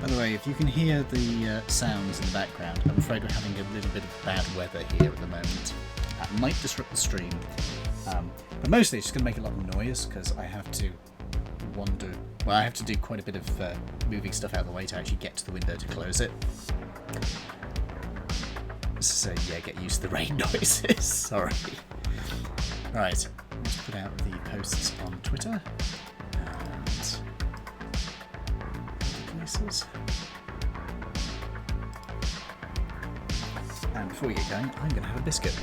By the way, if you can hear the sounds in the background, I'm afraid we're having a little bit of bad weather here at the moment. That might disrupt the stream. But mostly it's just going to make a lot of noise because I have to wander. Well, I have to do quite a bit of moving stuff out of the way to actually get to the window to close it. So yeah, get used to the rain noises. Sorry. Right, let's put out the posts on Twitter and other places. And before we get going, I'm going to have a biscuit.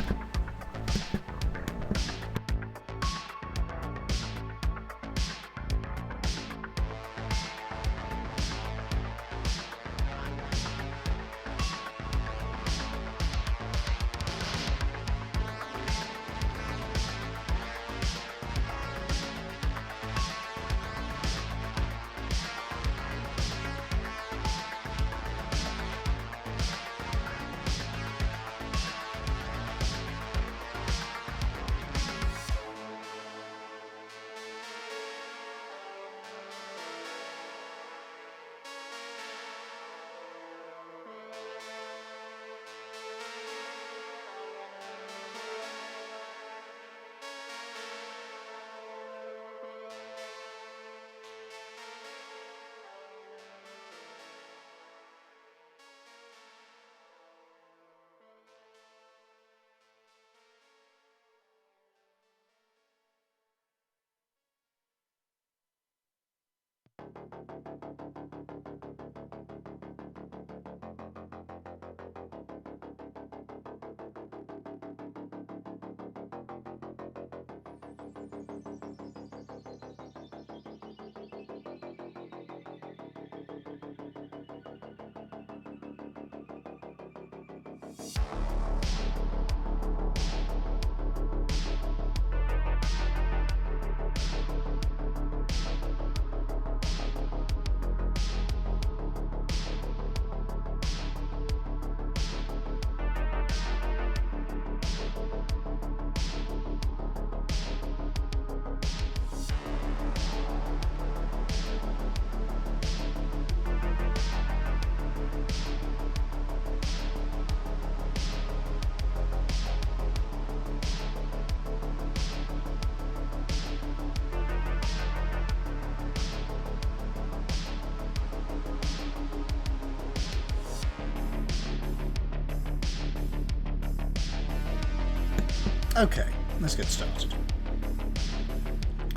Okay, let's get started.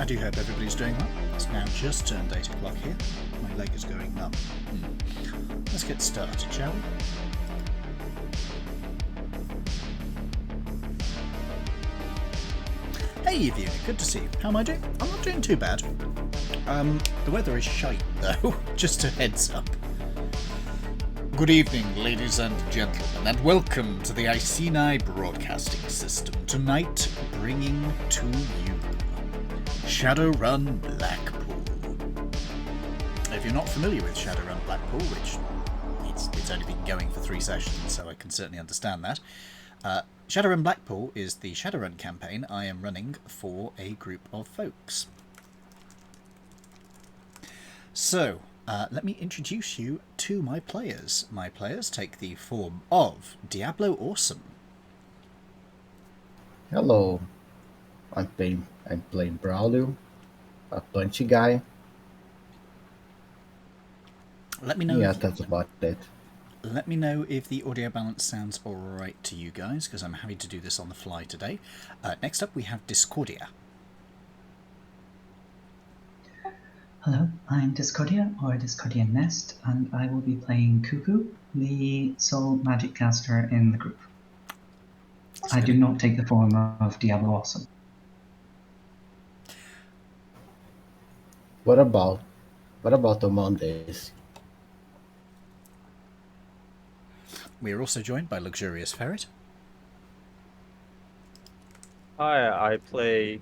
I do hope everybody's doing well. It's now just turned 8 o'clock here. My leg is going numb. Let's get started, shall we? Hey, Evie, good to see you. How am I doing? I'm not doing too bad. The weather is shite, though. Just a heads up. Good evening, ladies and gentlemen, and welcome to the Iceni Broadcasting System. Tonight, bringing to you Shadowrun Blackpool. If you're not familiar with Shadowrun Blackpool, which it's only been going for 3 sessions, so I can certainly understand that. Shadowrun Blackpool is the Shadowrun campaign I am running for a group of folks. So, let me introduce you to my players. My players take the form of Diablo Awesome. Hello, I'm playing Braulio, a punchy guy. Let me know. Yeah, that's about it. Let me know if the audio balance sounds alright to you guys, because I'm happy to do this on the fly today. Next up we have Discordia. Hello, I'm Discordia, or Discordian Nest, and I will be playing Cuckoo, the sole magic caster in the group. I do not take the form of Diablo Awesome. What about the Mondays? We are also joined by Luxurious Ferret. Hi, I play.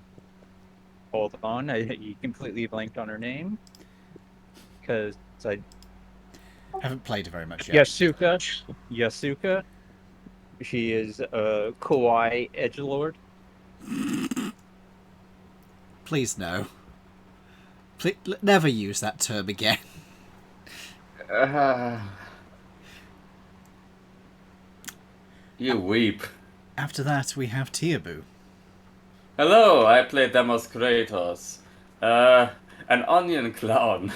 Hold on, you completely blanked on her name because I haven't played her very much yet. Yasuka. She is a kawaii edgelord. Please no. Please, never use that term again. You weep. After that, we have Tiabu. Hello, I play Demos Kratos. An onion clown.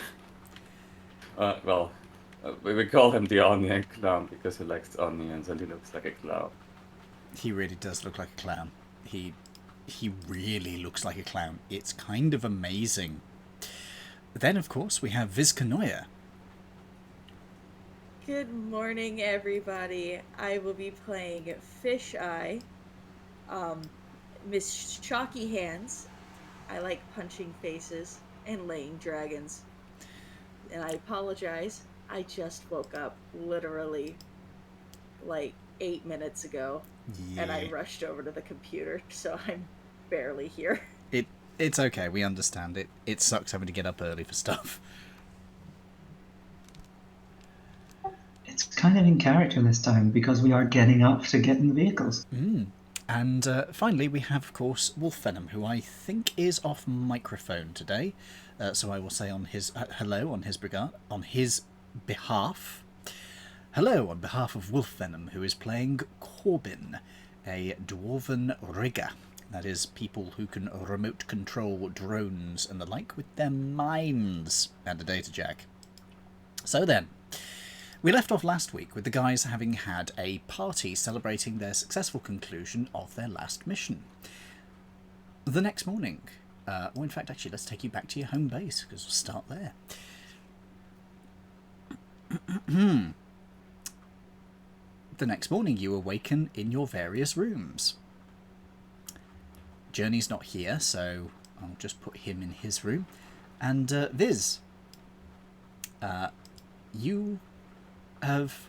We call him the onion clown because he likes onions and he looks like a clown. He really does look like a clown. He really looks like a clown. It's kind of amazing. Then, of course, we have Vizcanoia. Good morning, everybody. I will be playing Fish Eye, Miss Chalky Hands. I like punching faces and laying dragons. And I apologize. I just woke up literally like 8 minutes ago. Yeah. And I rushed over to the computer, so I'm barely here. It's okay, we understand it. It sucks having to get up early for stuff. It's kind of in character this time because we are getting up to get in the vehicles. And finally, we have, of course, Wolfvenom, who I think is off microphone today. So I will say on his hello on his behalf. Hello on behalf of Wolfvenom, who is playing Corbin, a dwarven rigger. That is, people who can remote control drones and the like with their minds, and a data jack. So then, we left off last week with the guys having had a party celebrating their successful conclusion of their last mission. The next morning, well, in fact, actually, let's take you back to your home base, because we'll start there. The next morning, you awaken in your various rooms. Journey's not here, so I'll just put him in his room. And Viz, you have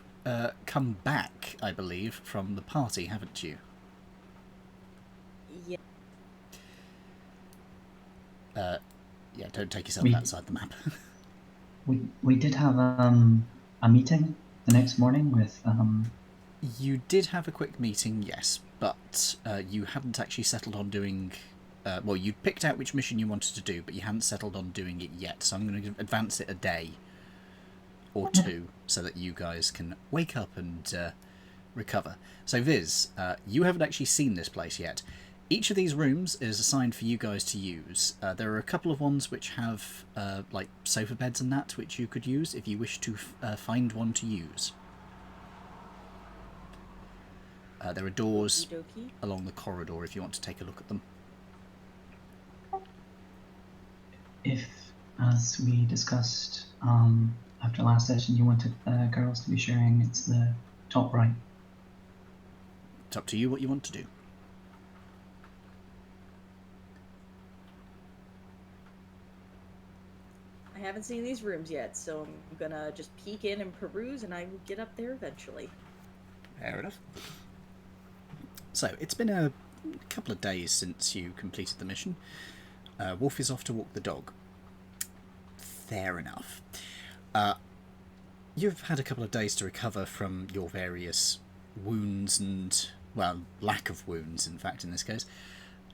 come back, I believe, from the party, haven't you? Yeah. Yeah, don't take yourself outside the map. We did have a meeting the next morning with You did have a quick meeting, yes, but you hadn't actually settled on doing... well, you'd picked out which mission you wanted to do, but you hadn't settled on doing it yet, so I'm going to advance it a day or two so that you guys can wake up and recover. So Viz, you haven't actually seen this place yet. Each of these rooms is assigned for you guys to use. There are a couple of ones which have like sofa beds and that, which you could use if you wish to find one to use. There are doors Okey-dokey. along the corridor if you want to take a look at them. if, as we discussed after last session, you wanted the girls to be sharing, it's the top right. It's up to you what you want to do. I haven't seen these rooms yet, so I'm gonna just peek in and peruse, and I will get up there eventually. Fair enough. So, it's been a couple of days since you completed the mission. Wolf is off to walk the dog. Fair enough. You've had a couple of days to recover from your various wounds and, well, lack of wounds, in fact, in this case.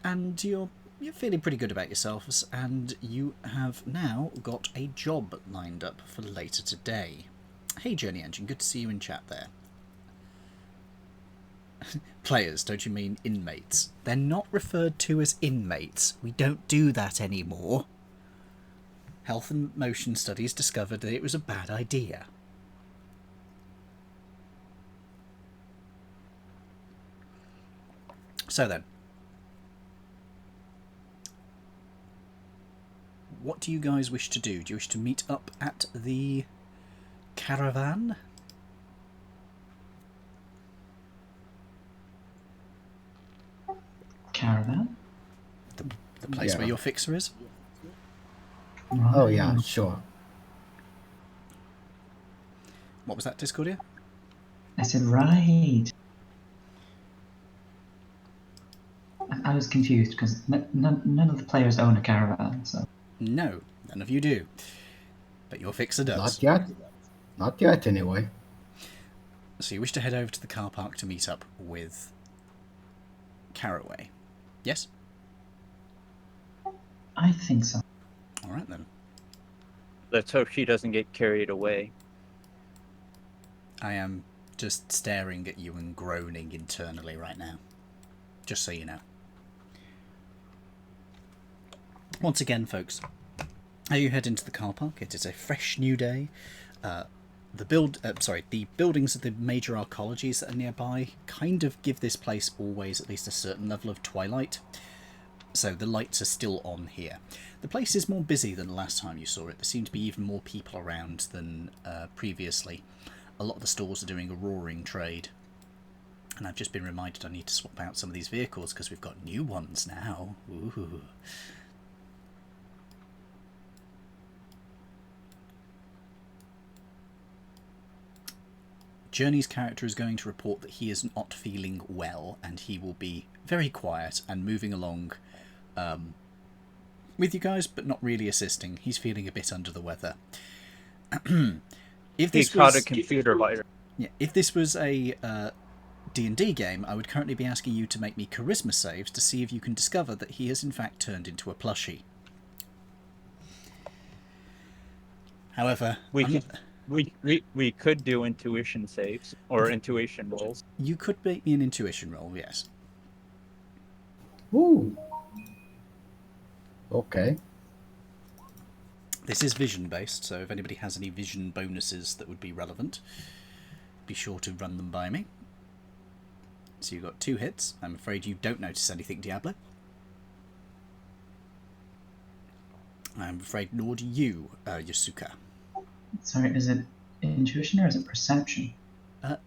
And you're feeling pretty good about yourselves, and you have now got a job lined up for later today. Hey, Journey Engine, good to see you in chat there. Players, don't you mean inmates? They're not referred to as inmates. We don't do that anymore. Health and Motion Studies discovered that it was a bad idea. So then, what do you guys wish to do? Do you wish to meet up at the caravan? Caravan? The place where your fixer is? Oh yeah, sure. What was that, Discordia? I said right. I was confused because none of the players own a caravan, so. No, none of you do. But your fixer does. Not yet. Not yet, anyway. So you wish to head over to the car park to meet up with Caraway. Yes? I think so. Alright then. Let's hope she doesn't get carried away. I am just staring at you and groaning internally right now. Just so you know. Once again, folks, as you head into the car park, it is a fresh new day. The buildings of the major arcologies that are nearby kind of give this place always at least a certain level of twilight. So the lights are still on here. The place is more busy than the last time you saw it. There seem to be even more people around than previously. A lot of the stores are doing a roaring trade. And I've just been reminded I need to swap out some of these vehicles because we've got new ones now. Ooh. Journey's character is going to report that he is not feeling well, and he will be very quiet and moving along with you guys, but not really assisting. He's feeling a bit under the weather. If this caught was a computer virus. Yeah, if this was a D&D game, I would currently be asking you to make me charisma saves to see if you can discover that he has in fact turned into a plushie. However, We could do intuition saves or intuition rolls. you could make me an intuition roll, yes. Ooh. Okay. This is vision based, so if anybody has any vision bonuses that would be relevant, be sure to run them by me. So you've got 2 hits. I'm afraid you don't notice anything, Diablo. I'm afraid nor do you, Yasuka. Sorry, is it intuition or is it perception?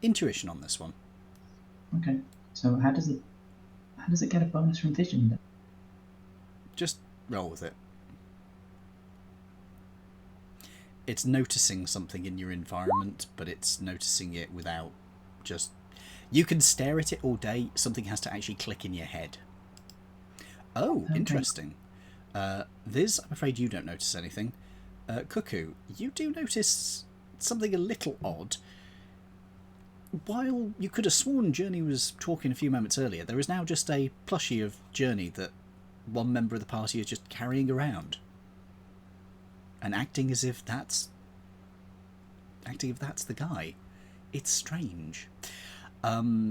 Intuition on this one. Okay. So how does it get a bonus from vision then? Just roll with it. It's noticing something in your environment, but it's noticing it without just... You can stare at it all day, something has to actually click in your head. Oh, Okay. interesting. Viz, I'm afraid you don't notice anything. Cuckoo, you do notice something a little odd. While you could have sworn Journey was talking a few moments earlier, there is now just a plushie of Journey that one member of the party is just carrying around. And acting as if that's the guy. It's strange. Tiabu,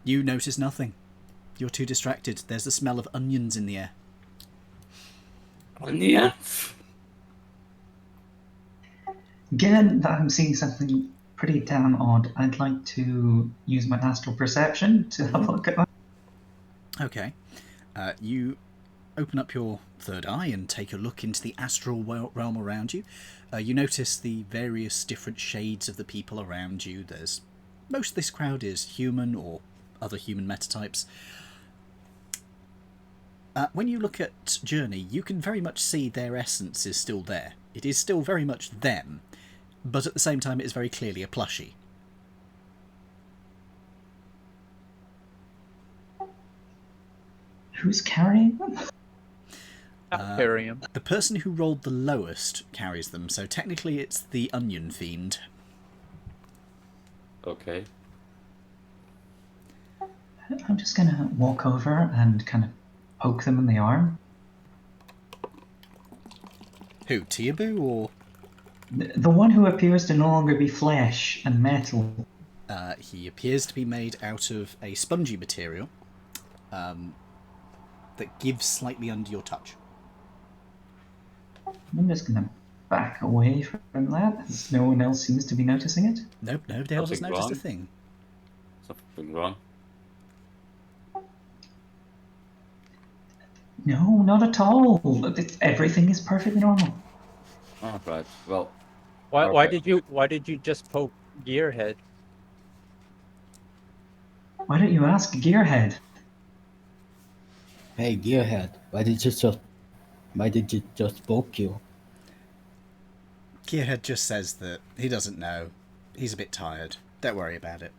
you notice nothing. You're too distracted. There's the smell of onions in the air. Onions? Given that I'm seeing something pretty damn odd, I'd like to use my astral perception to have a look at that. Okay. You open up your third eye and take a look into the astral realm around you. You notice the various different shades of the people around you. Most of this crowd is human or other human metatypes. When you look at Journey, you can very much see their essence is still there. It is still very much them, but at the same time it is very clearly a plushie. Who's carrying them? I'll carry him. The person who rolled the lowest carries them, so technically it's the Onion Fiend. Okay. I'm just gonna walk over and kind of poke them in the arm. Who, Tiabu, or...? The one who appears to no longer be flesh and metal. He appears to be made out of a spongy material that gives slightly under your touch. I'm just gonna back away from that, as no one else seems to be noticing it. Nope, nobody else has Nothing noticed a wrong. thing. Something wrong. No, not at all. Everything is perfectly normal. Oh, right. Well, Why Okay. did you just poke Gearhead? Why don't you ask Gearhead? Hey, Gearhead, why did you just poke you? Gearhead just says that he doesn't know. He's a bit tired. Don't worry about it.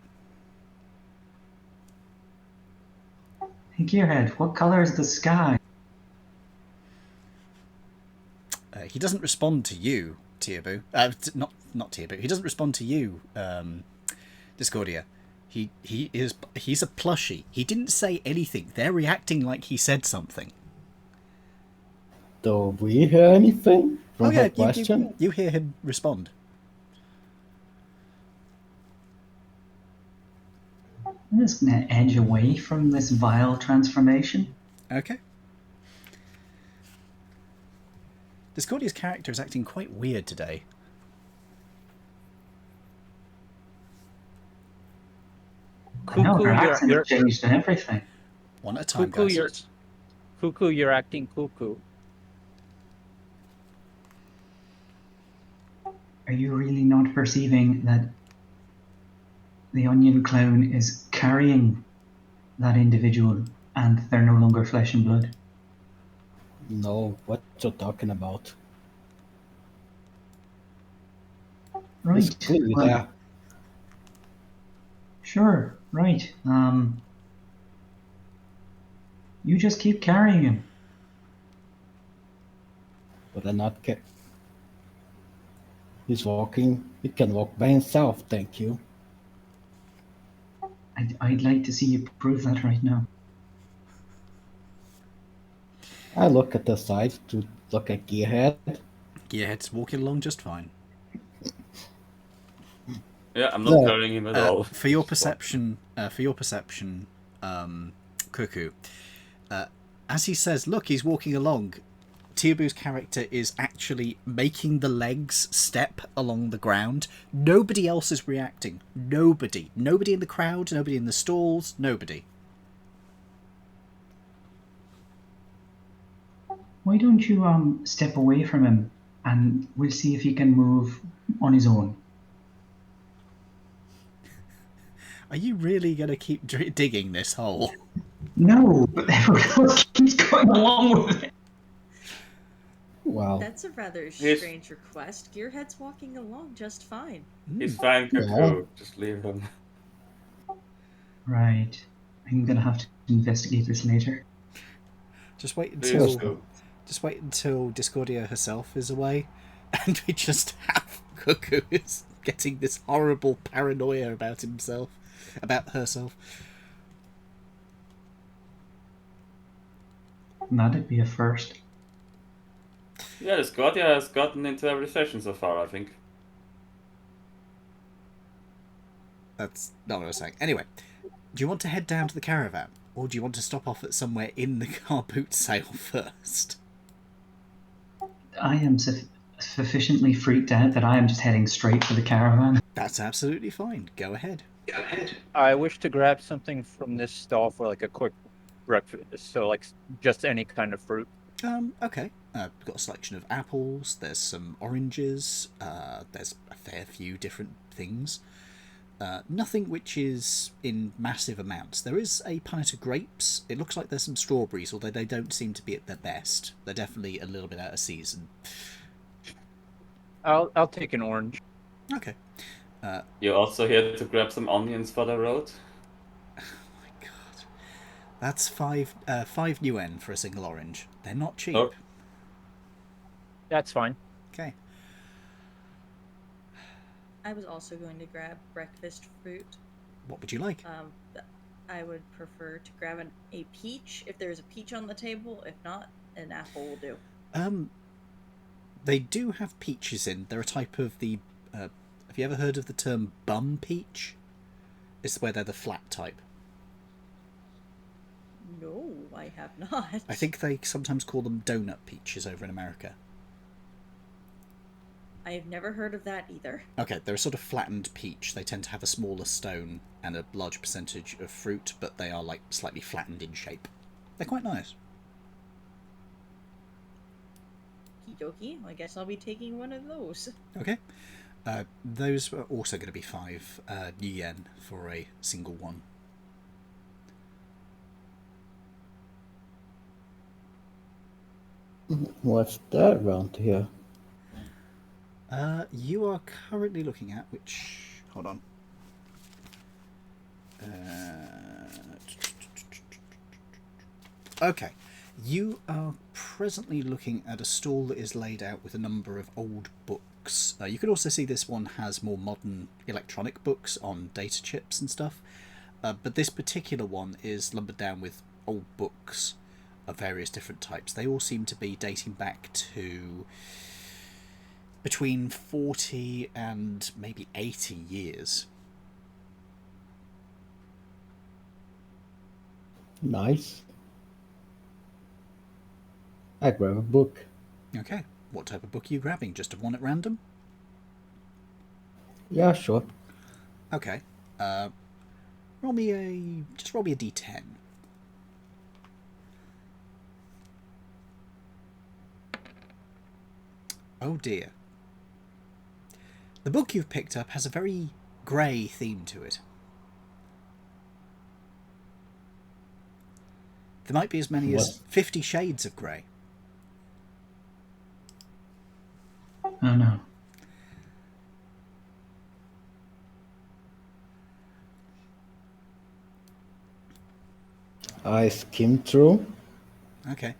Hey Gearhead, what color is the sky? He doesn't respond to you, Tiabu. Not Tiabu. He doesn't respond to you, Discordia. He's a plushie. He didn't say anything. They're reacting like he said something. Do we hear anything from Oh yeah, her question? you hear him respond. I'm just going to edge away from this vile transformation. Okay. Discordia's character is acting quite weird today. I know, her Cuckoo, accent has changed and everything. One at a time, Cuckoo, guys. you're acting cuckoo. Are you really not perceiving that the onion clown is carrying that individual and they're no longer flesh and blood? No, what you're talking about? It's Right. clearly Well, there. sure, right. You just keep carrying him. But I'm not He's walking. He can walk by himself, thank you. I'd like to see you prove that right now. I look at the side to look at Gearhead. Gearhead's walking along just fine. Yeah, I'm not Yeah. carrying him at all. For your Just walk. perception, Cuckoo, as he says, look, he's walking along, Tiabu's character is actually making the legs step along the ground. Nobody else is reacting. Nobody. Nobody in the crowd, nobody in the stalls, nobody. Why don't you step away from him and we'll see if he can move on his own. Are you really going to keep digging this hole? No, but everyone else keeps going along with it. Wow. That's a rather Yes. strange request. Gearhead's walking along just fine. He's fine, Cuckoo. Just leave him. Right. I'm gonna have to investigate this later. Just wait Please until do. Discordia herself is away, and we just have Cuckoo is getting this horrible paranoia about herself. That'd be a first. Yeah, Scotia has gotten into every session so far, I think. That's not what I was saying. Anyway, do you want to head down to the caravan, or do you want to stop off at somewhere in the car boot sale first? I am sufficiently freaked out that I am just heading straight for the caravan. That's absolutely fine. Go ahead. I wish to grab something from this stall for like a quick breakfast. So like just any kind of fruit. Okay. We've got a selection of apples. There's some oranges. There's a fair few different things. Nothing which is in massive amounts. There is a punnet of grapes. It looks like there's some strawberries, although they don't seem to be at their best. They're definitely a little bit out of season. I'll take an orange. Okay. You also here to grab some onions for the road? Oh my god. That's 5 UN for a single orange. They're not cheap. Oh. That's fine. Okay. I was also going to grab breakfast fruit. What would you like? I would prefer to grab a peach if there's a peach on the table. If not, an apple will do. They do have peaches in. They're a type of the... have you ever heard of the term bum peach? It's where they're the flat type. No, I have not. I think they sometimes call them donut peaches over in America. I have never heard of that either. Okay, they're a sort of flattened peach. They tend to have a smaller stone and a large percentage of fruit, but they are like slightly flattened in shape. They're quite nice. Okie dokie, I guess I'll be taking one of those. Okay. Those are also going to be 5 yen for a single one. What's that around here? You are currently looking at which... Hold on. Okay. You are presently looking at a stall that is laid out with a number of old books. You can also see this one has more modern electronic books on data chips and stuff. But this particular one is lumbered down with old books of various different types. They all seem to be dating back to between 40 and maybe 80 years. Nice. I grab a book. Okay. What type of book are you grabbing? Just one at random? Yeah, sure. Okay. Roll me a d10. Oh dear. The book you've picked up has a very grey theme to it. There might be as many What? as 50 shades of grey. Oh no. I skimmed through. Okay.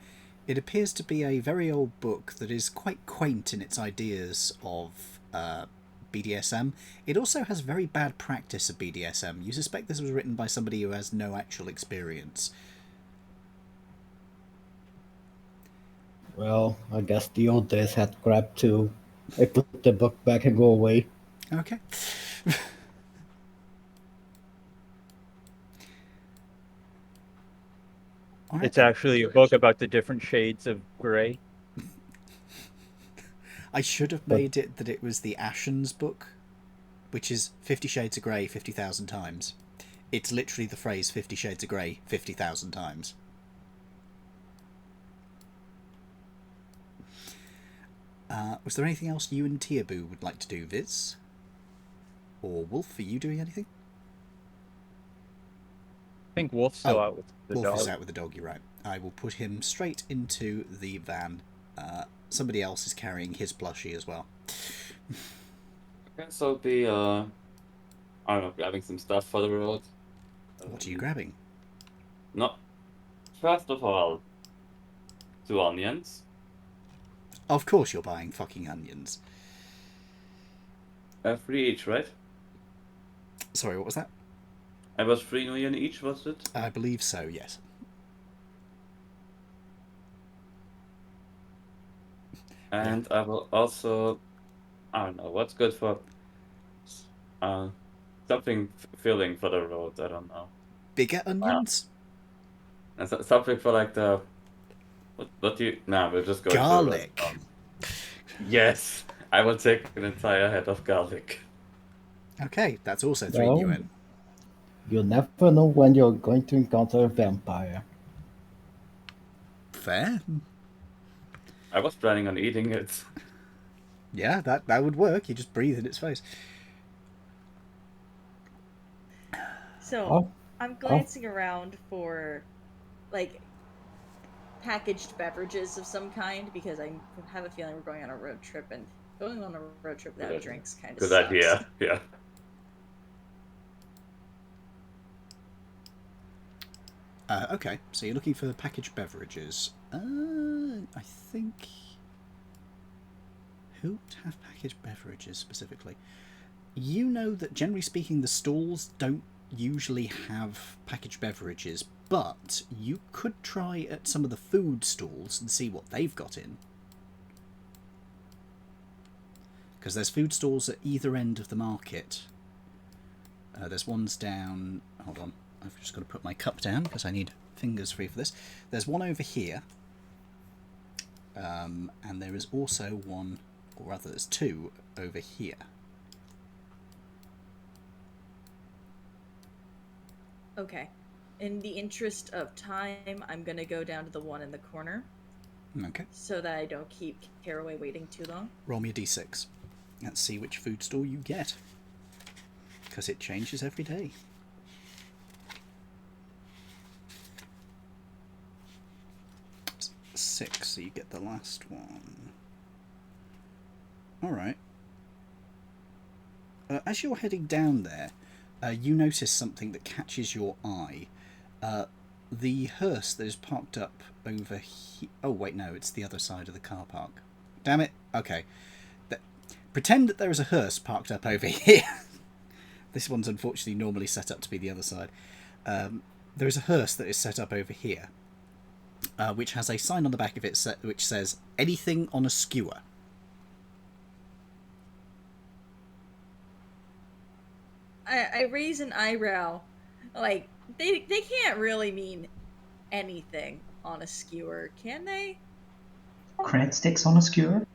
It appears to be a very old book that is quite quaint in its ideas of BDSM. It also has very bad practice of BDSM. You suspect this was written by somebody who has no actual experience. Well, I guess the old days had crap too. I put the book back and go away. Okay. All right, It's actually a book about the different shades of gray. I should have made it that it was the Ashen's book, which is 50 Shades of Grey 50,000 times. It's literally the phrase 50 Shades of Grey 50,000 times. Was there anything else you and Tiabu would like to do, Viz? Or Wolf, are you doing anything? I think Wolf's still Oh, out with the Wolf dog. is out with the dog, you're right. I will put him straight into the van. Somebody else is carrying his plushie as well. Okay, so the I don't know, grabbing some stuff for the road. What are you grabbing? No. First of all, 2 onions. Of course you're buying fucking onions. 3 each, right? Sorry, what was that? I was 3 million each, was it? I believe so, yes. And I will also, I don't know, what's good for something filling for the road, I don't know. Bigger onions? And something for like the, what do you, nah, we'll just go to the Garlic. restaurant. Yes, I will take an entire head of garlic. Okay, that's also 3 Well, UN. you never know when you're going to encounter a vampire. Fair. I was planning on eating it. Yeah, that would work. You just breathe in its face. So Oh, I'm glancing around for like packaged beverages of some kind because I have a feeling we're going on a road trip, and going on a road trip without drinks kind of Good sucks. idea, yeah. Okay, so you're looking for packaged beverages. I think... Who would have packaged beverages specifically? You know that generally speaking the stalls don't usually have packaged beverages, but you could try at some of the food stalls and see what they've got in. Because there's food stalls at either end of the market. There's ones down... Hold on, I've just got to put my cup down because I need fingers free for this. There's one over here. And there is also one, or rather there's 2 over here. Okay. In the interest of time, I'm going to go down to the one in the corner Okay. so that I don't keep Caraway waiting too long. Roll me a d6. Let's see which food stall you get. Because it changes every day. Six, so you get the last one. Alright. As you're heading down there, you notice something that catches your eye. The hearse that is parked up over here... Oh, wait, no, it's the other side of the car park. Damn it. Okay. Pretend that there is a hearse parked up over here. This one's unfortunately normally set up to be the other side. There is a hearse that is set up over here, which has a sign on the back of it which says, anything on a skewer. I raise an eyebrow. Like, they can't really mean anything on a skewer, can they? Cred sticks on a skewer?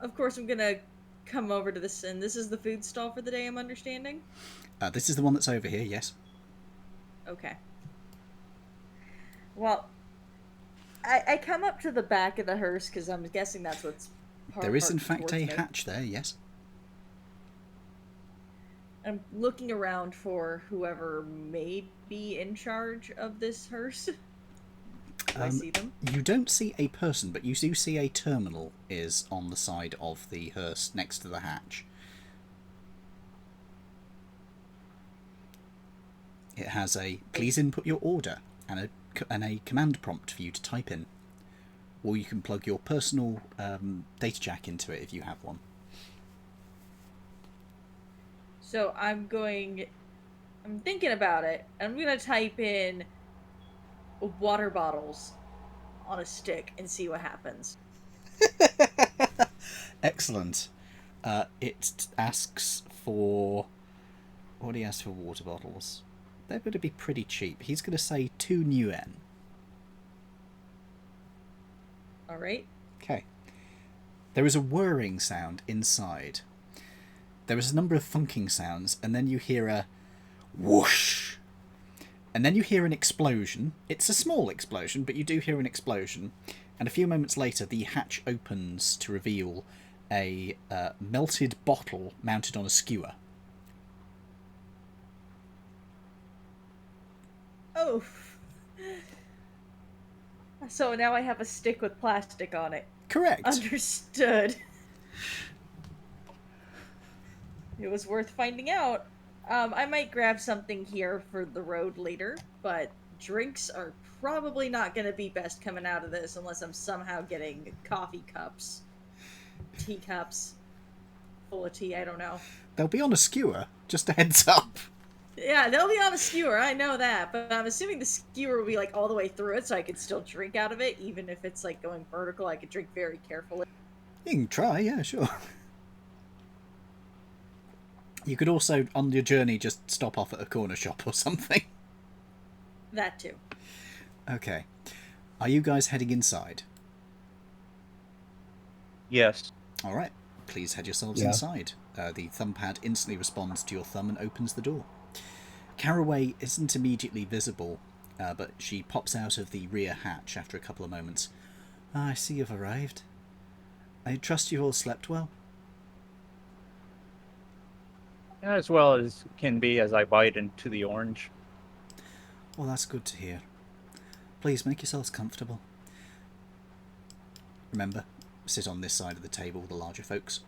Of course, I'm gonna come over to this, and this is the food stall for the day, I'm understanding? This is the one that's over here, yes. Okay. Well, I come up to the back of the hearse, because I'm guessing that's what's There is, in fact, towards a me. hatch there, yes. I'm looking around for whoever may be in charge of this hearse. Do I see them? You don't see a person, but you do see a terminal is on the side of the hearse next to the hatch. It has a "please input your order" and a command prompt for you to type in. Or you can plug your personal data jack into it if you have one. So I'm thinking about it. I'm gonna type in water bottles on a stick and see what happens. Excellent. It asks for... What do you ask for water bottles? They're going to be pretty cheap. He's going to say 2 nuyen. Alright. Okay. There is a whirring sound inside. There is a number of funking sounds, and then you hear a whoosh. And then you hear an explosion. It's a small explosion, but you do hear an explosion. And a few moments later, the hatch opens to reveal a melted bottle mounted on a skewer. Oh. So now I have a stick with plastic on it. Correct. Understood. It was worth finding out. I might grab something here for the road later, but drinks are probably not going to be best coming out of this unless I'm somehow getting coffee cups, teacups, full of tea, I don't know. They'll be on a skewer, just a heads up. Yeah, they'll be on a skewer, I know that, but I'm assuming the skewer will be like all the way through it so I could still drink out of it, even if it's like going vertical, I could drink very carefully. You can try, yeah, sure. You could also, on your journey, just stop off at a corner shop or something. That too. Okay. Are you guys heading inside? Yes. Alright. Please head yourselves Yeah. inside. The thumb pad instantly responds to your thumb and opens the door. Caraway isn't immediately visible, but she pops out of the rear hatch after a couple of moments. I see you've arrived. I trust you all slept well. As well as can be as I bite into the orange. Well, that's good to hear. Please make yourselves comfortable. Remember, sit on this side of the table with the larger folks.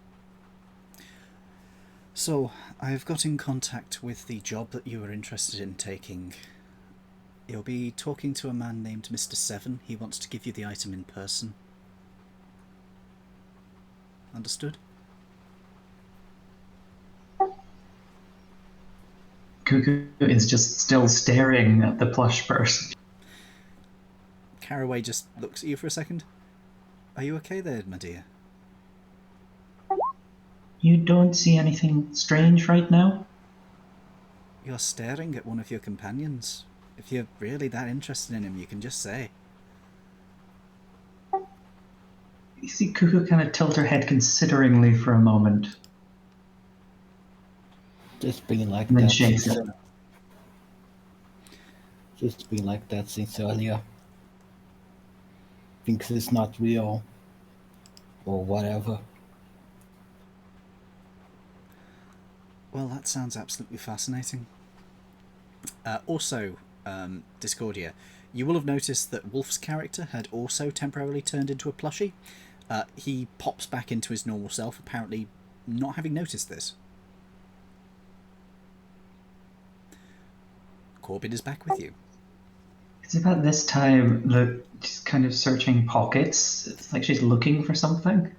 So, I've got in contact with the job that you were interested in taking. You'll be talking to a man named Mr. Seven. He wants to give you the item in person. Understood? Cuckoo is just still staring at the plush person. Caraway just looks at you for a second. Are you okay there, my dear? You don't see anything strange right now? You're staring at one of your companions. If you're really that interested in him, you can just say. You see Cuckoo kind of tilt her head consideringly for a moment, Just being like and then that. shakes since- it. Just being like that since earlier. Thinks it's not real. Or whatever. Well, that sounds absolutely fascinating. Also, Discordia, you will have noticed that Wolf's character had also temporarily turned into a plushie. He pops back into his normal self, apparently not having noticed this. Corbin is back with you. It's about this time that she's kind of searching pockets. It's like she's looking for something.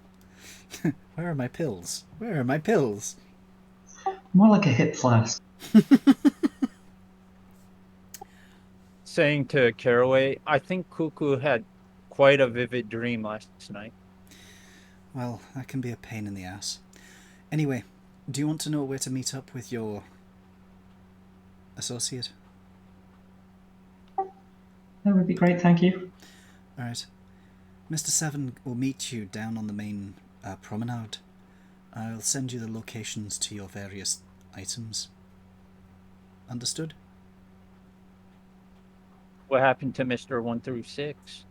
Where are my pills? Where are my pills? More like a hip flask. Saying to Caraway, I think Cuckoo had quite a vivid dream last night. Well, that can be a pain in the ass. Anyway, do you want to know where to meet up with your associate? That would be great, thank you. Alright. Mr. Seven will meet you down on the main promenade. I'll send you the locations to your various items. Understood? What happened to Mr. 1 through 6?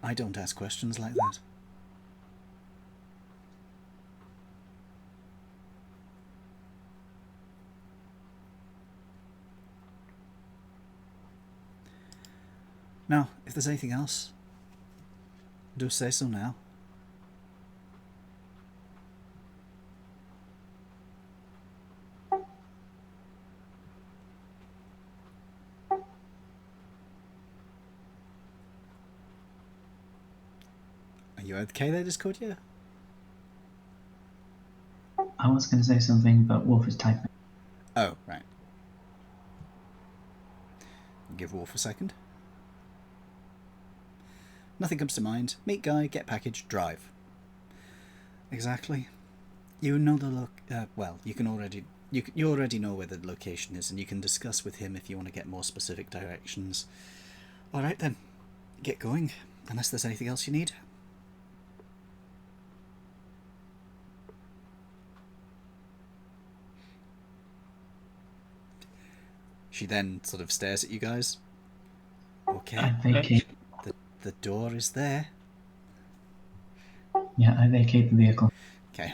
I don't ask questions like that. Now, if there's anything else, do say so now. Are you okay there, Discordia? I was going to say something, but Wolf is typing. Oh, right. Give Wolf a second. Nothing comes to mind. Meet guy, get package, drive. Exactly. You know the look. Well, you can already. You already know where the location is, and you can discuss with him if you want to get more specific directions. All right then, get going. Unless there's anything else you need. She then sort of stares at you guys. Okay. I vacate. The door is there. Yeah, I vacate the vehicle. Okay.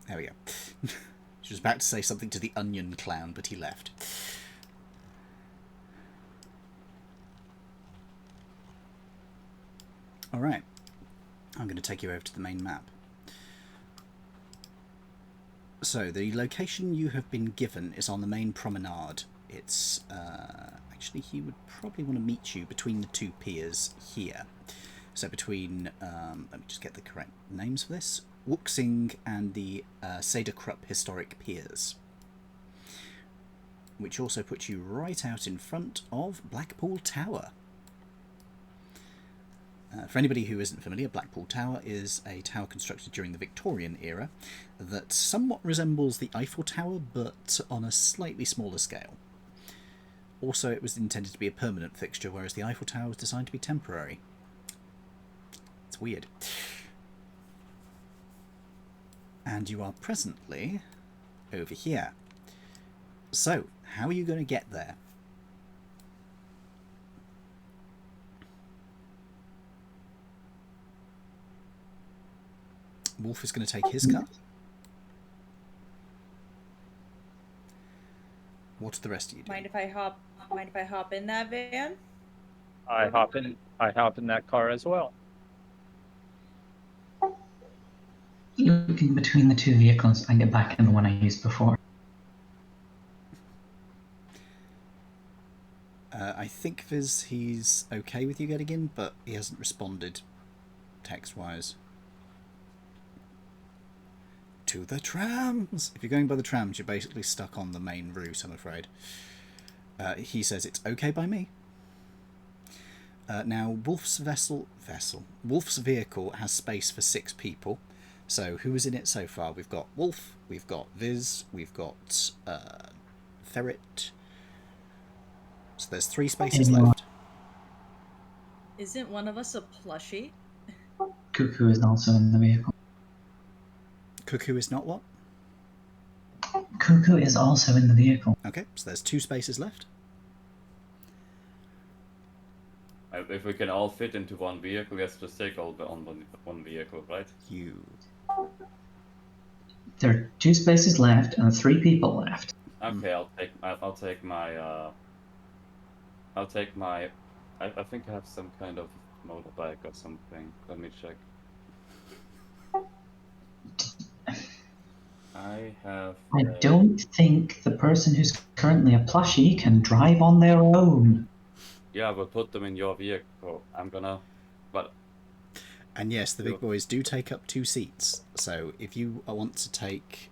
There we go. She was about to say something to the onion clown, but he left. Alright. I'm going to take you over to the main map. So, the location you have been given is on the main promenade. It's, actually, he would probably want to meet you between the two piers here. So between, let me just get the correct names for this, Wuxing and the Sadekrupp Historic Piers. Which also puts you right out in front of Blackpool Tower. For anybody who isn't familiar, Blackpool Tower is a tower constructed during the Victorian era that somewhat resembles the Eiffel Tower, but on a slightly smaller scale. Also, it was intended to be a permanent fixture, whereas the Eiffel Tower was designed to be temporary. It's weird. And you are presently over here. So, how are you going to get there? Wolf is going to take his car. What do the rest of you do? Mind if I hop in that van? I hop in that car as well. Looking between the two vehicles, I get back in the one I used before. I think Viz, he's okay with you getting in, but he hasn't responded text-wise. To the trams! If you're going by the trams, you're basically stuck on the main route, I'm afraid. He says it's okay by me. Now, Wolf's Wolf's vehicle has space for 6 people. So, who is in it so far? We've got Wolf, we've got Viz, we've got Ferret. So there's 3 spaces left. Isn't one of us a plushie? Cuckoo is also in the vehicle. Cuckoo is not what? Cuckoo is also in the vehicle. Okay, so there's 2 spaces left. If we can all fit into one vehicle, let's just take all on one vehicle, right? You. There are 2 spaces left and 3 people left. Okay, I'll take my. I think I have some kind of motorbike or something. Let me check. I don't think the person who's currently a plushie can drive on their own. Yeah, we'll put them in your vehicle. And yes, the big boys do take up 2 seats. So if you want to take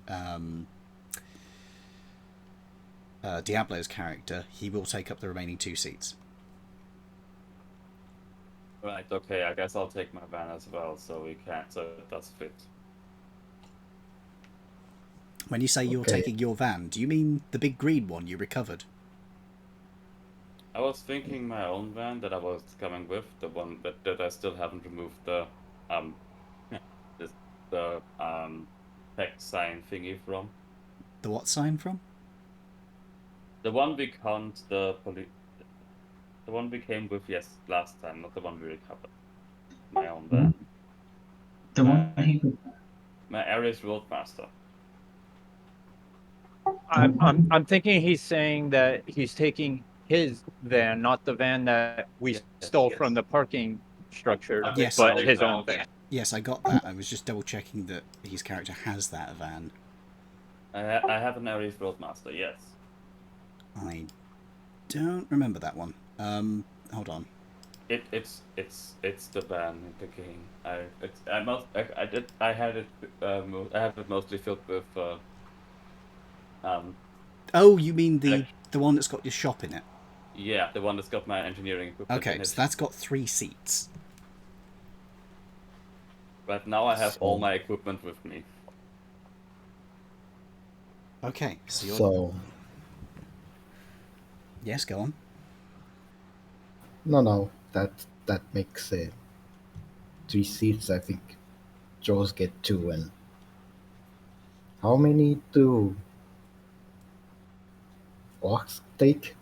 Diablo's character, he will take up the remaining 2 seats. Right, okay, I guess I'll take my van as well, so it does fit. When you say you're Okay. taking your van, do you mean the big green one you recovered? I was thinking my own van that I was coming with, the one that I still haven't removed the text sign thingy from. The what sign from? The one we can't the one we came with last time, not the one we recovered. My own van. The one he My Ares Roadmaster. I'm thinking he's saying that he's taking his van, not the van that we stole from the parking structure, Yes. but his own van. Yes, I got that. I was just double checking that his character has that van. I have an Ares Roadmaster, yes. I don't remember that one. Hold on. It's the van in the game. I have it mostly filled with Oh, you mean the one that's got your shop in it? yeah, the one that's got my engineering equipment in Okay, it. so that's got 3 seats. But now I have all my equipment with me. Okay, so you're... So Yes, go on. no, that makes 3 seats. I think Joes get 2, and how many do Orcs take?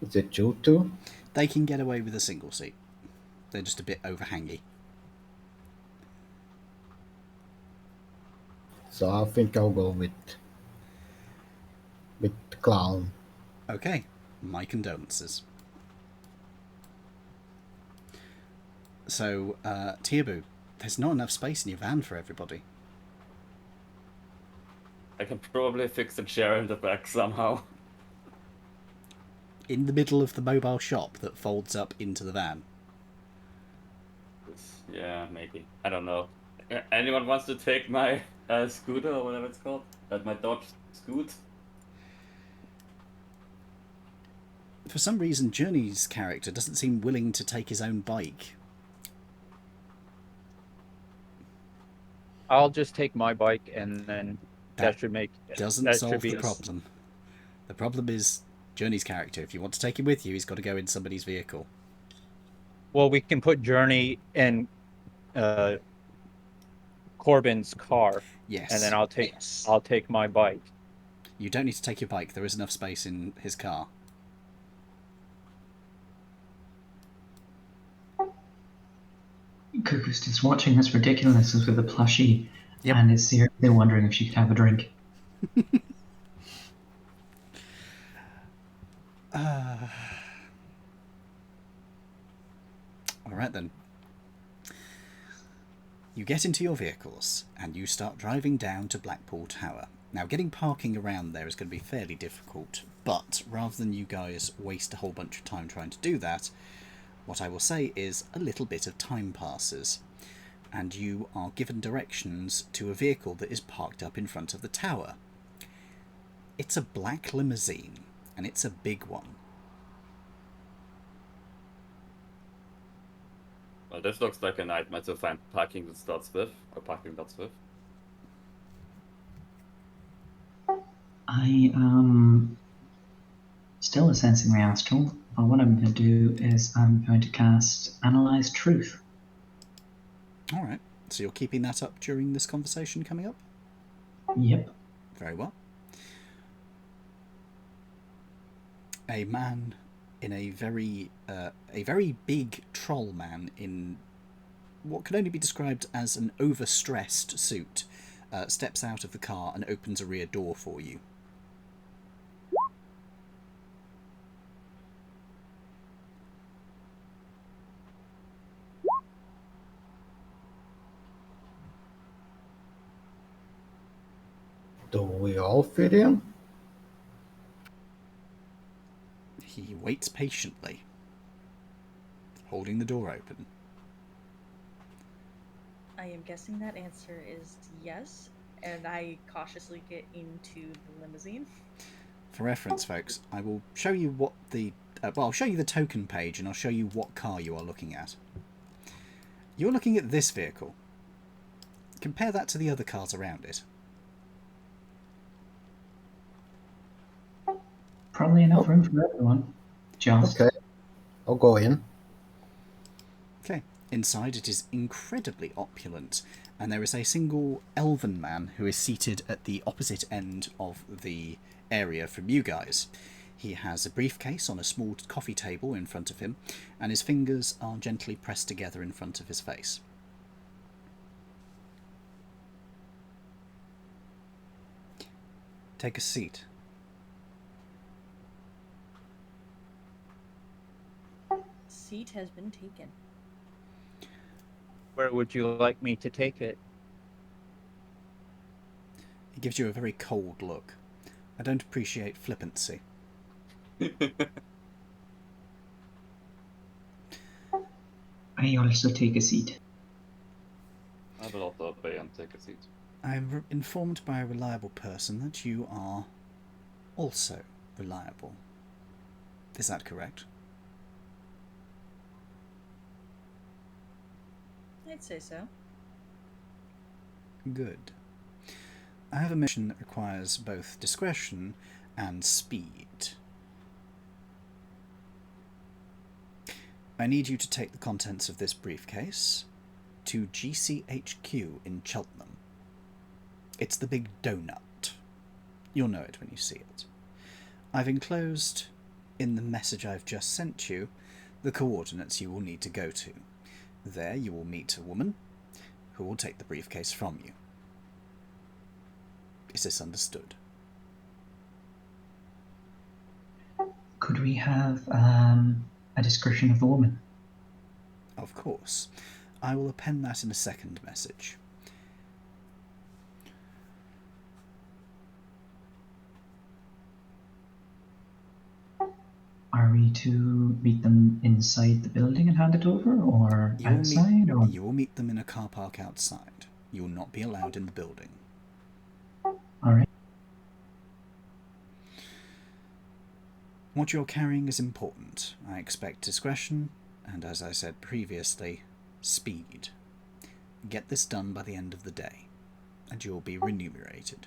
Is it 2? They can get away with a single seat. They're just a bit overhangy. So I think I'll go with Clown. Okay, my condolences. So, Tearbu, there's not enough space in your van for everybody. I can probably fix a chair in the back somehow. In the middle of the mobile shop that folds up into the van. Yeah, maybe. I don't know. Anyone wants to take my scooter or whatever it's called? My Dodge Scoot? For some reason, Journey's character doesn't seem willing to take his own bike. I'll just take my bike, and then that should make doesn't that solve should be the problem. The problem is Journey's character. If you want to take him with you, he's got to go in somebody's vehicle. Well, we can put Journey in Corbin's car, Yes. and then I'll take my bike. You don't need to take your bike. There is enough space in his car. Cuckoo's just watching this ridiculousness with a plushie, Yep. and is seriously wondering if she could have a drink. Alright then. You get into your vehicles, and you start driving down to Blackpool Tower. Now, getting parking around there is going to be fairly difficult, but rather than you guys waste a whole bunch of time trying to do that, what I will say is a little bit of time passes, and you are given directions to a vehicle that is parked up in front of the tower. It's a black limousine, and it's a big one. Well, this looks like a nightmare to find parking that starts with, or parking lots with. I am still sensing the astral, but what I'm going to do is I'm going to cast Analyze Truth. Alright, so you're keeping that up during this conversation coming up? Yep. Very well. A man in a very big troll man in what can only be described as an overstressed suit steps out of the car and opens a rear door for you. Do we all fit in? He waits patiently, holding the door open. I am guessing that answer is yes, and I cautiously get into the limousine. For reference, folks, I will show you what the... well, I'll show you the token page, and I'll show you what car you are looking at. You're looking at this vehicle. Compare that to the other cars around it. Probably enough room for everyone. Just. Okay, I'll go in. Okay. Inside it is incredibly opulent, and there is a single elven man who is seated at the opposite end of the area from you guys. He has a briefcase on a small coffee table in front of him, and his fingers are gently pressed together in front of his face. Take a seat. Seat has been taken. Where would you like me to take it? He gives you a very cold look. I don't appreciate flippancy. I also take a seat. I will also obey and take a seat. I am informed by a reliable person that you are also reliable. Is that correct? I'd say so. Good. I have a mission that requires both discretion and speed. I need you to take the contents of this briefcase to GCHQ in Cheltenham. It's the big donut. You'll know it when you see it. I've enclosed in the message I've just sent you the coordinates you will need to go to. There you will meet a woman who will take the briefcase from you. Is this understood? Could we have a description of the woman? Of course. I will append that in a second message. Are we to meet them inside the building and hand it over, or outside? You will meet them in a car park outside. You will not be allowed in the building. Alright. What you're carrying is important. I expect discretion, and as I said previously, speed. Get this done by the end of the day, and you'll be remunerated.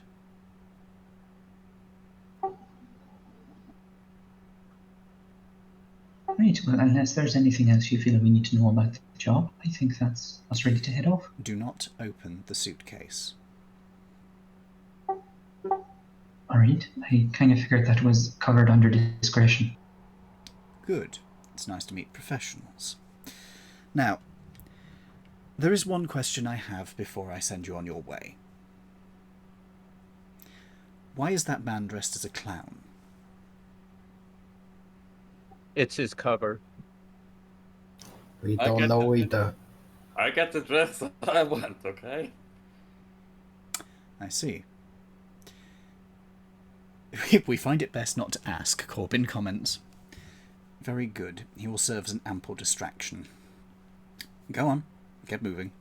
Right, well, unless there's anything else you feel we need to know about the job, I think that's us ready to head off. Do not open the suitcase. Alright, I kind of figured that was covered under discretion. Good. It's nice to meet professionals. Now, there is one question I have before I send you on your way. Why is that man dressed as a clown? It's his cover. We I don't get know it. either. I get the dress I want, okay? I see. We find it best not to ask, Corbin comments. Very good. He will serve as an ample distraction. Go on. Get moving.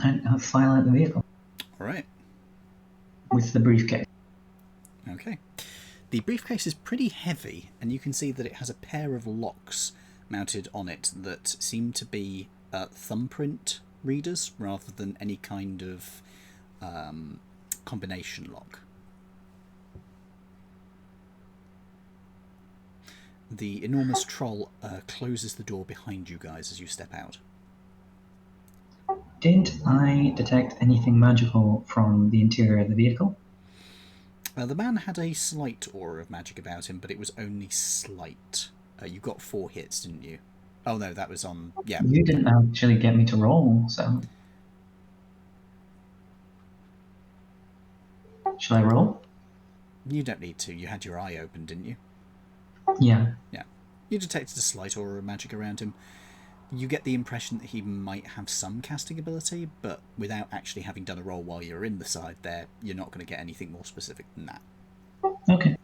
And I'll file out the vehicle All right. with the briefcase. Okay. The briefcase is pretty heavy, and you can see that it has a pair of locks mounted on it that seem to be thumbprint readers rather than any kind of combination lock. The enormous troll closes the door behind you guys as you step out. Didn't I detect anything magical from the interior of the vehicle? The man had a slight aura of magic about him, but it was only slight. You got 4 hits, didn't you? Oh no, that was on... yeah. You didn't actually get me to roll, so... Shall I roll? You don't need to. You had your eye open, didn't you? Yeah. Yeah. You detected a slight aura of magic around him. You get the impression that he might have some casting ability, but without actually having done a roll while you're in the side there, you're not going to get anything more specific than that. Okay.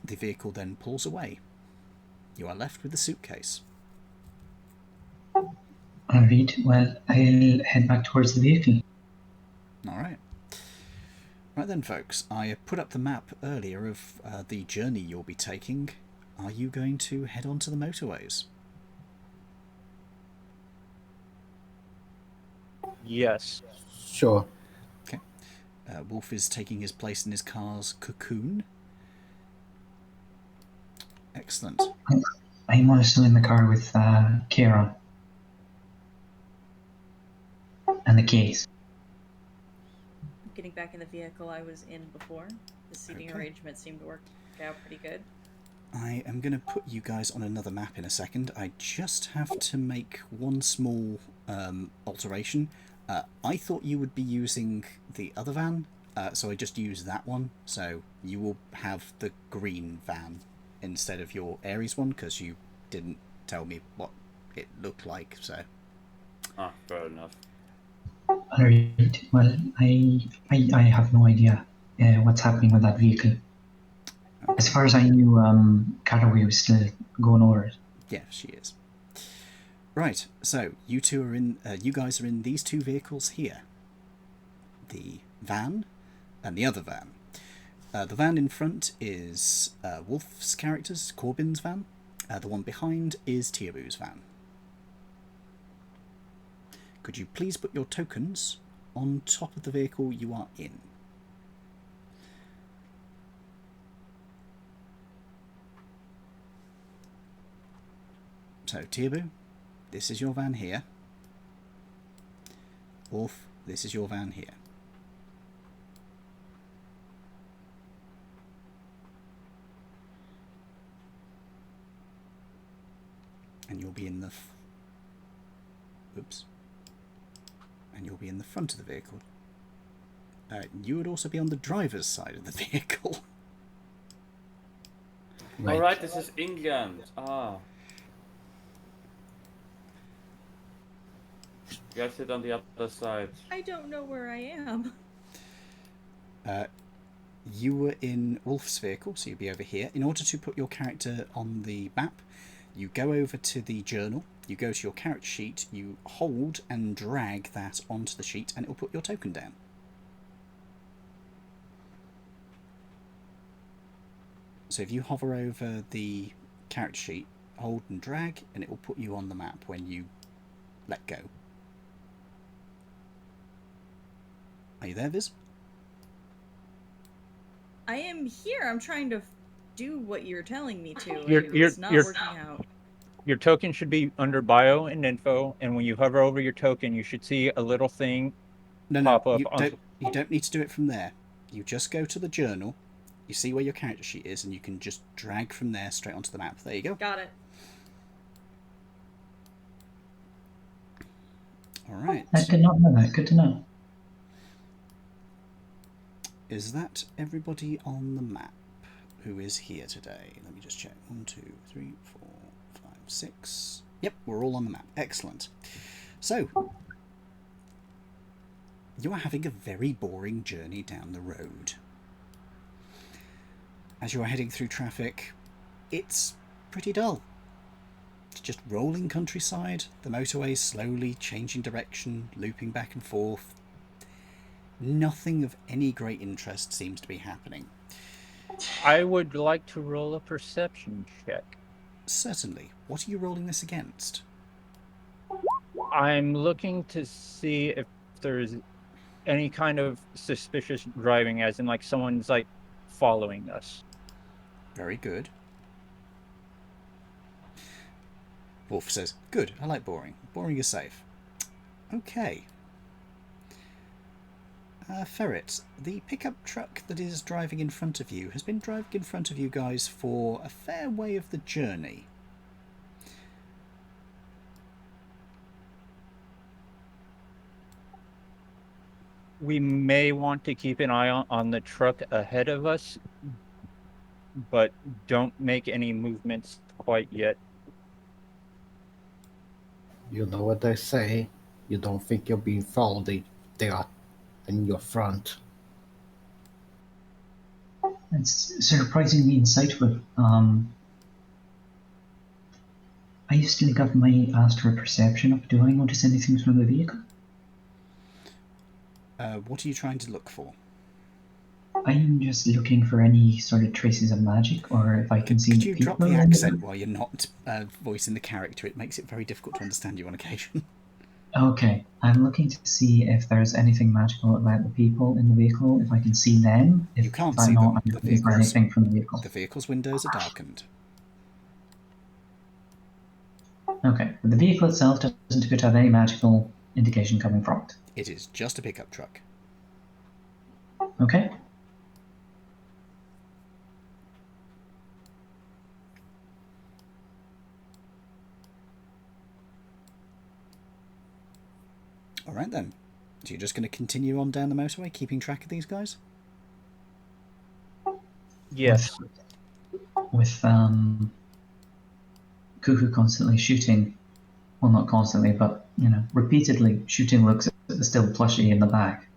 The vehicle then pulls away. You are left with the suitcase. Alright, well, I'll head back towards the vehicle. Alright. Right then, folks, I put up the map earlier of the journey you'll be taking. Are you going to head on to the motorways? Yes. Sure. Okay. Wolf is taking his place in his car's cocoon. Excellent. I'm still in the car with Kieran and the case. I'm getting back in the vehicle I was in before. The seating Okay. arrangement seemed to work out pretty good. I am going to put you guys on another map in a second. I just have to make one small alteration. I thought you would be using the other van, so I just used that one. So you will have the green van instead of your Aries one, because you didn't tell me what it looked like. So Ah, fair enough. Alright, well, I have no idea what's happening with that vehicle. As far as I knew, Caraway was still going over it. yeah, she is. Right, so you two are in. You guys are in these two vehicles here. The van and the other van. The van in front is Wolf's character's, Corbin's van. The one behind is Tiabu's van. Could you please put your tokens on top of the vehicle you are in? So, Tiabu, this is your van here. Wolf, this is your van here. And you'll be in the... Oops. And you'll be in the front of the vehicle. You would also be on the driver's side of the vehicle. Right. Alright, this is England. Ah. You guys sit on the other side. I don't know where I am. You were in Wolf's vehicle, so you'll be over here. In order to put your character on the map, you go over to the journal, you go to your character sheet, you hold and drag that onto the sheet, and it will put your token down. So if you hover over the character sheet, hold and drag, and it will put you on the map when you let go. Are you there, Viz? I am here. I'm trying to do what you're telling me to. You're- It's not you're- working out. Your token should be under bio and info, and when you hover over your token, you should see a little thing No, pop up. you don't need to do it from there. You just go to the journal, you see where your character sheet is, and you can just drag from there straight onto the map. There you go. Got it. Alright. I did not know that. Good to know. Is that everybody on the map who is here today? Let me just check. 1, 2, 3, 4, 5, 6. Yep, we're all on the map. Excellent. So, you are having a very boring journey down the road. As you are heading through traffic, it's pretty dull. It's just rolling countryside, the motorway slowly changing direction, looping back and forth. Nothing of any great interest seems to be happening. I would like to roll a perception check. Certainly. What are you rolling this against? I'm looking to see if there's any kind of suspicious driving, as in like someone's like following us. Very good. Wolf says, good, I like boring. Boring is safe. Okay. Ferret, the pickup truck that is driving in front of you has been driving in front of you guys for a fair way of the journey. We may want to keep an eye on the truck ahead of us, but don't make any movements quite yet. You know what they say. You don't think you're being followed, they are in your front. It's surprisingly insightful. I still got my astral perception up. Do I notice anything from the vehicle? What are you trying to look for? I am just looking for any sort of traces of magic, or if I can see Could the you people. drop the in accent while you're not voicing the character? It makes it very difficult to understand you on occasion. Okay, I'm looking to see if there's anything magical about the people in the vehicle, if I can see them. You can't if I'm see not, them. I'm looking for anything from the vehicle. The vehicle's windows are darkened. Okay, but the vehicle itself doesn't appear to have any magical indication coming from it. It is just a pickup truck. Okay. All right then. So you're just going to continue on down the motorway, keeping track of these guys? Yes. With Cuckoo constantly shooting, well, not constantly, but repeatedly shooting looks at the still plushie in the back.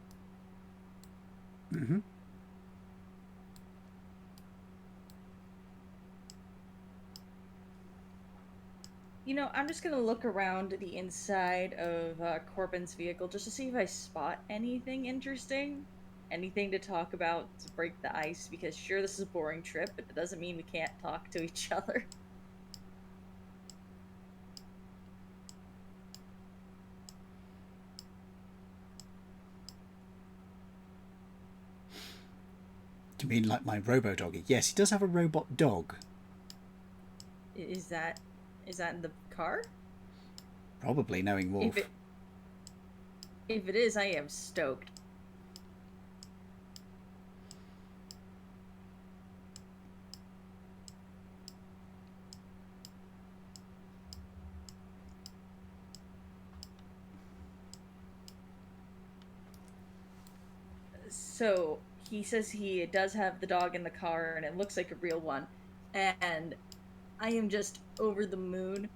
Mm-hmm. I'm just gonna look around the inside of Corbin's vehicle just to see if I spot anything interesting. Anything to talk about to break the ice, because sure, this is a boring trip, but it doesn't mean we can't talk to each other. Do you mean like my robo-doggy? Yes, he does have a robot dog. Is that in the car? Probably, knowing Wolf. If it is, I am stoked. So he says he does have the dog in the car, and it looks like a real one. And I am just over the moon.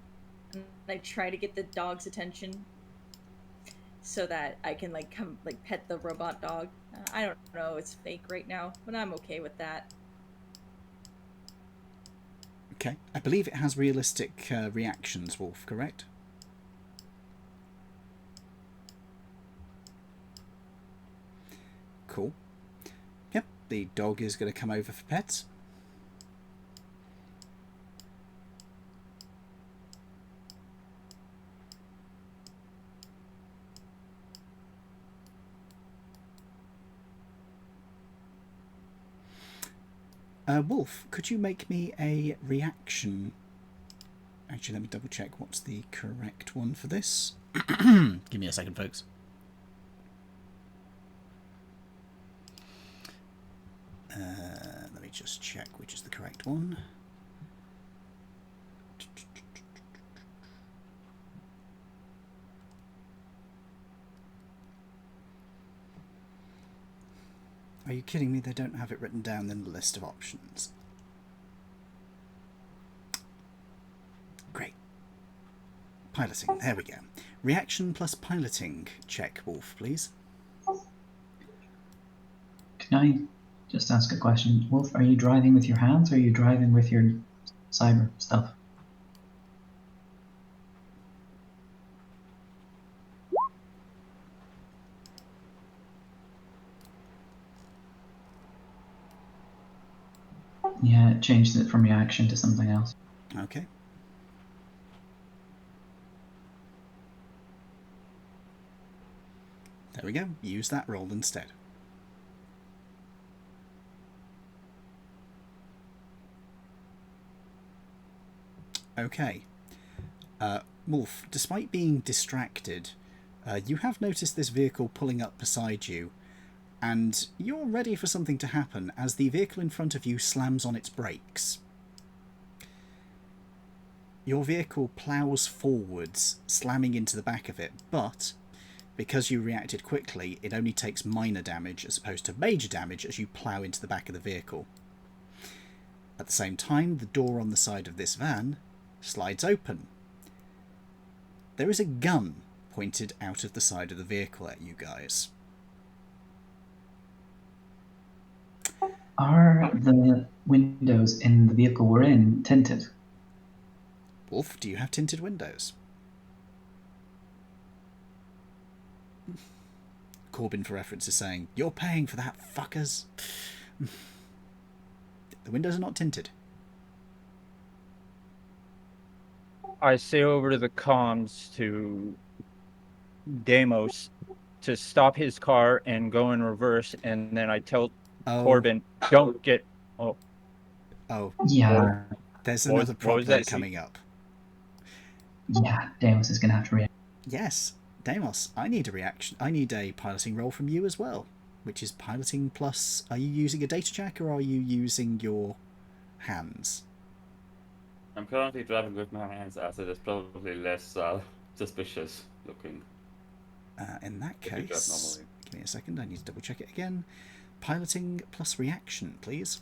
And I try to get the dog's attention so that I can come pet the robot dog. I don't know, it's fake right now, but I'm okay with that. Okay, I believe it has realistic reactions, Wolf, correct? Cool. Yep, the dog is going to come over for pets. Wolf, could you make me a reaction? Actually, let me double check what's the correct one for this. Give me a second, folks. Let me just check which is the correct one. Are you kidding me? They don't have it written down in the list of options. Great. Piloting, there we go. Reaction plus piloting. Check, Wolf, please. Can I just ask a question? Wolf, are you driving with your hands or are you driving with your cyber stuff? Yeah, it changed it from reaction to something else. Okay. There we go. Use that roll instead. Okay. Wolf, despite being distracted, you have noticed this vehicle pulling up beside you, and you're ready for something to happen as the vehicle in front of you slams on its brakes. Your vehicle ploughs forwards, slamming into the back of it, but because you reacted quickly, it only takes minor damage as opposed to major damage as you plough into the back of the vehicle. At the same time, the door on the side of this van slides open. There is a gun pointed out of the side of the vehicle at you guys. Are the windows in the vehicle we're in tinted? Wolf, do you have tinted windows? Of Corbin for reference is saying, "You're paying for that, fuckers." The windows are not tinted. I say over to the comms to Deimos to stop his car and go in reverse, and then I tell Corbin, don't get... Oh, Yeah, there's What was- another what prop was there that, C? coming up. yeah, Deimos is going to have to react. Yes, Deimos, I need a reaction. I need a piloting roll from you as well, which is piloting plus... Are you using a data check or are you using your hands? I'm currently driving with my hands, as it is probably less suspicious looking. In that If you drive case, normally. give me a second, I need to double check it again. Piloting plus reaction, please.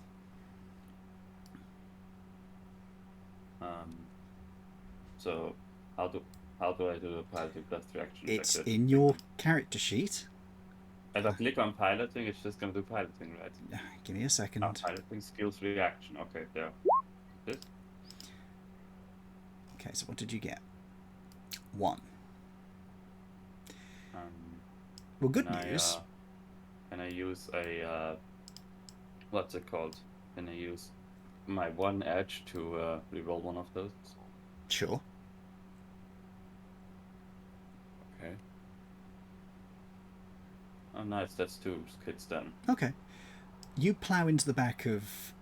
So how do I do the piloting plus reaction? It's check? in your character sheet. As I click on piloting, it's just gonna do piloting, right? Give me a second. Piloting skills reaction. Okay, there. This. Okay, so what did you get? 1. Well, good news. Can I use a what's it called? Can I use my 1 edge to reroll one of those? Sure. Okay. Oh, nice. That's 2 hits then. Okay. You plough into the back of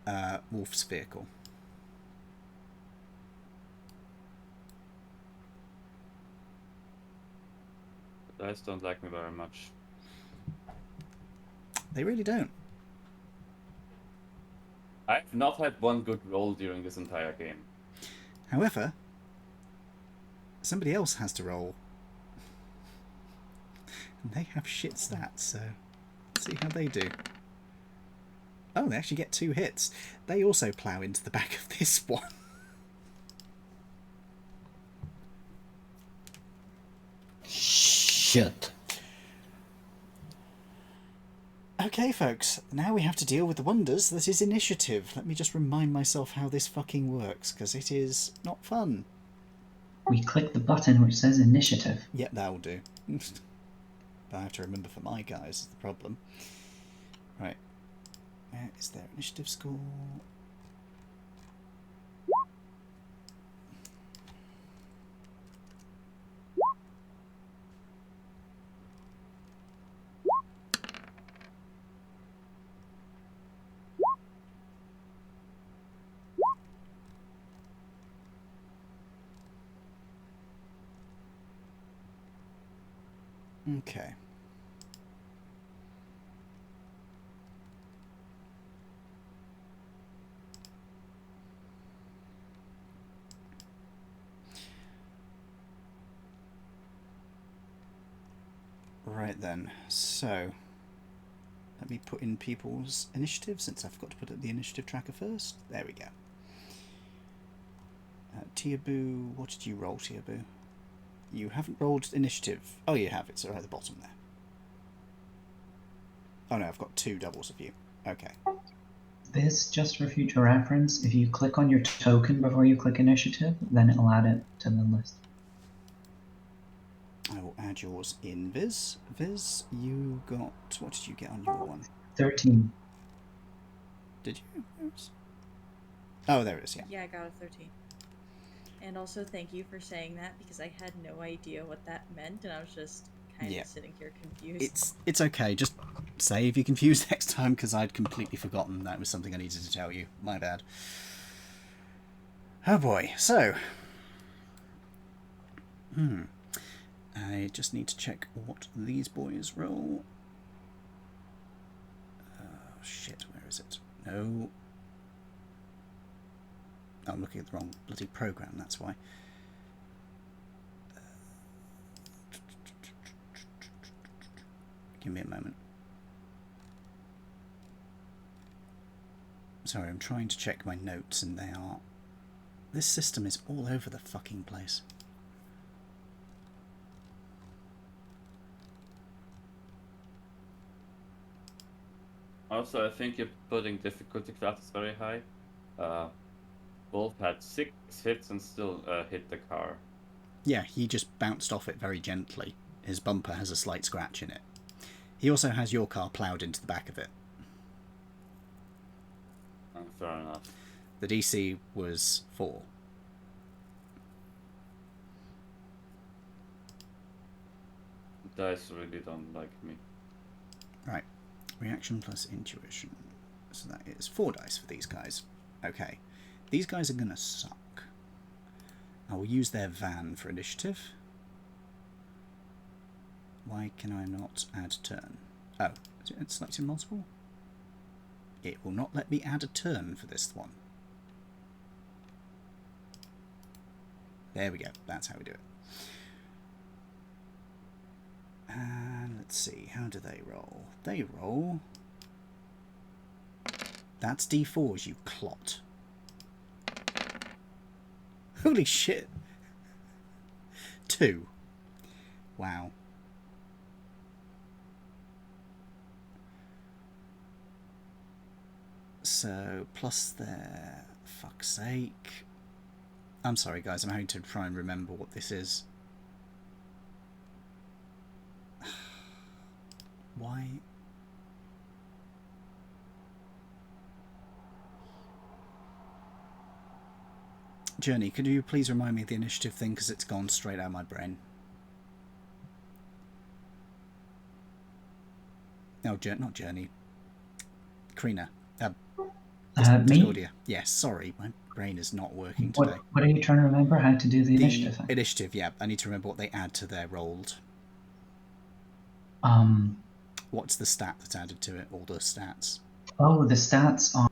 Wolf's vehicle. The dice don't like me very much. They really don't. I've not had one good roll during this entire game. However, somebody else has to roll. And they have shit stats, so let's see how they do. Oh, they actually get 2 hits. They also plough into the back of this one. Shit. Okay, folks, now we have to deal with the wonders that is initiative. Let me just remind myself how this fucking works, because it is not fun. We click the button which says initiative. Yep, that'll do. But I have to remember for my guys is the problem. Right. Where is their initiative score? Okay. Right then, so let me put in people's initiative since I forgot to put it the initiative tracker first. There we go. Tiabu, what did you roll, Tiabu? You haven't rolled initiative. Oh, you have. It's right at the bottom there. Oh no, I've got 2 doubles of you. Okay. This, just for future reference, if you click on your token before you click initiative, then it'll add it to the list. I will add yours in Viz. Viz, you got... What did you get on your one? 13. Did you? Oh, there it is, yeah. Yeah, I got a 13. And also thank you for saying that, because I had no idea what that meant, and I was just kind of sitting here confused. It's okay. Just say if you're confused next time, because I'd completely forgotten that was something I needed to tell you. My bad. Oh boy. So... I just need to check what these boys roll. Oh, shit, where is it? No. Oh, I'm looking at the wrong bloody program, that's why. Give me a moment. Sorry, I'm trying to check my notes and they are... This system is all over the fucking place. Also, I think you're putting difficulty classes very high. Wolf had 6 hits and still hit the car. Yeah, he just bounced off it very gently. His bumper has a slight scratch in it. He also has your car ploughed into the back of it. Fair enough. The DC was 4. Dice really don't like me. Right. Reaction plus intuition. So that is 4 dice for these guys. Okay. These guys are going to suck. I will use their van for initiative. Why can I not add turn? Oh, is it selecting multiple? It will not let me add a turn for this one. There we go. That's how we do it. And let's see. How do they roll? They roll... That's D4s, you clot. Holy shit. 2. Wow. So, plus their... Fuck's sake. I'm sorry, guys. I'm having to try and remember what this is. Why? Journey, could you please remind me of the initiative thing, because it's gone straight out of my brain. No, not Journey. Karina. Me? Discordia. Yes, sorry, my brain is not working today. What are you trying to remember? How to do the initiative thing? Initiative, yeah. I need to remember what they add to their rolled. What's the stat that's added to it? All the stats. Oh, the stats are...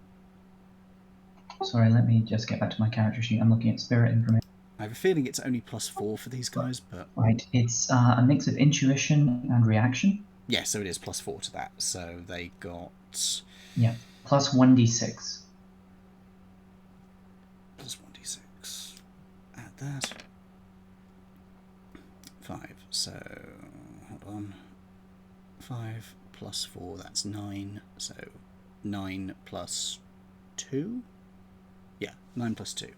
Sorry, let me just get back to my character sheet. I'm looking at spirit information. I have a feeling it's only +4 for these guys, but... Right, it's a mix of intuition and reaction. Yeah, so it is +4 to that. So they got... Yeah, plus 1d6. Plus 1d6. Add that. 5. So, hold on. 5 plus 4, that's 9. So 9 plus 2? Yeah, 9 plus 2.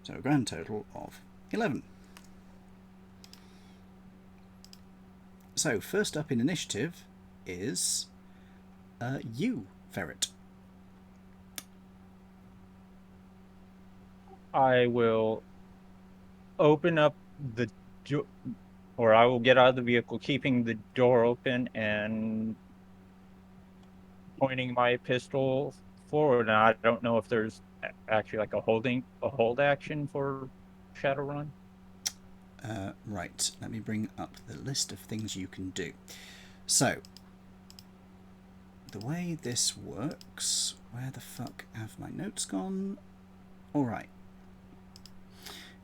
So a grand total of 11. So first up in initiative is you, Ferret. I will open up the door, or I will get out of the vehicle, keeping the door open and pointing my pistol forward. And I don't know if there's actually like a hold action for Shadowrun. Right, let me bring up the list of things you can do. So, the way this works, where the fuck have my notes gone? Alright.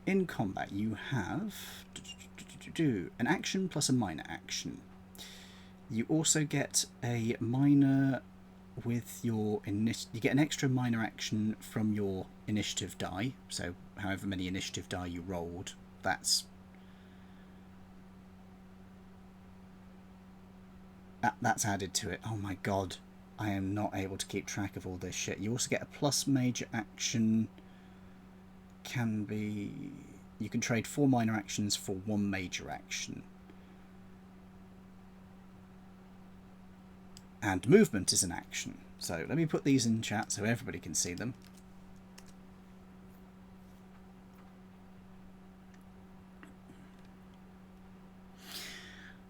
In combat, you have an action plus a minor action. You also get a minor with your you get an extra minor action from your initiative die. So, however many initiative die you rolled, that's added to it. Oh my god, I am not able to keep track of all this shit. You also get a plus major action. Can be... You can trade 4 minor actions for 1 major action. And movement is an action. So let me put these in chat so everybody can see them.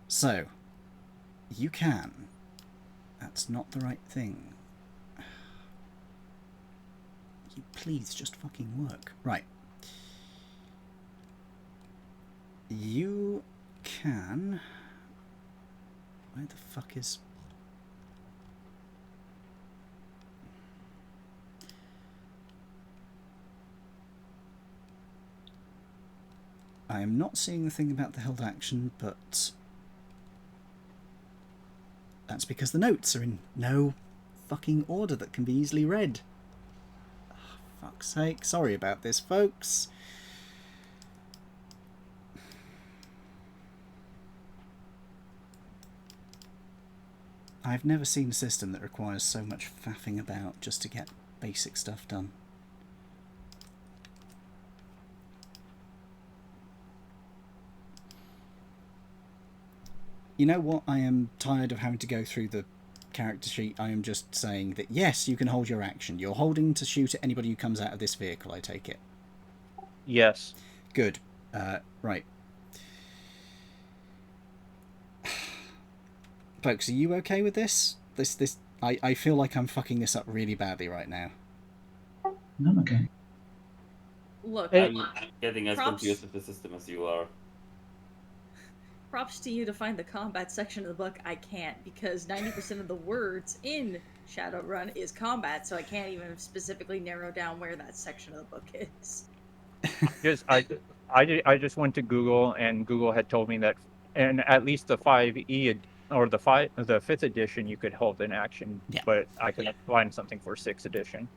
So, you can... That's not the right thing. You please just fucking work. Right. You can... Where the fuck is... I am not seeing the thing about the held action, but... That's because the notes are in no fucking order that can be easily read. Oh, fuck's sake. Sorry about this, folks. I've never seen a system that requires so much faffing about just to get basic stuff done. You know what? I am tired of having to go through the character sheet. I am just saying that yes, you can hold your action. You're holding to shoot at anybody who comes out of this vehicle, I take it. Yes. Good. Right. Folks, are you okay with this? I feel like I'm fucking this up really badly right now. No, okay. Look, I'm getting as props- confused with the system as you are. props to you to find the combat section of the book. I can't, because 90% of the words in Shadowrun is combat, so I can't even specifically narrow down where that section of the book is. I just went to Google, and Google had told me that, and at least the 5e or the 5th edition, you could hold an action. Yeah. But I couldn't find something for 6th edition.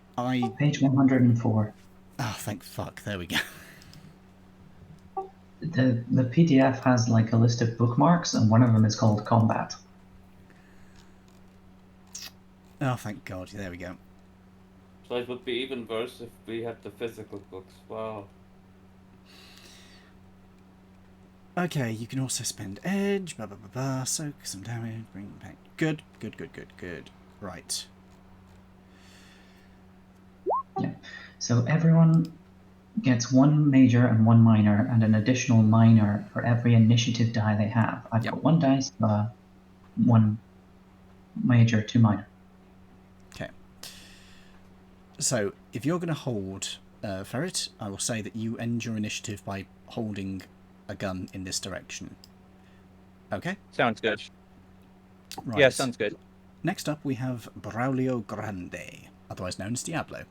Page 104. Oh, thank fuck. There we go. The PDF has like a list of bookmarks, and one of them is called combat. Oh, thank God. There we go. So it would be even worse if we had the physical books. Wow. Okay, you can also spend edge, blah, blah, blah, blah, soak some damage, bring back. Good. Right. Yeah. So everyone gets one major and one minor, and an additional minor for every initiative die they have. I've got 1 dice, 1 major, 2 minor. Okay. So, if you're going to hold Ferret, I will say that you end your initiative by holding a gun in this direction. Okay? Sounds good. Right. Yeah, sounds good. Next up, we have Braulio Grande, otherwise known as Diablo.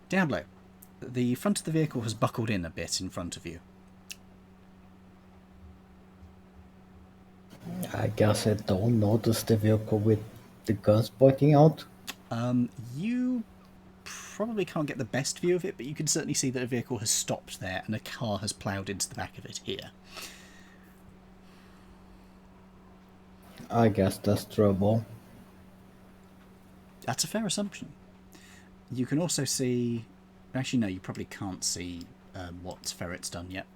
Diablo, the front of the vehicle has buckled in a bit in front of you. I guess I don't notice the vehicle with the guns pointing out. You probably can't get the best view of it, but you can certainly see that a vehicle has stopped there and a car has ploughed into the back of it here. I guess that's trouble. That's a fair assumption. You can also see... Actually, no, you probably can't see what Ferret's done yet.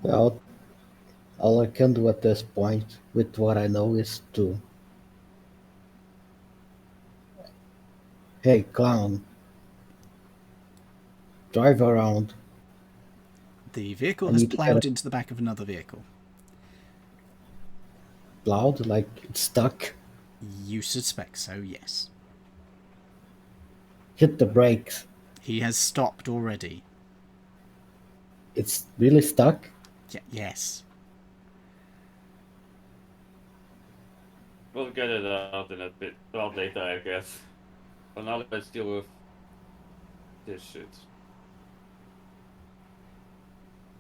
Well, all I can do at this point with what I know is to... Hey, clown. Drive around. The vehicle has ploughed into the back of another vehicle. Plowed? Like it's stuck? You suspect so, yes. Hit the brakes. He has stopped already. It's really stuck? Yes. We'll get it out in a bit later, I guess. But now let's deal with this shit.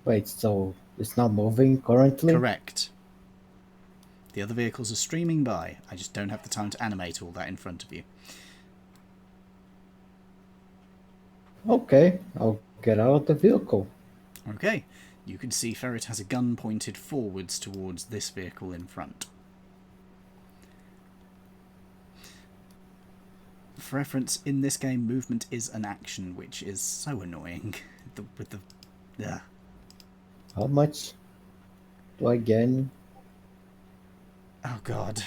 Wait, so it's not moving currently? Correct. The other vehicles are streaming by. I just don't have the time to animate all that in front of you. Okay, I'll get out of the vehicle. Okay. You can see Ferret has a gun pointed forwards towards this vehicle in front. For reference, in this game, movement is an action, which is so annoying. How much do I gain? Oh, God.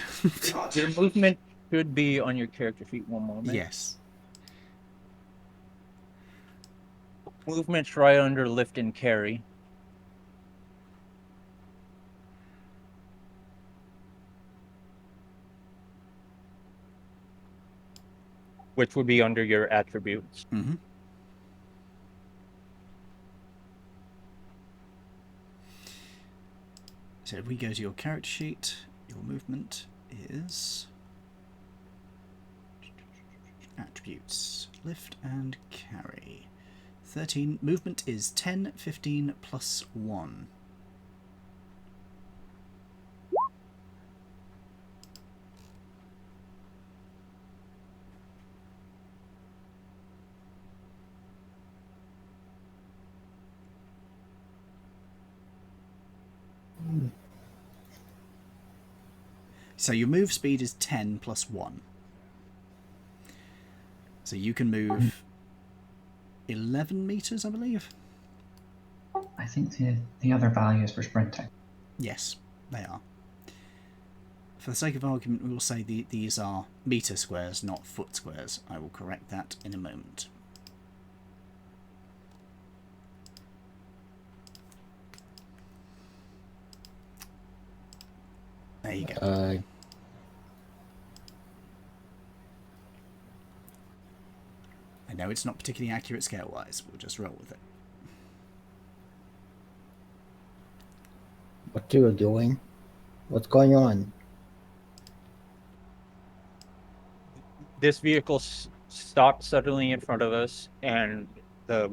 Your movement should be on your character sheet. One moment. Yes. Movement's right under lift and carry. Which would be under your attributes. Mm-hmm. So if we go to your character sheet, your movement is attributes, lift and carry. 13. Movement is 10, 15 plus 1. So your move speed is 10 plus 1. So you can move 11 meters, I believe. I think the other values for sprinting. Yes, they are. For the sake of argument, we will say these are meter squares, not foot squares. I will correct that in a moment. There you go. I know it's not particularly accurate scale-wise. We'll just roll with it. What you doing? What's going on? This vehicle stopped suddenly in front of us, and the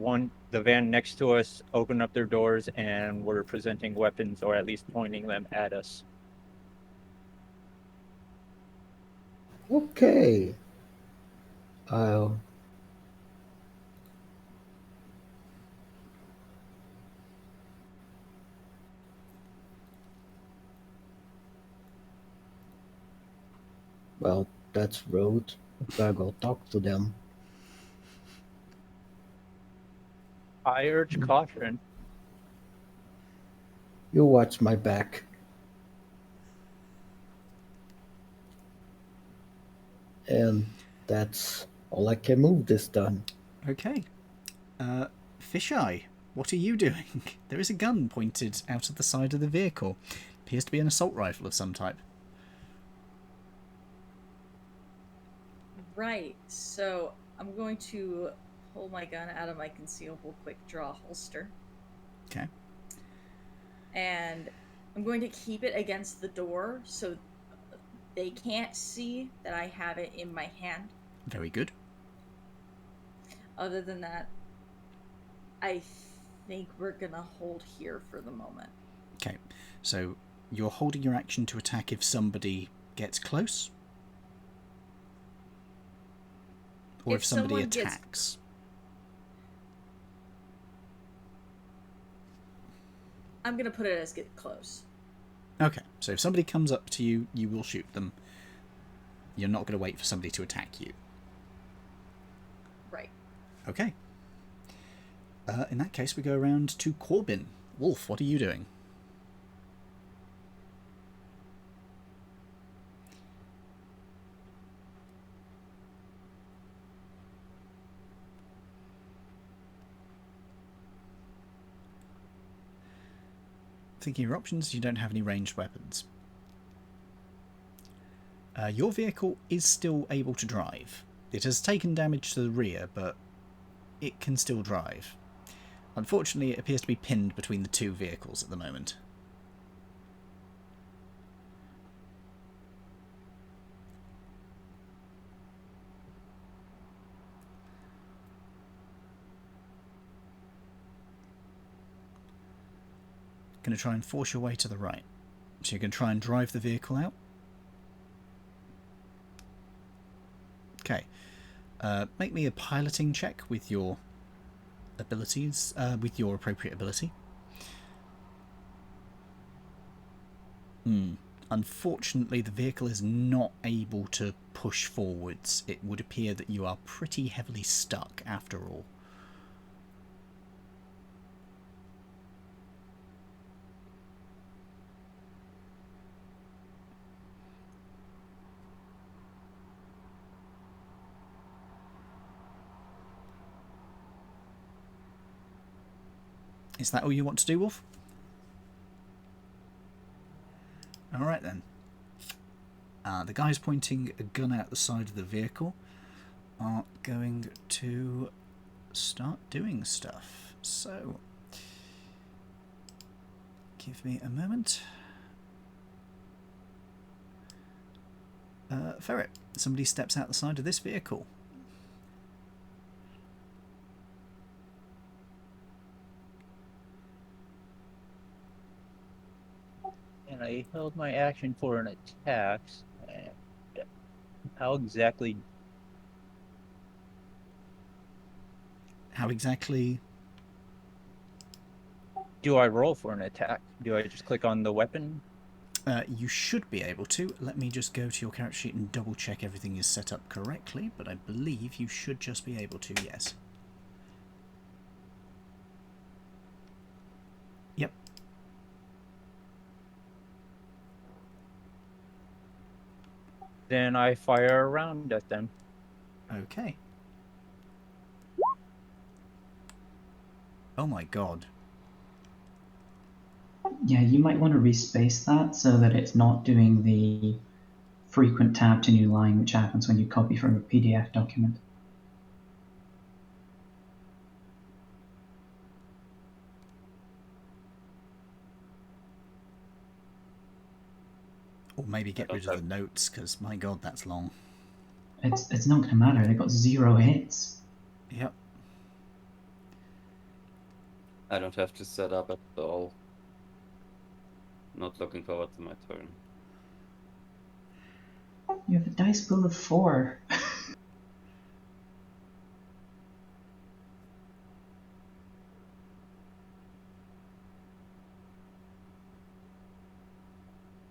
van next to us opened up their doors and were presenting weapons, or at least pointing them at us. Okay. Well, that's rude. Better go talk to them. I urge caution. You watch my back. And that's all I can move this turn. Okay. Fisheye, what are you doing? There is a gun pointed out of the side of the vehicle. Appears to be an assault rifle of some type. Right, so I'm going to pull my gun out of my concealable quick draw holster. Okay. And I'm going to keep it against the door so they can't see that I have it in my hand. Very good. Other than that, I think we're gonna hold here for the moment. Okay, so you're holding your action to attack if somebody gets close? Or if somebody attacks? I'm gonna put it as get close. Okay, so if somebody comes up to you, you will shoot them. You're not going to wait for somebody to attack you. Right. Okay. In that case, we go around to Corbin. Wolf, what are you doing? Thinking of your options, you don't have any ranged weapons. Your vehicle is still able to drive. It has taken damage to the rear, but it can still drive. Unfortunately, it appears to be pinned between the two vehicles at the moment. Going to try and force your way to the right. So you're going to try and drive the vehicle out. Okay. Make me a piloting check with your abilities, with your appropriate ability. Unfortunately, the vehicle is not able to push forwards. It would appear that you are pretty heavily stuck after all. Is that all you want to do, Wolf? Alright then. The guys pointing a gun out the side of the vehicle are going to start doing stuff. So, give me a moment. Ferret, somebody steps out the side of this vehicle. And I held my action for an attack. And how exactly? How exactly? Do I roll for an attack? Do I just click on the weapon? You should be able to. Let me just go to your character sheet and double check everything is set up correctly, but I believe you should just be able to, yes. Then I fire around at them. Okay. Oh my god. Yeah, you might want to respace that so that it's not doing the frequent tab to new line, which happens when you copy from a PDF document. Or maybe get rid of the notes, because my god, that's long. It's not going to matter. They got 0 hits. Yep. I don't have to set up at all. Not looking forward to my turn. You have a dice pool of 4.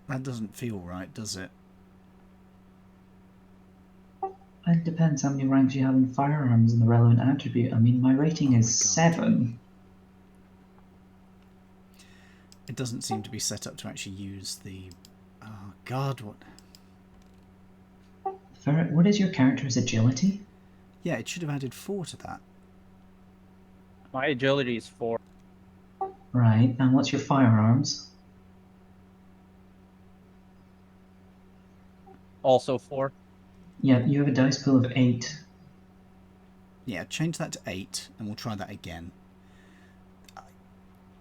That doesn't feel right, does it? It depends how many ranks you have in firearms and the relevant attribute. I mean, my rating is 7. It doesn't seem to be set up to actually use the... Oh god, what... Ferret, what is your character's agility? Yeah, it should have added 4 to that. My agility is 4. Right, and what's your firearms? Also 4. Yeah, you have a dice pool of 8. Yeah, change that to 8, and we'll try that again.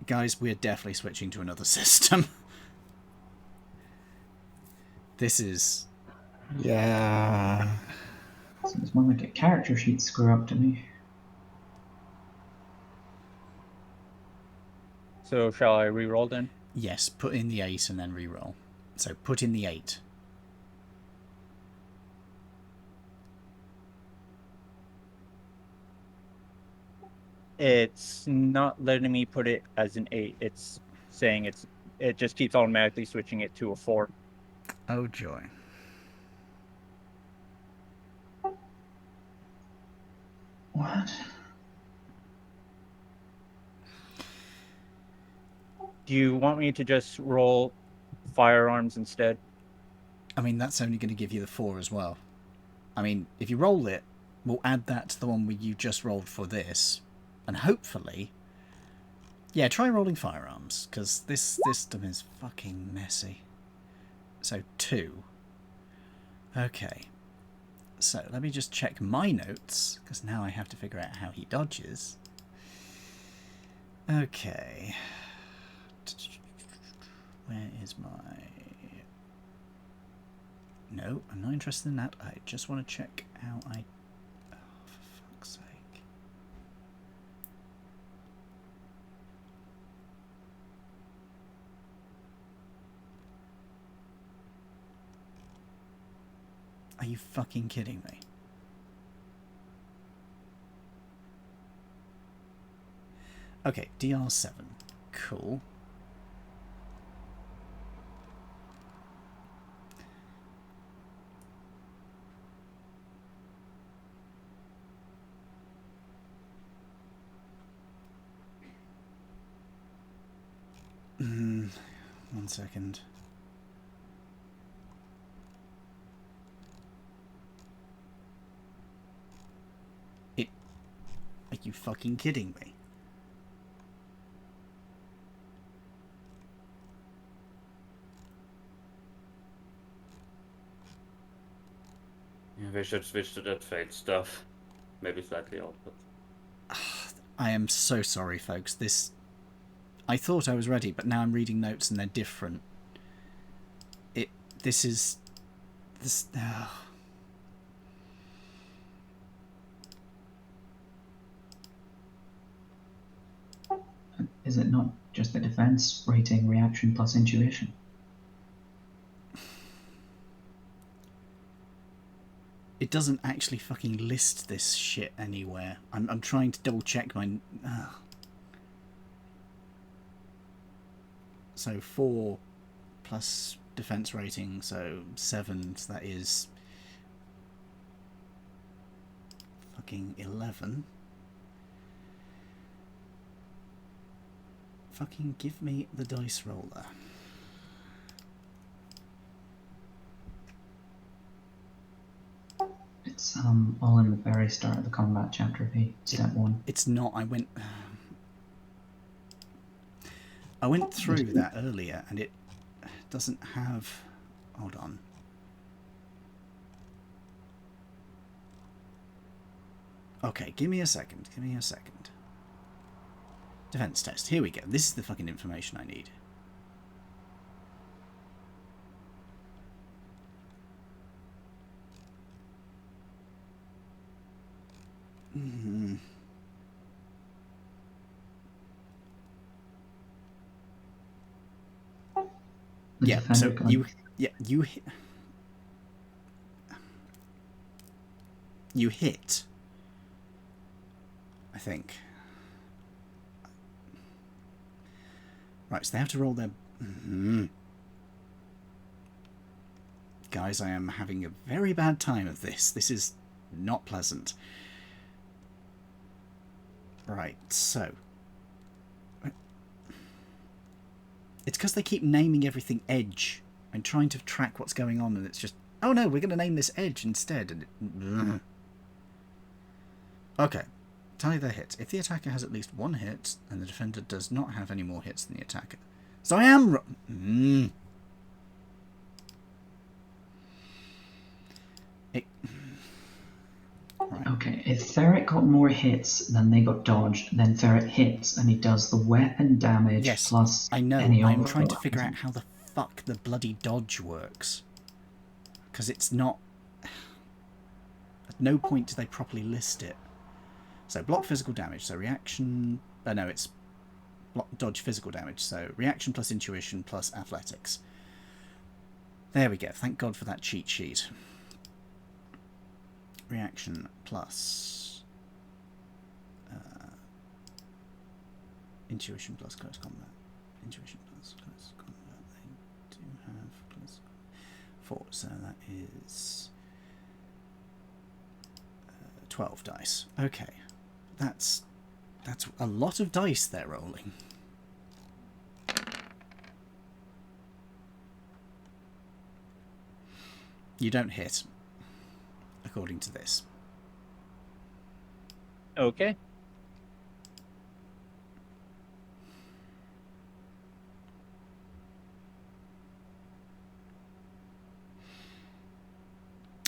Guys, we're definitely switching to another system. This is... Yeah. Seems more like a character sheet screw up to me. So shall I reroll then? Yes, put in the 8 and then reroll. So put in the 8. It's not letting me put it as an 8. It's saying it just keeps automatically switching it to a 4. Oh joy. What? Do you want me to just roll firearms instead? I mean, that's only going to give you the 4 as well. I mean, if you roll it, we'll add that to the one you just rolled for this. And hopefully... Yeah, try rolling firearms, because this system is fucking messy. So, 2. Okay. So, let me just check my notes, because now I have to figure out how he dodges. Okay. Where is my... No, I'm not interested in that. I just want to check how I... Oh, for fuck's sake. Are you fucking kidding me? Okay, DR7. Cool. One second. Are you fucking kidding me? Yeah, we should switch to that failed stuff. Maybe slightly old, but... I am so sorry, folks. I thought I was ready, but now I'm reading notes and they're different. This is... Is it not just the defense rating, reaction plus intuition? It doesn't actually fucking list this shit anywhere. I'm trying to double check my... So 4 plus defense rating, so 7, so that is fucking 11. Fucking give me the dice roller. It's all in the very start of the combat chapter B, step 1. It's not. I went through that earlier, and it doesn't have... Hold on. Okay, give me a second. Defense test. Here we go. This is the fucking information I need. Yeah, so you hit, I think. Right, so they have to roll their... Guys, I am having a very bad time of this. This is not pleasant. Right, so... It's because they keep naming everything Edge. I'm trying to track what's going on, and it's just... Oh no, we're going to name this Edge instead. And okay. Tally their hits. If the attacker has at least one hit, and the defender does not have any more hits than the attacker. So I am... Right. Okay, if Ferret got more hits than they got dodged, then Ferret hits, and he does the weapon damage plus I know. any I'm overflow trying to figure out items. how the fuck the bloody dodge works. Because it's not... At no point do they properly list it. So block physical damage, so reaction... no, it's block, dodge physical damage. So reaction plus intuition plus athletics. There we go. Thank God for that cheat sheet. Reaction plus intuition plus close combat. Intuition plus close combat. They do have close 4, so that is 12 dice. Okay, that's a lot of dice they're rolling. You don't hit, according to this. Okay.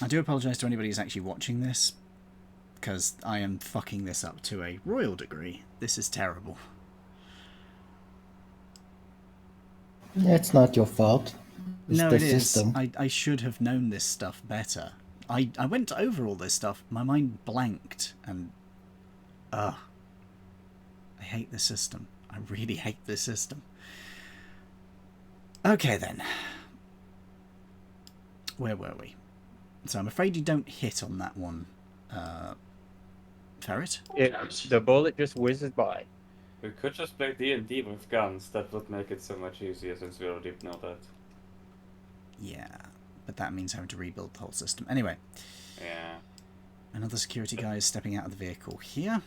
I do apologise to anybody who's actually watching this, because I am fucking this up to a royal degree. This is terrible. It's not your fault. It's No, the it is. system. I should have known this stuff better. I went over all this stuff. My mind blanked, and... I hate this system. I really hate this system. Okay, then. Where were we? So I'm afraid you don't hit on that one, Ferret. The bullet just whizzes by. We could just play D&D with guns. That would make it so much easier since we already know that. Yeah, but that means having to rebuild the whole system. Anyway. Yeah. Another security guy is stepping out of the vehicle here.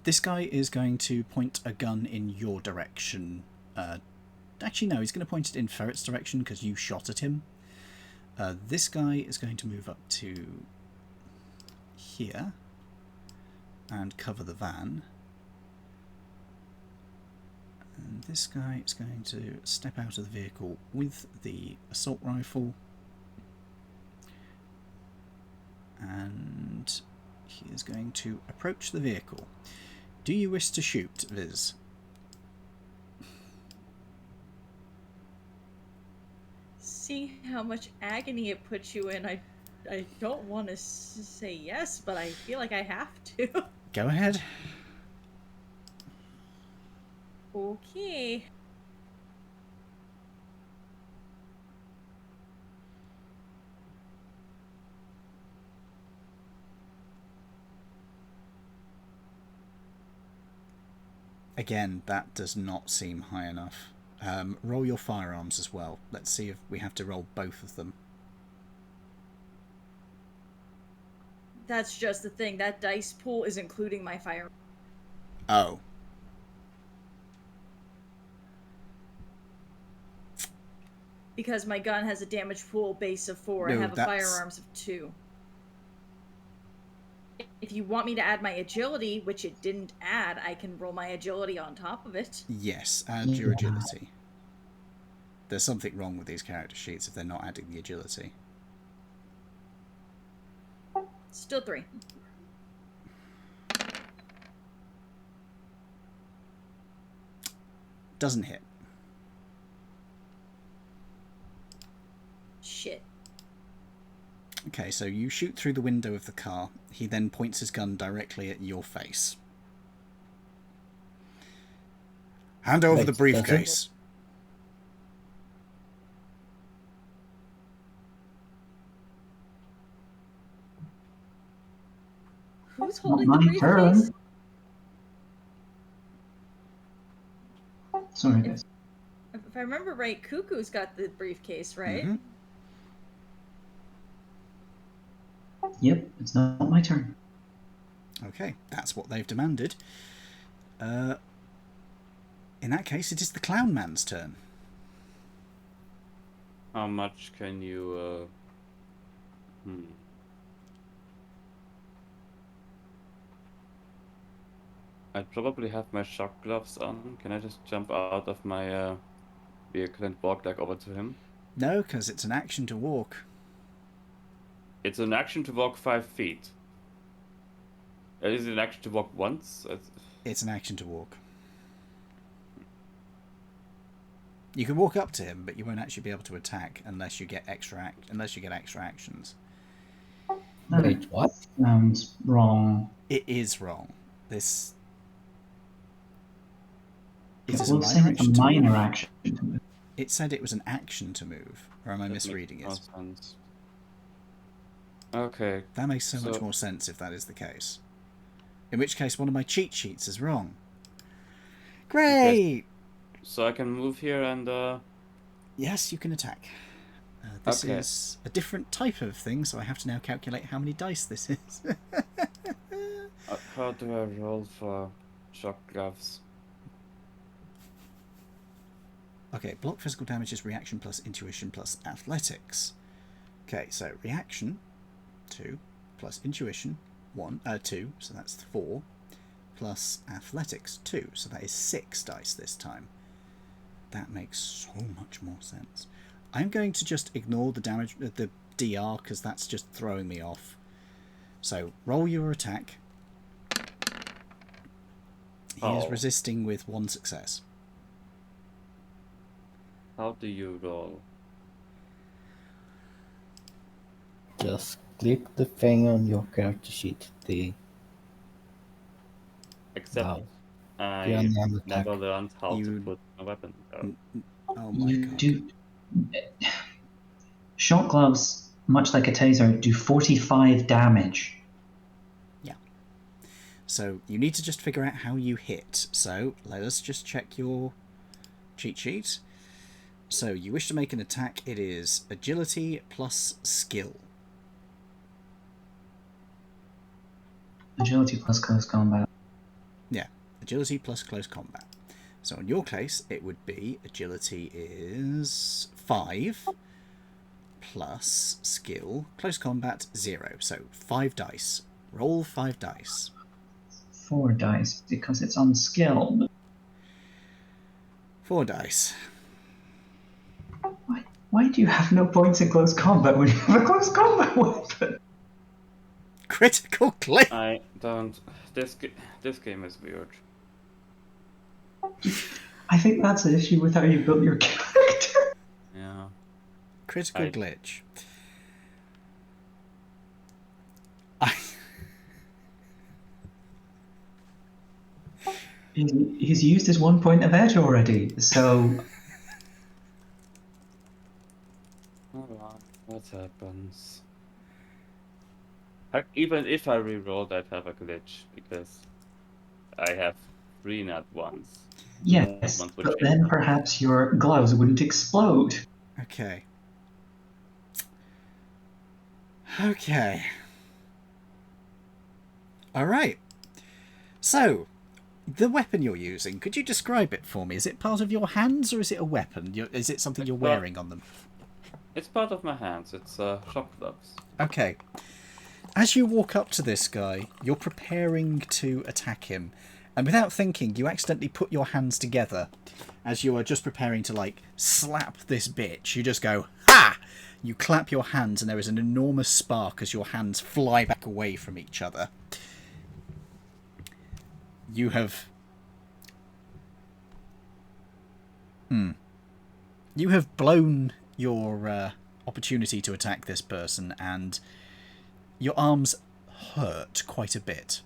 This guy is going to point a gun in your direction. Actually, no, he's going to point it in Ferret's direction because you shot at him. This guy is going to move up to here and cover the van. And this guy is going to step out of the vehicle with the assault rifle. And he is going to approach the vehicle. Do you wish to shoot, Viz? Seeing how much agony it puts you in, I don't want to say yes, but I feel like I have to. Go ahead. Okay. Again, that does not seem high enough. Roll your firearms as well. Let's see if we have to roll both of them. That's just the thing. That dice pool is including my fire. Oh. because my gun has a damage pool base of 4. No, I have a that's- firearms of 2. If you want me to add my agility, which it didn't add, I can roll my agility on top of it. Yes, add your agility. There's something wrong with these character sheets if they're not adding the agility. Still 3. Doesn't hit. Shit. Okay, so you shoot through the window of the car. He then points his gun directly at your face. Hand over the briefcase. Who's holding the my briefcase? turn. Sorry, guys. If I remember right, Cuckoo's got the briefcase, right? Mm-hmm. Yep, it's not my turn. Okay, that's what they've demanded. In that case, it is the Clown Man's turn. How much can you? I probably have my shock gloves on. Can I just jump out of my vehicle and walk like over to him? No, because it's an action to walk. It's an action to walk 5 feet. Is it an action to walk once? It's an action to walk. You can walk up to him, but you won't actually be able to attack unless you get extra actions. Wait, what? Sounds wrong. It is wrong. This. It is We'll say it's a minor action. It said it was an action to move, or am I misreading it? Sense. Okay. That makes so much more sense if that is the case. In which case, one of my cheat sheets is wrong. Great! Okay. So I can move here and... Yes, you can attack. This Okay. is a different type of thing, so I have to now calculate how many dice this is. how do I roll for shock gloves? Okay, block physical damage is reaction plus intuition plus athletics. Okay, so reaction, 2, plus intuition, 2, so that's 4, plus athletics, 2, so that is 6 dice this time. That makes so much more sense. I'm going to just ignore the damage, the DR, because that's just throwing me off. So, roll your attack. He is resisting with 1 success. How do you roll? Just click the thing on your character sheet. Except Wow. I Yeah, non attack. never learned how to You- put a weapon down. Oh my You god. do. Shock gloves, much like a taser, do 45 damage. So you need to just figure out how you hit. So let us just check your cheat sheet. So you wish to make an attack. It is agility plus skill. Agility plus close combat. Yeah, agility plus close combat. So in your case, it would be agility is 5 plus skill, close combat 0. So 5 dice. Roll 5 dice. 4 dice because it's on skill. 4 dice. Why do you have no points in close combat when you have a close combat weapon? Critical clip. I don't... This game is weird. I think that's an issue with how you built your character. Yeah. Critical I- glitch. He's used his 1 point of edge already, so Hold on. What happens? Even if I rerolled, I'd have a glitch because I have 3 nat ones. yes, Ones would but change then that. perhaps your gloves wouldn't explode. Okay. Okay. Alright. So, The weapon you're using, could you describe it for me? Is it part of your hands or is it a weapon? Is it something you're wearing on them? It's part of my hands. It's shop gloves. Okay. As you walk up to this guy, you're preparing to attack him. And without thinking, you accidentally put your hands together. As you are just preparing to, like, slap this bitch, you just go, ha! You clap your hands and there is an enormous spark as your hands fly back away from each other. You have... You have blown your opportunity to attack this person, and your arms hurt quite a bit.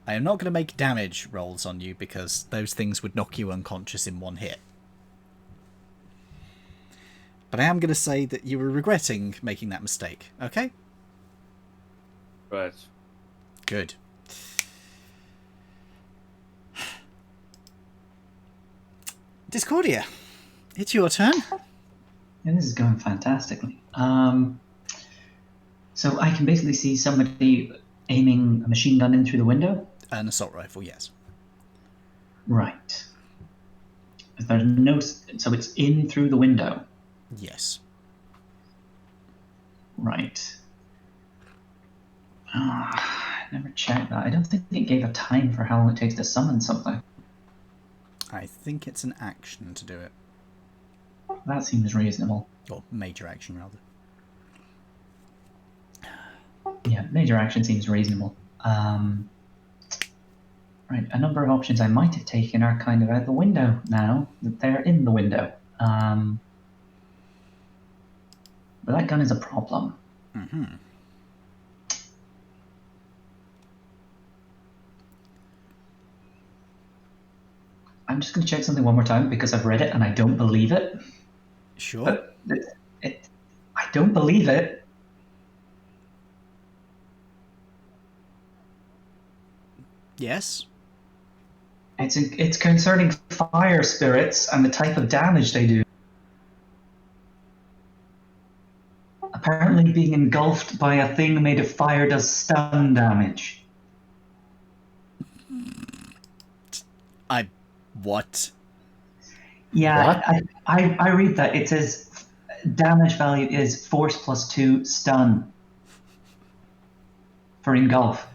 I am not going to make damage rolls on you because those things would knock you unconscious in one hit. But I am going to say that you were regretting making that mistake, okay? Right. Good. Discordia, it's your turn. Yeah, this is going fantastically. So I can basically see somebody aiming a machine gun in through the window? An assault rifle, yes. Right. There's no... So it's in through the window? Yes. Right. I never checked that. I don't think it gave a time for how long it takes to summon something. I think it's an action to do it. That seems reasonable. Or major action, rather. Yeah, major action seems reasonable. Right, a number of options I might have taken are kind of out the window now that they're in the window. But that gun is a problem. Mm-hmm. I'm just going to check something one more time because I've read it and I don't believe it. Sure. But I don't believe it. Yes. It's concerning fire spirits and the type of damage they do. Apparently being engulfed by a thing made of fire does stun damage. What? Yeah, What? I read that. It says damage value is force plus 2 stun for engulf.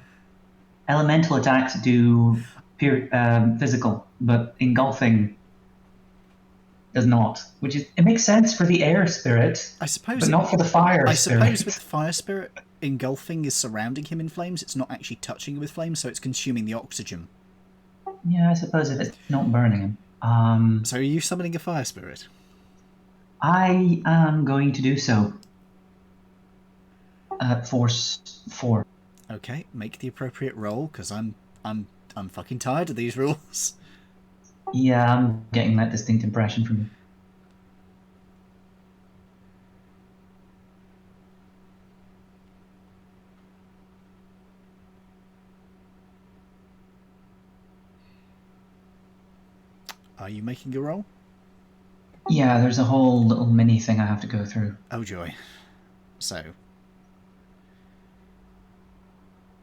Elemental attacks do physical, but engulfing does not. Which is, it makes sense for the air spirit, I suppose. but not for the fire I spirit. suppose with the fire spirit, engulfing is surrounding him in flames. It's not actually touching him with flames, so it's consuming the oxygen. Yeah, I suppose if it's not burning him. So are you summoning a fire spirit? I am going to do so. Force 4. Okay, make the appropriate roll because I'm fucking tired of these rules. Yeah, I'm getting that distinct impression from you. Are you making a roll? Yeah, there's a whole little mini thing I have to go through. Oh joy. So.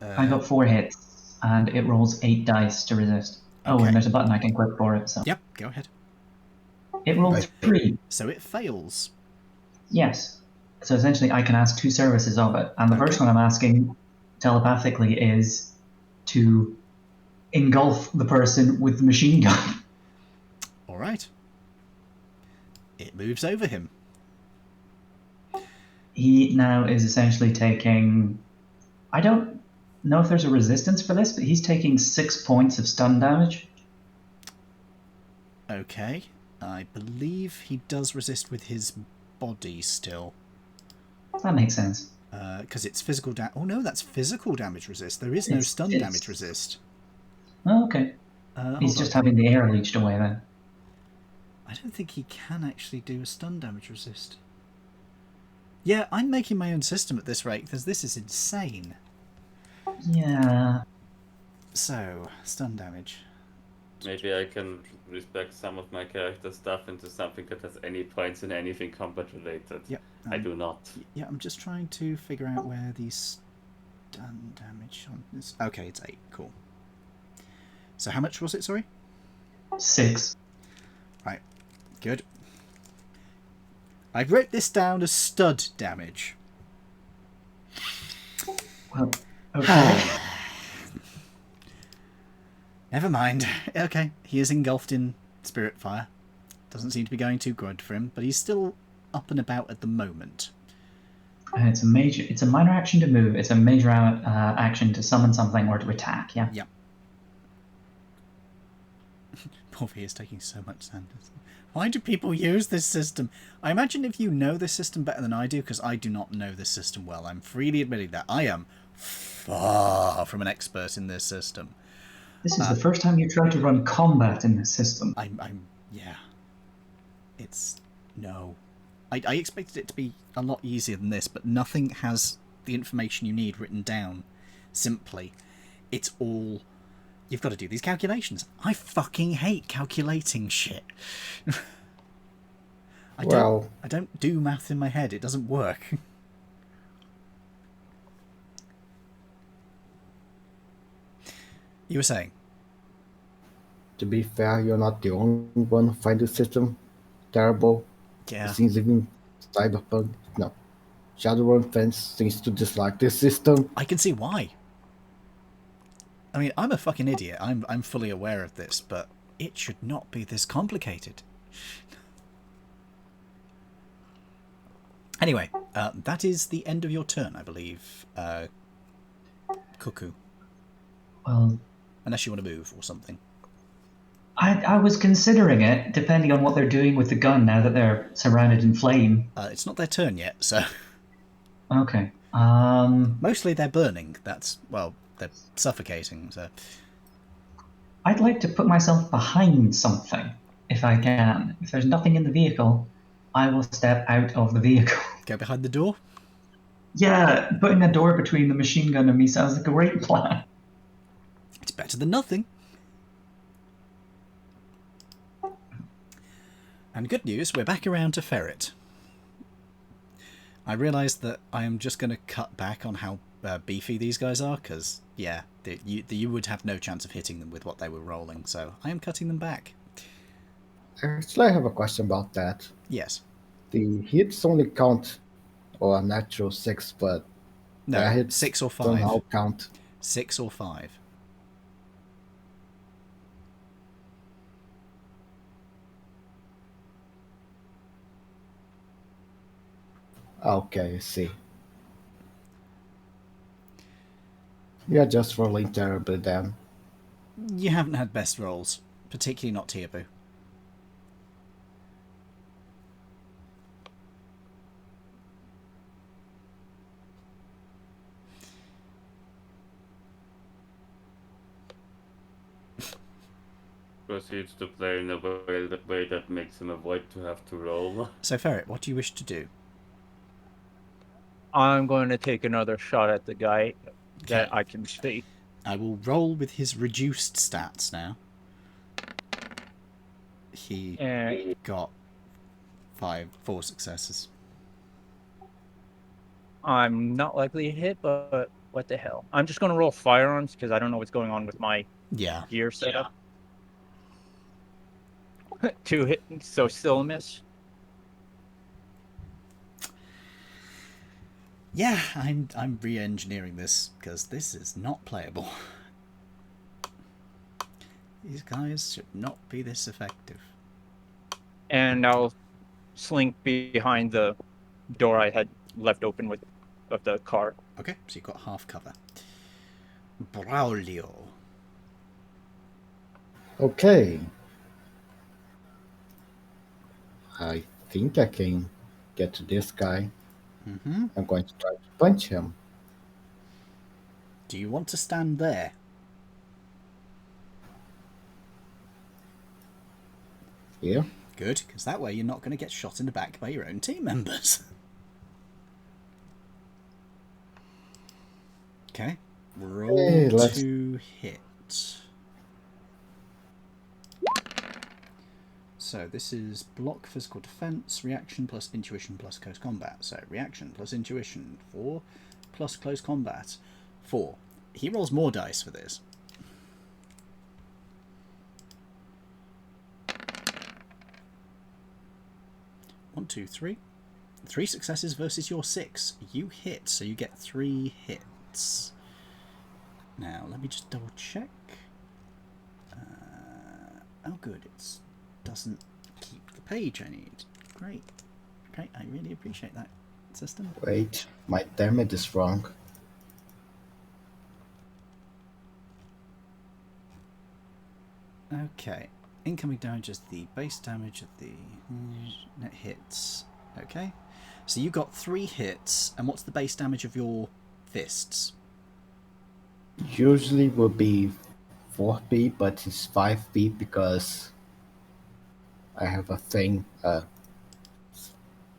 I got 4 hits, and it rolls 8 dice to resist. Oh, Okay. and there's a button I can click for it, so... Yep, go ahead. It rolled Right. 3. So it fails. Yes. So essentially I can ask 2 services of it, and the first one I'm asking telepathically is to engulf the person with the machine gun. Alright. It moves over him. He now is essentially taking... I don't know if there's a resistance for this, but he's taking 6 points of stun damage. Okay. I believe he does resist with his body still. That makes sense. Because it's physical damage. Oh no, that's physical damage resist. There is no stun damage resist. Oh, okay. He's Hold just on. having the air leached away then. I don't think he can actually do a stun damage resist. Yeah, I'm making my own system at this rate because this is insane. Yeah. So, stun damage. Maybe I can respect some of my character stuff into something that has any points in anything combat related. Yep. I do not. Yeah, I'm just trying to figure out where the stun damage on this... Okay, it's 8. Cool. So how much was it, sorry? 6. Right, good. I've wrote this down as stud damage. Well, okay. Never mind. Okay, he is engulfed in spirit fire. Doesn't seem to be going too good for him, but he's still up and about at the moment. And it's a minor action to move. It's a major action to summon something or to attack. Yeah. Yep. Porphy is taking so much sand. Why do people use this system? I imagine if you know this system better than I do, because I do not know this system well. I'm freely admitting that I am far from an expert in this system. This is the first time you tried to run combat in this system. Yeah. It's, no. I expected it to be a lot easier than this, but nothing has the information you need written down simply. It's all, you've got to do these calculations. I fucking hate calculating shit. I don't do math in my head. It doesn't work. You were saying? To be fair, you're not the only one who finds the system terrible. Yeah. It seems even Cyberpunk, no, Shadowrun fans seems to dislike this system. I can see why. I mean, I'm a fucking idiot. I'm fully aware of this, but it should not be this complicated. Anyway, that is the end of your turn, I believe. Cuckoo. Well, unless you want to move or something. I was considering it, depending on what they're doing with the gun now that they're surrounded in flame. It's not their turn yet, so... Okay. Mostly they're burning. That's, well, they're suffocating, so... I'd like to put myself behind something, if I can. If there's nothing in the vehicle, I will step out of the vehicle. Go behind the door? Yeah, putting a door between the machine gun and me sounds like a great plan. It's better than nothing. And good news, we're back around to Ferret. I realised that I am just going to cut back on how beefy these guys are, because, yeah, you would have no chance of hitting them with what they were rolling, so I am cutting them back. Actually, I have a question about that. Yes. The hits only count or a natural 6, but no, hits 6 or 5. somehow count. 6 or 5. Okay, I see. You're just rolling terribly then. You haven't had best rolls, particularly not Tearpoo. Proceeds to play in a way that makes him avoid to have to roll. So, Ferret, what do you wish to do? I'm going to take another shot at the guy that I can see. I will roll with his reduced stats now. He got 4 successes. I'm not likely to hit, but what the hell? I'm just going to roll firearms because I don't know what's going on with my gear setup. 2 hit, so still a miss. Yeah, I'm re-engineering this because this is not playable. These guys should not be this effective. And I'll slink behind the door I had left open of the car. Okay, so you've got half cover. Braulio. Okay. I think I can get to this guy. Mm-hmm. I'm going to try to punch him. Do you want to stand there? Yeah. Good, because that way you're not going to get shot in the back by your own team members. Okay. Roll to hit. So this is block, physical defense, reaction plus intuition plus close combat. So reaction plus intuition, 4 plus close combat, 4. He rolls more dice for this. 1, 2, 3. 3 successes versus your 6. You hit, so you get 3 hits. Now, let me just double check. Oh, good. It doesn't keep the page I need. Great. Great. I really appreciate that system. Wait, my damage is wrong. Okay. Incoming damage is the base damage of the net hits. Okay. So you got 3 hits, and what's the base damage of your fists? Usually will be 4 feet, but it's 5 feet because I have a thing,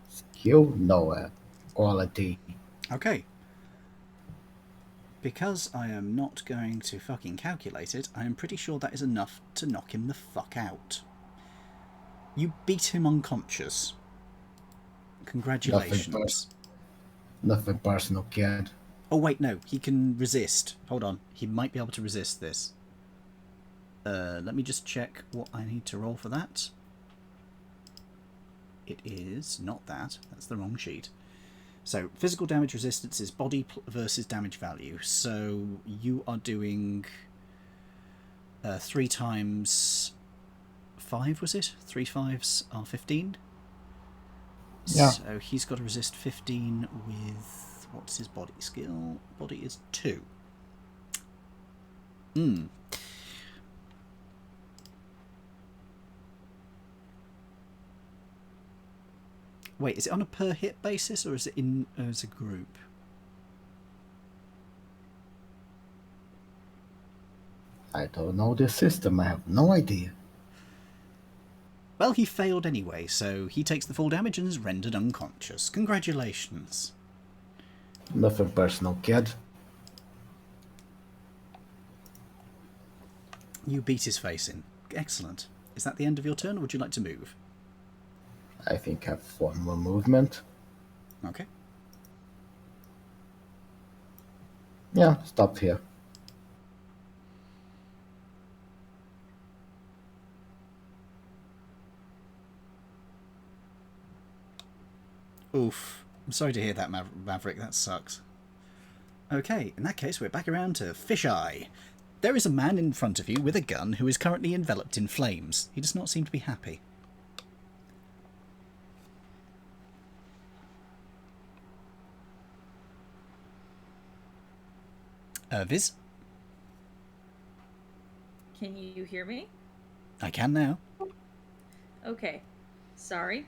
skill? No, quality. Okay. Because I am not going to fucking calculate it, I am pretty sure that is enough to knock him the fuck out. You beat him unconscious. Congratulations. Nothing personal, kid. Oh wait, no, he can resist. Hold on, he might be able to resist this. Let me just check what I need to roll for that. It is not that. That's the wrong sheet. So, physical damage resistance is body versus damage value. So, you are doing 3 times 5, was it? 3 5s are 15? Yeah. So, he's got to resist 15 with... What's his body skill? Body is 2. Wait, is it on a per hit basis or is it in as a group? I don't know this system. I have no idea. Well, he failed anyway, so he takes the full damage and is rendered unconscious. Congratulations. Nothing personal, kid. You beat his face in. Excellent. Is that the end of your turn, or would you like to move? I think I have 1 more movement. Okay. Yeah, stop here. Oof. I'm sorry to hear that, Maverick. That sucks. Okay, in that case, we're back around to Fisheye. There is a man in front of you with a gun who is currently enveloped in flames. He does not seem to be happy. Viz? Can you hear me? I can now. Okay. Sorry.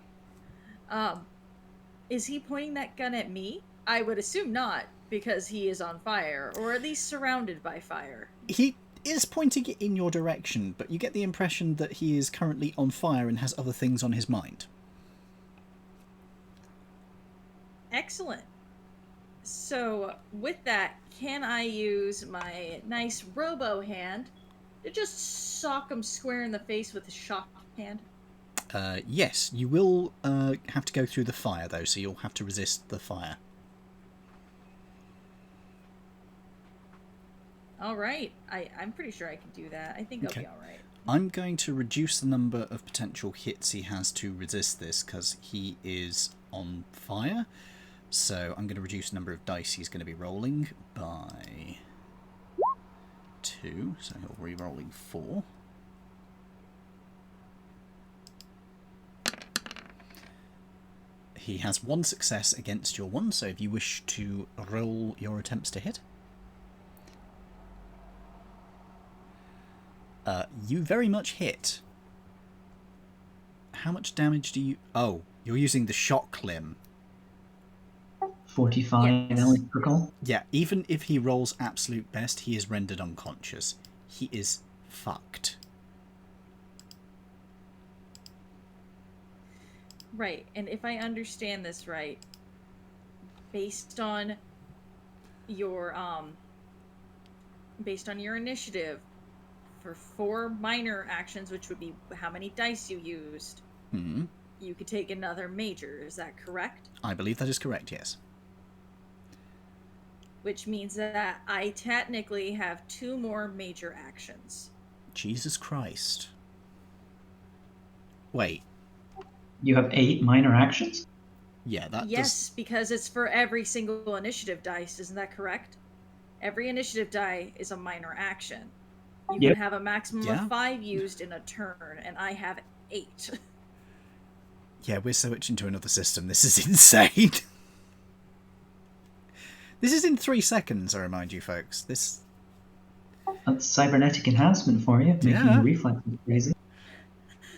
Is he pointing that gun at me? I would assume not, because he is on fire, or at least surrounded by fire. He is pointing it in your direction, but you get the impression that he is currently on fire and has other things on his mind. Excellent. So, with that, can I use my nice robo hand to just sock him square in the face with a shock hand? Yes, you will have to go through the fire, though, so you'll have to resist the fire. Alright, I'm pretty sure I can do that. I think Okay. I'll be alright. I'm going to reduce the number of potential hits he has to resist this, because he is on fire. So I'm going to reduce the number of dice he's going to be rolling by 2, so he'll be re-rolling 4. He has 1 success against your 1, so if you wish to roll your attempts to hit. You very much hit. How much damage do you... Oh, you're using the shock limb. 45 Yes. electrical. Yeah, even if he rolls absolute best, he is rendered unconscious. He is fucked. Right, and if I understand this right, based on your initiative, for 4 minor actions, which would be how many dice you used, you could take another major. Is that correct? I believe that is correct, yes. Which means that I technically have 2 more major actions. Jesus Christ. Wait. You have 8 minor actions? Yeah, that Yes, because it's for every single initiative dice. Isn't that correct? Every initiative die is a minor action. You Yep. can have a maximum Yeah. of 5 used in a turn, and I have 8. Yeah, we're switching to another system. This is insane. This is in 3 seconds, I remind you folks. This... That's cybernetic enhancement for you, making Yeah. your reflexes crazy.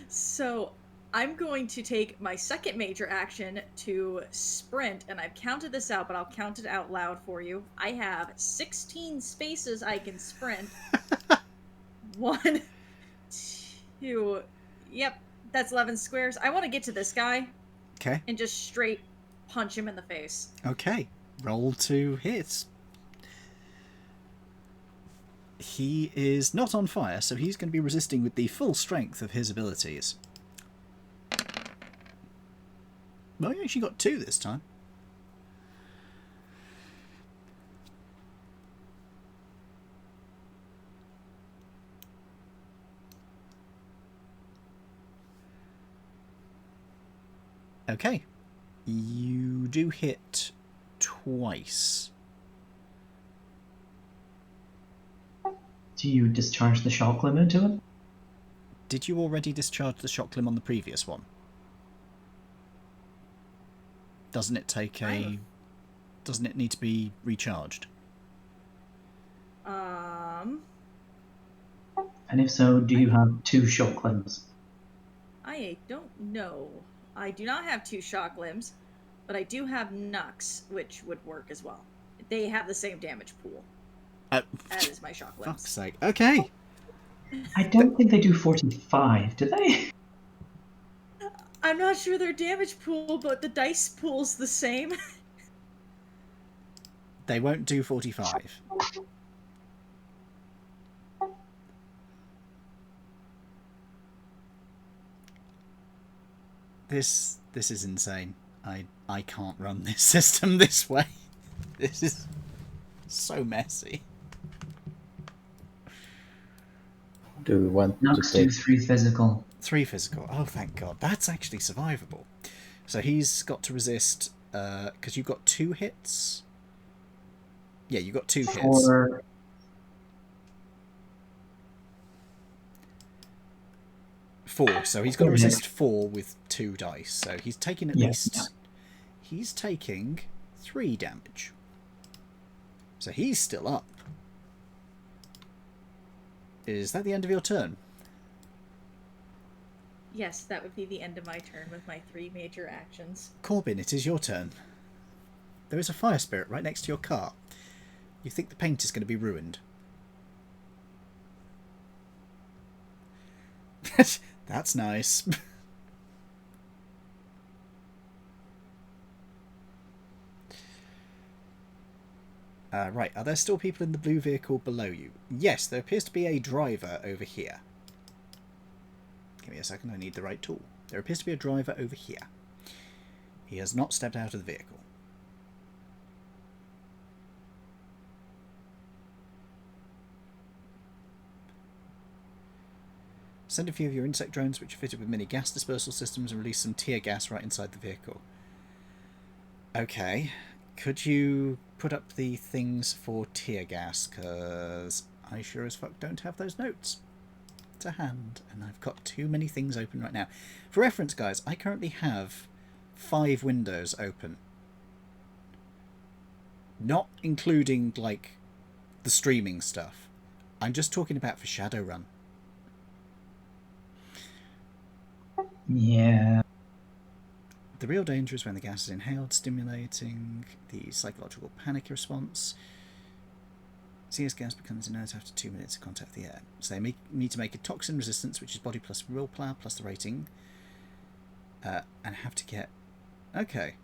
So I'm going to take my second major action to sprint, and I've counted this out, but I'll count it out loud for you. I have 16 spaces I can sprint. 1, 2, yep, that's 11 squares. I want to get to this guy Okay. and just straight punch him in the face. Okay. Roll to hit. He is not on fire, so he's going to be resisting with the full strength of his abilities. Well, he actually got 2 this time. Okay. You do hit twice. Do you discharge the shock limit into it? Did you already discharge the shock limb on the previous one? Doesn't it take a... Doesn't it need to be recharged? And if so, do you have 2 shock limbs? I don't know. I do not have 2 shock limbs, but I do have Nux, which would work as well. They have the same damage pool as is my shock limbs. Fuck's sake. Okay. I don't think they do 45, do they? I'm not sure their damage pool, but the dice pool's the same. They won't do 45. This is insane. I can't run this system this way. This is so messy. Do we want Nux to do take... 3 physical. 3 physical. Oh, thank God. That's actually survivable. So he's got to resist... because you've got 2 hits. Yeah, you got 2 hits. 4. 4. So he's got to resist 4 with 2 dice. So he's taking at least... He's taking 3 damage. So he's still up. Is that the end of your turn? Yes, that would be the end of my turn with my 3 major actions. Corbin, it is your turn. There is a fire spirit right next to your car. You think the paint is going to be ruined. That's nice. Right, are there still people in the blue vehicle below you? Yes, there appears to be a driver over here. Give me a second, I need the right tool. There appears to be a driver over here. He has not stepped out of the vehicle. Send a few of your insect drones, which are fitted with mini gas dispersal systems, and release some tear gas right inside the vehicle. Okay. Could you put up the things for tear gas? Because I sure as fuck don't have those notes to hand, and I've got too many things open right now. For reference, guys, I currently have 5 windows open. Not including, like, the streaming stuff. I'm just talking about for Shadowrun. Yeah. The real danger is when the gas is inhaled, stimulating the psychological panic response. CS gas becomes inert after 2 minutes of contact with the air. So they need to make a toxin resistance, which is body plus willpower plus the rating. And have to get... Okay.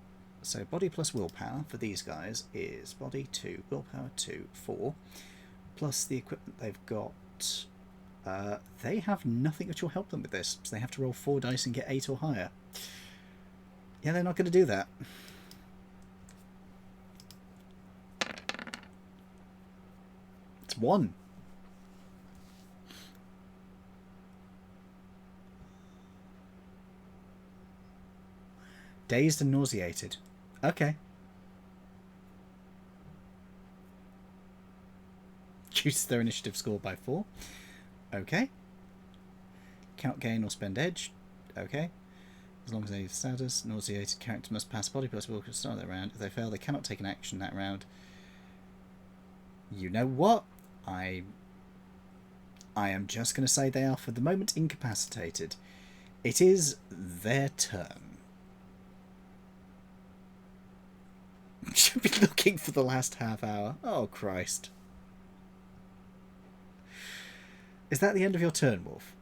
So body plus willpower for these guys is body 2, willpower 2, 4. Plus the equipment they've got... they have nothing which will help them with this. So they have to roll 4 dice and get 8 or higher. Yeah, they're not going to do that. It's 1. Dazed and nauseated. Okay. Reduce their initiative score by 4. Okay. Cannot gain or spend edge. Okay. As long as they have status, nauseated character must pass body plus will start that round. If they fail, they cannot take an action that round. You know what? I am just going to say they are for the moment incapacitated. It is their turn. Should be looking for the last half hour. Oh, Christ. Is that the end of your turn, Wolf?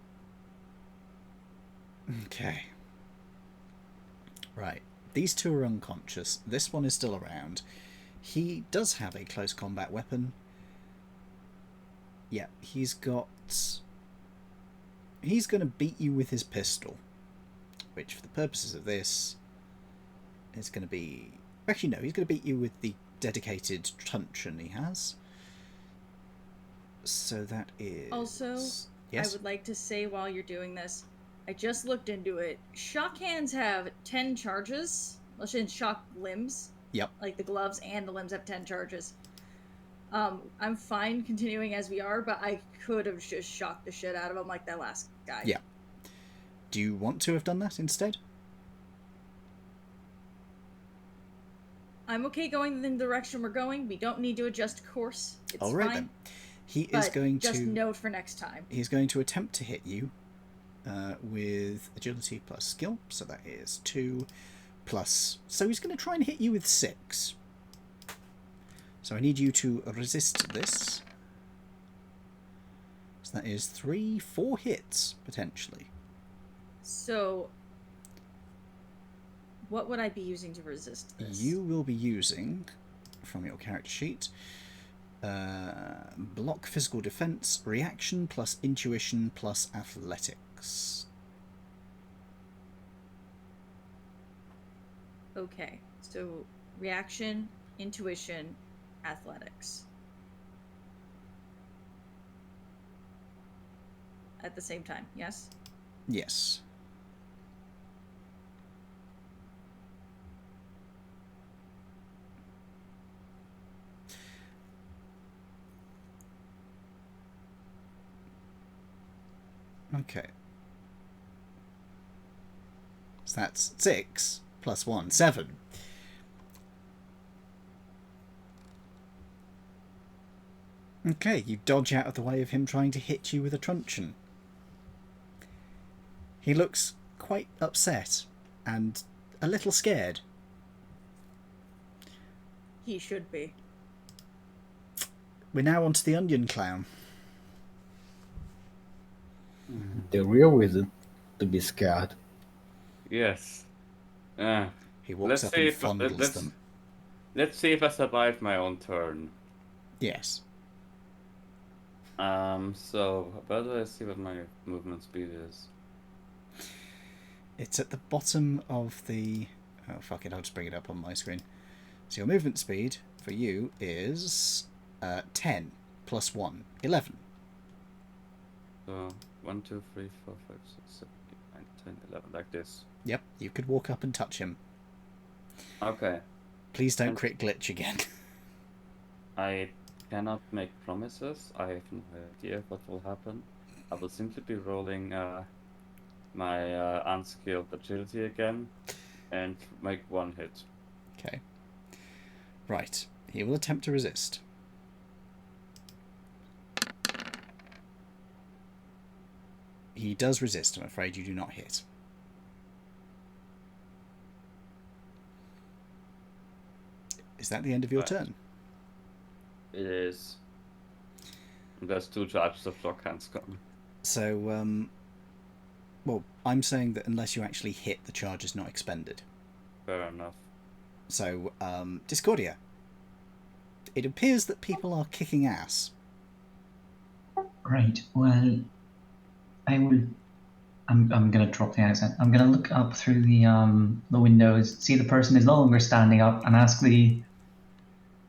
Okay. Right. These two are unconscious. This one is still around. He does have a close combat weapon. Yeah, he's got... He's going to beat you with his pistol. Which, for the purposes of this, is going to be... Actually, no, he's going to beat you with the dedicated truncheon he has. So that is... Also, yes? I would like to say while you're doing this, I just looked into it. Shock hands have 10 charges. Well, shock limbs. Yep. Like the gloves and the limbs have 10 charges. I'm fine continuing as we are, but I could have just shocked the shit out of him like that last guy. Yeah. Do you want to have done that instead? I'm okay going in the direction we're going. We don't need to adjust course. It's All right, fine. then. He is going just to... note for next time. He's going to attempt to hit you with agility plus skill. So that is 2 plus... So he's going to try and hit you with 6. So I need you to resist this. So that is 4 hits, potentially. So, what would I be using to resist this? You will be using, from your character sheet, block physical defense, reaction plus intuition plus athletics. Okay, so reaction, intuition, athletics. At the same time, yes? Yes. Okay. So that's 6 plus 1, 7. Okay, you dodge out of the way of him trying to hit you with a truncheon. He looks quite upset and a little scared. He should be. We're now onto the onion clown. The real reason to be scared. Yes. He walks up and fondles them. Let's see if I survive my own turn. Yes. So where do I see what my movement speed is? It's at the bottom of the... Oh, fuck it, I'll just bring it up on my screen. So your movement speed for you is 10 plus 1, 11. So 1, 2, 3, 4, 5, 6, 7, 8, 9, 10, 11, like this. Yep, you could walk up and touch him. Okay. Please don't crit glitch again. I cannot make promises. I have no idea what will happen. I will simply be rolling my unskilled agility again and make 1 hit. Okay. Right. He will attempt to resist. He does resist, I'm afraid. You do not hit. Is that the end of your turn? It is. There's 2 charges of block hands gone. So, well, I'm saying that unless you actually hit, the charge is not expended. Fair enough. So, Discordia. It appears that people are kicking ass. Right. Well, I will. I'm gonna drop the accent. I'm gonna look up through the windows, see the person is no longer standing up, and ask the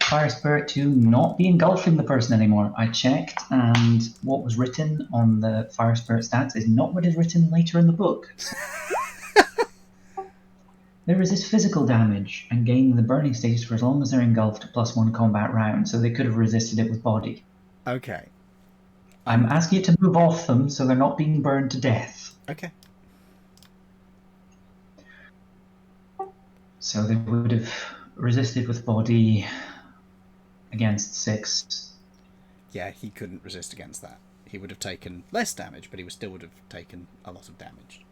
fire spirit to not be engulfing the person anymore. I checked, and what was written on the fire spirit stats is not what is written later in the book. They resist physical damage and gain the burning status for as long as they're engulfed +1 combat round, so they could have resisted it with body. Okay. I'm asking you to move off them so they're not being burned to death. Okay. So they would have resisted with body against 6. Yeah, he couldn't resist against that. He would have taken less damage, but he still would have taken a lot of damage.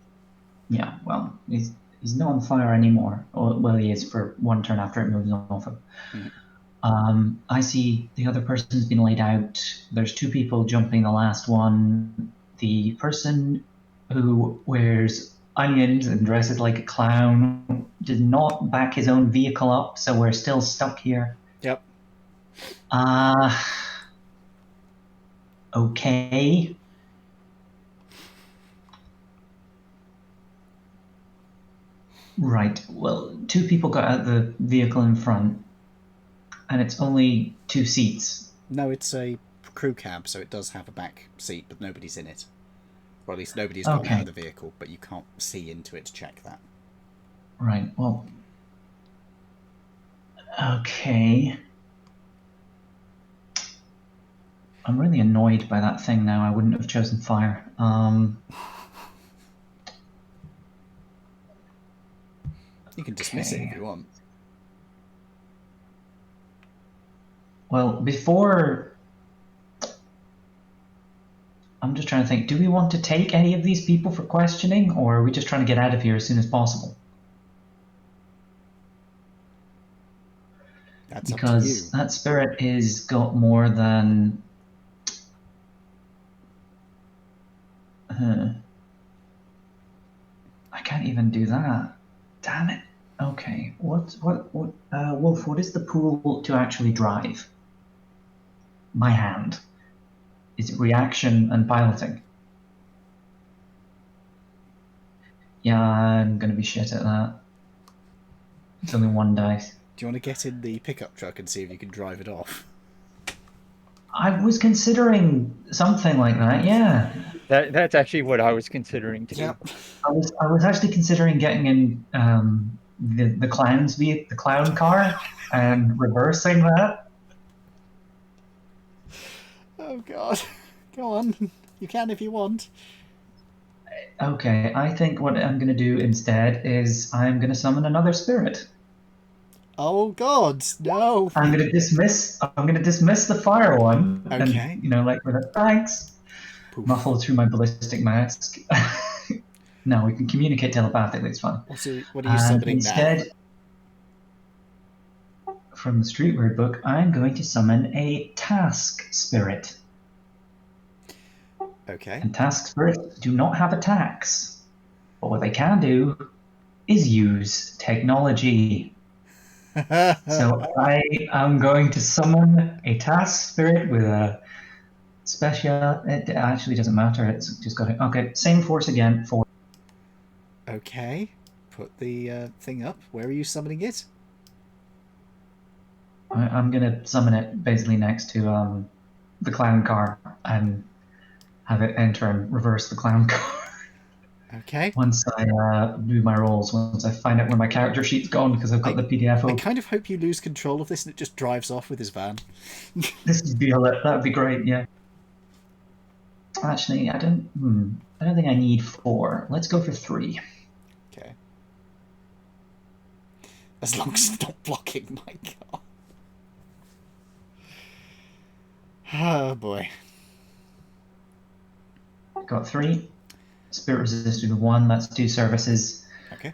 Yeah, well, he's not on fire anymore. Well, he is for one turn after it moves off him. Mm-hmm. I see the other person's been laid out. There's 2 people jumping the last one. The person who wears onions and dresses like a clown did not back his own vehicle up, so we're still stuck here. Yep. Okay. Right, well, 2 people got out the vehicle in front, and it's only 2 seats. No, it's a crew cab, so it does have a back seat, but nobody's in it. Or at least nobody's got out of the vehicle, but you can't see into it to check that. Right, well... Okay. I'm really annoyed by that thing now. I wouldn't have chosen fire. You can dismiss it if you want. Well, before... I'm just trying to think, do we want to take any of these people for questioning, or are we just trying to get out of here as soon as possible? That's because up to you. That spirit is got more than... I can't even do that. Damn it. Okay, Wolf, what is the pool to actually drive? My hand. Is it reaction and piloting? Yeah, I'm gonna be shit at that. It's only 1 dice. Do you want to get in the pickup truck and see if you can drive it off? I was considering something like that, yeah. That's actually what I was considering too. Yep. I was actually considering getting in the clown car and reversing that. Oh god. Go on. You can if you want. Okay, I think what I'm going to do instead is I'm going to summon another spirit. Oh god, no. I'm going to dismiss the fire one. Okay. And, like with a thanks. Poof. Muffled through my ballistic mask. No, we can communicate telepathically, it's fine. What are you summoning instead, now? From the Street Word book, I'm going to summon a task spirit. Okay. And task spirits do not have attacks. But what they can do is use technology. So I am going to summon a task spirit with a special... It actually doesn't matter, it's just got it. Okay, same force again for... Okay. Put the thing up. Where are you summoning it? I'm going to summon it basically next to the clown car and have it enter and reverse the clown car. Okay. Once I do my rolls, once I find out where my character sheet's gone, because I've got the PDF open. I kind of hope you lose control of this and it just drives off with his van. This would be that would be great, yeah. Actually, I don't think I need 4. Let's go for 3. Okay. As long as it's not blocking my car. Oh boy. Got 3. Spirit resisted with 1. That's 2 services. Okay.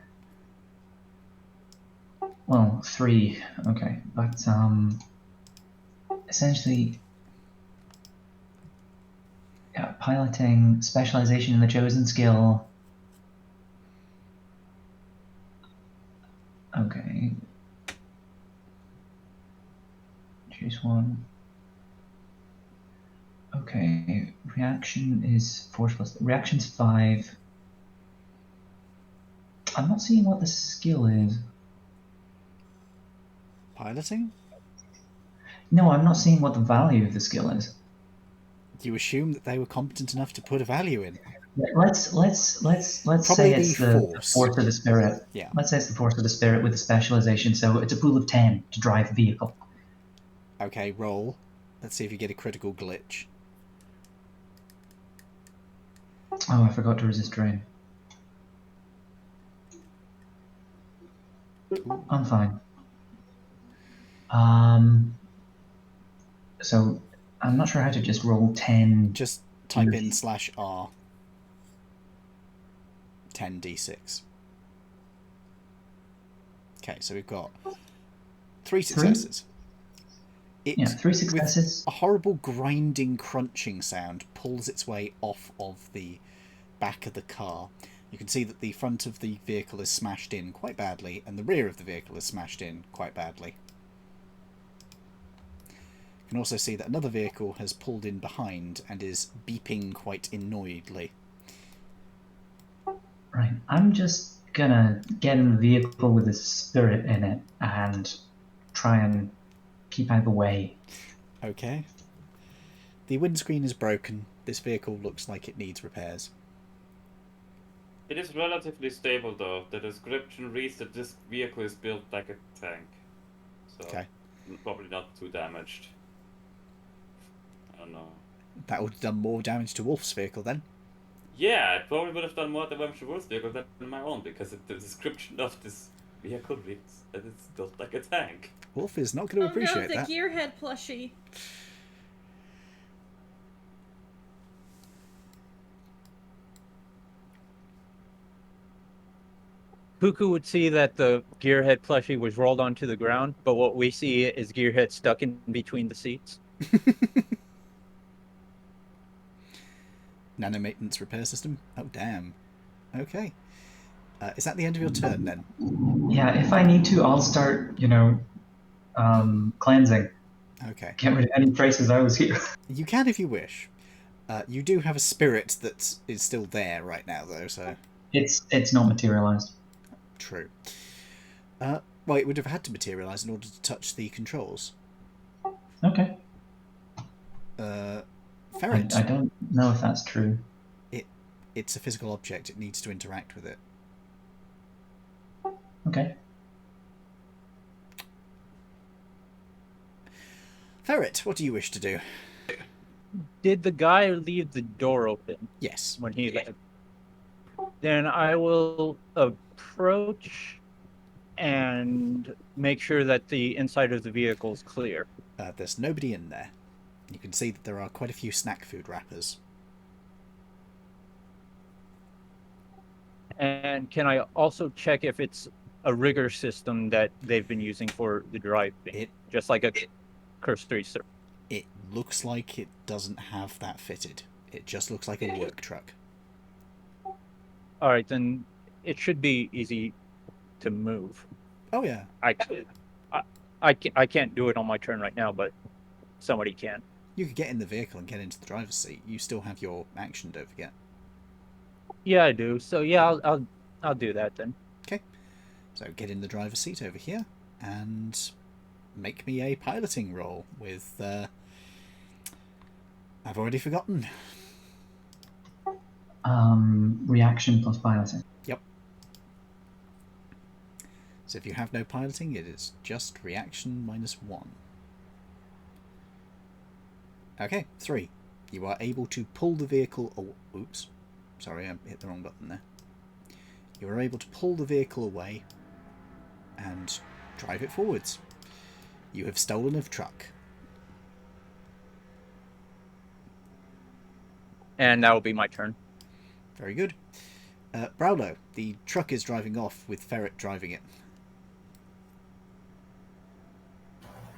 Well, 3. Okay, but essentially, yeah, piloting, specialization in the chosen skill. Okay. Choose 1. Okay, reaction is 4 plus. Reaction's 5. I'm not seeing what the skill is. Piloting? No, I'm not seeing what the value of the skill is. You assume that they were competent enough to put a value in. Let's Probably say the it's the force. force of the spirit. Yeah. Let's say it's the force of the spirit with the specialization. So it's a pool of 10 to drive the vehicle. Okay, roll. Let's see if you get a critical glitch. Oh, I forgot to resist drain. Ooh. I'm fine. So I'm not sure how to just roll 10. Just type in /R 10d6. Okay, so we've got 3 successes. It, 3 successes. with a horrible grinding, crunching sound, pulls its way off of the back of the car. You can see that the front of the vehicle is smashed in quite badly, and the rear of the vehicle is smashed in quite badly. You can also see that another vehicle has pulled in behind and is beeping quite annoyedly. Right, I'm just gonna get in the vehicle with the spirit in it and try and keep out of the way. Okay. The windscreen is broken. This vehicle looks like it needs repairs. It is relatively stable though. The description reads that this vehicle is built like a tank. So Okay. probably not too damaged. I don't know. That would have done more damage to Wolf's vehicle then. Yeah, it probably would have done more damage to Wolf's vehicle than my own, because the description of this vehicle reads that it's built like a tank. Wolf is not going to appreciate the that. Gearhead plushie. Cuckoo would see that the Gearhead plushie was rolled onto the ground, but what we see is Gearhead stuck in between the seats. Nano maintenance repair system? Oh, damn. Okay. Is that the end of your turn then? Yeah, if I need to, I'll start, cleansing. Okay. Get rid of any traces I was here. You can if you wish. You do have a spirit that is still there right now, though, so... It's not materialized. True. Well, it would have had to materialise in order to touch the controls. Okay. Ferret. I don't know if that's true. It's a physical object. It needs to interact with it. Okay. Ferret, what do you wish to do? Did the guy leave the door open Yes. when he left? Then I will approach and make sure that the inside of the vehicle is clear. There's nobody in there. You can see that there are quite a few snack food wrappers. And can I also check if it's a rigger system that they've been using for the driving? Just like a cursory search. It looks like it doesn't have that fitted. It just looks like a work truck. All right, then it should be easy to move. Oh, yeah. I can't do it on my turn right now, but somebody can. You could get in the vehicle and get into the driver's seat. You still have your action, don't forget. Yeah, I do. So yeah, I'll do that then. Okay. So get in the driver's seat over here and make me a piloting roll with... I've already forgotten. Reaction plus piloting. Yep. So if you have no piloting, it is just reaction -1. Okay, 3. You are able to pull the vehicle... Oh, oops. Sorry, I hit the wrong button there. You are able to pull the vehicle away and drive it forwards. You have stolen a truck. And that will be my turn. Very good. Browlo, the truck is driving off with Ferret driving it.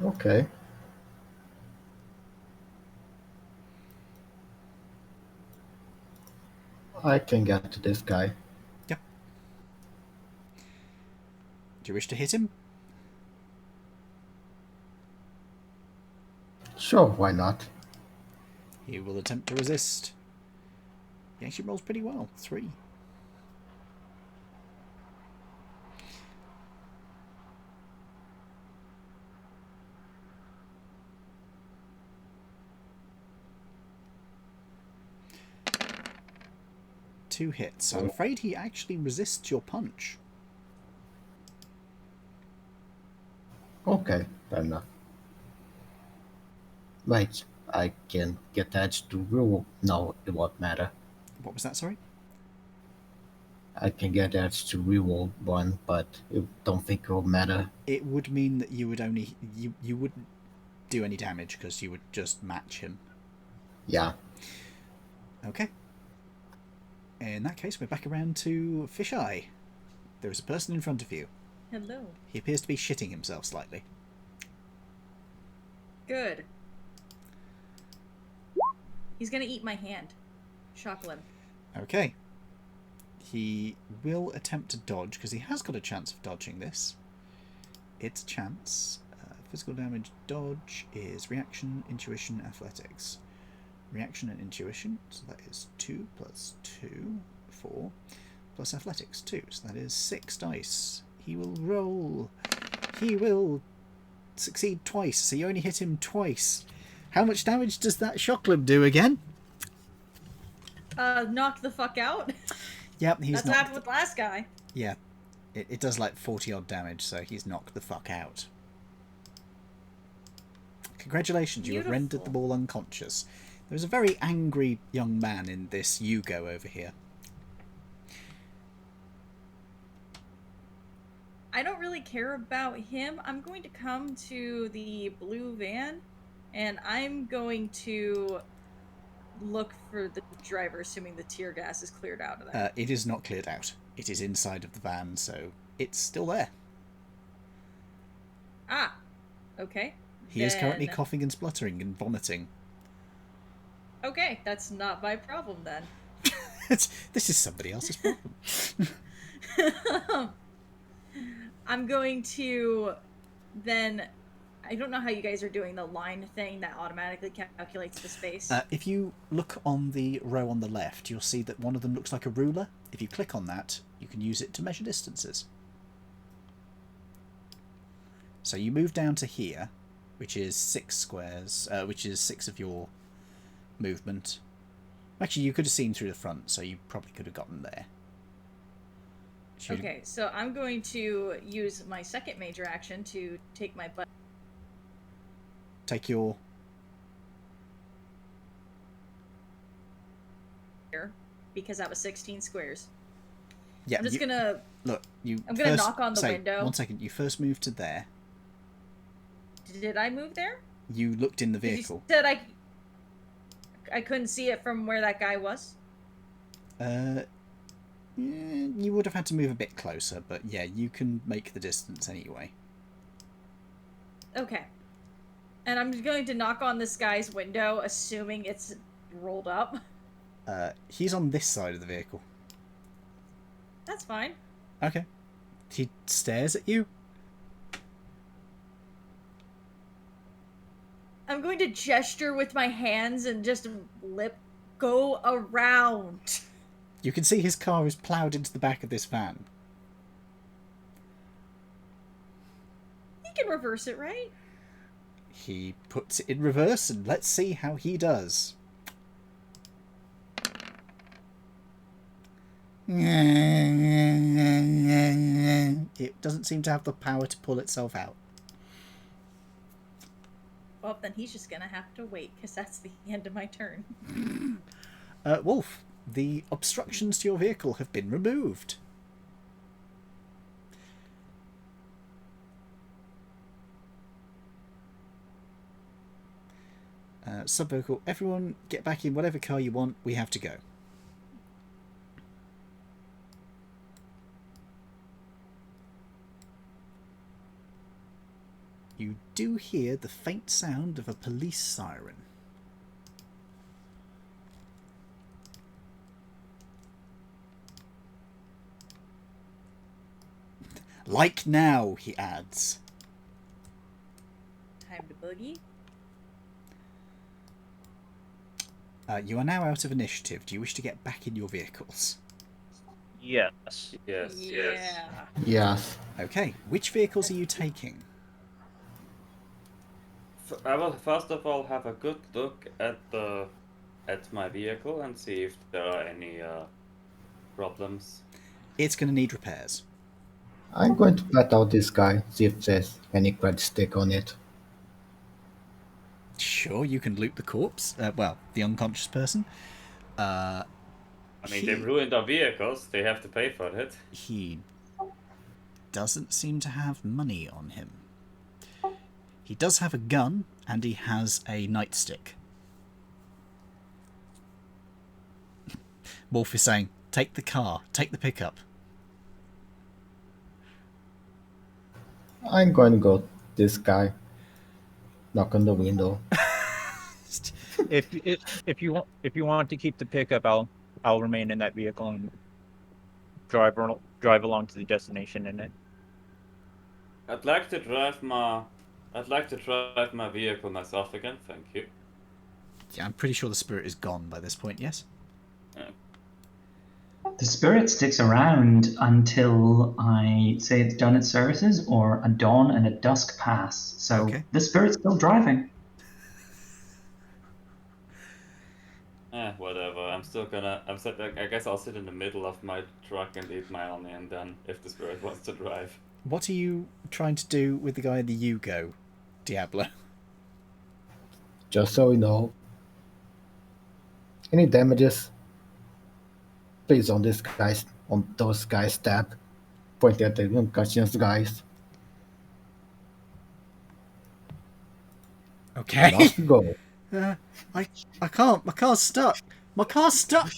Okay. I can get to this guy. Yep. Do you wish to hit him? Sure, why not? He will attempt to resist. He actually rolls pretty well. 3. 2 hits. I'm afraid he actually resists your punch. Okay, fair enough. Right, I can get that to rule. No, it won't matter. What was that, sorry? I can get that to reroll one, but I don't think it will matter. It would mean that you would only... You wouldn't do any damage because you would just match him. Yeah. Okay. In that case, we're back around to Fisheye. There is a person in front of you. Hello. He appears to be shitting himself slightly. Good. He's gonna eat my hand. Shock him. Okay. He will attempt to dodge, because he has got a chance of dodging this. It's a chance. Physical damage dodge is reaction, intuition, athletics. Reaction and intuition, so that is 2 plus 2, 4, plus athletics 2, so that is 6 dice. He will roll. He will succeed twice, so you only hit him twice. How much damage does that shocklim do again? Knock the fuck out. Yep, he's That's what happened with the last guy. Yeah, it does like 40 odd damage, so he's knocked the fuck out. Congratulations, you have rendered them all unconscious. There's a very angry young man in this Yugo over here. I don't really care about him. I'm going to come to the blue van, and I'm going to look for the driver, assuming the tear gas is cleared out of there. It is not cleared out. It is inside of the van, so it's still there. Ah, okay. He is currently coughing and spluttering and vomiting. Okay, that's not my problem then. This is somebody else's problem. I'm going to then... I don't know how you guys are doing the line thing that automatically calculates the space. If you look on the row on the left, you'll see that one of them looks like a ruler. If you click on that, you can use it to measure distances. So you move down to here, which is 6 squares, which is 6 of your movement. Actually, you could have seen through the front, so you probably could have gotten there. Okay, so I'm going to use my second major action to take my butt. Take your... Because that was 16 squares. Yeah, I'm just gonna... Look, I'm gonna knock on the window. 1 second, you first moved to there. Did I move there? You looked in the vehicle. You said I couldn't see it from where that guy was? Yeah, you would have had to move a bit closer, but yeah, you can make the distance anyway. Okay. And I'm going to knock on this guy's window, assuming it's rolled up. He's on this side of the vehicle. That's fine. Okay. He stares at you. I'm going to gesture with my hands and just go around. You can see his car is ploughed into the back of this van. He can reverse it, right? He puts it in reverse, and let's see how he does. It doesn't seem to have the power to pull itself out. Well, then he's just gonna have to wait, because that's the end of my turn. Wolf, the obstructions to your vehicle have been removed. Subvocal, everyone get back in whatever car you want, we have to go. You do hear the faint sound of a police siren. Like now, he adds. Time to boogie. You are now out of initiative. Do you wish to get back in your vehicles? Yes. Yes. Yeah. Yes. Okay, which vehicles are you taking? I will first of all have a good look at my vehicle and see if there are any problems. It's going to need repairs. I'm going to pat out this guy, see if there's any credit stick on it. Sure, you can loot the corpse. Well, the unconscious person. I mean, they've ruined our vehicles. They have to pay for it. He doesn't seem to have money on him. He does have a gun, and he has a nightstick. Wolf is saying, take the car, take the pickup. I'm going to go this guy. Knock on the window. If you want to keep the pickup, I'll remain in that vehicle and drive along to the destination in it. I'd like to drive my vehicle myself again. Thank you. Yeah, I'm pretty sure the spirit is gone by this point, yes? The spirit sticks around until I say it's done its services or a dawn and a dusk pass. So Okay. the spirit's still driving. Whatever. I guess I'll sit in the middle of my truck and eat my onion then, if the spirit wants to drive. What are you trying to do with the guy in the Yugo, Diablo? Just so you know. Any damages? Please on those guys stab. Point at the unconscious guys. Okay. Off you go. I can't. My car's stuck. My car's stuck.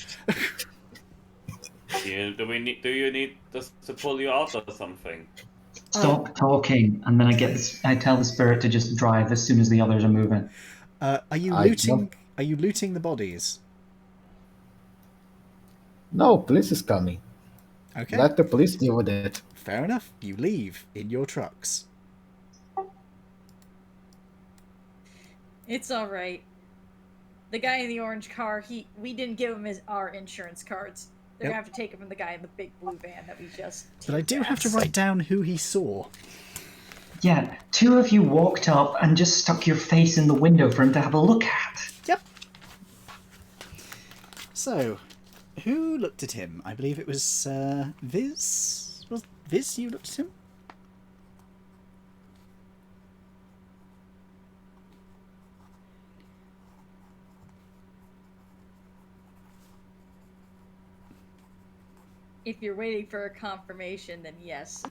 Do you need us to pull you out or something? Stop talking, and then I tell the spirit to just drive as soon as the others are moving. Are you I looting? don't- Are you looting the bodies? No, police is coming. Okay. Let the police deal with it. Fair enough. You leave in your trucks. It's all right. The guy in the orange car, we didn't give him our insurance cards. They're Yep. gonna have to take it from the guy in the big blue van that we just. But I do have to write down who he saw. Yeah, two of you walked up and just stuck your face in the window for him to have a look at. Yep. So, who looked at him? I believe it was Viz. Was Viz you looked at him? If you're waiting for a confirmation, then yes.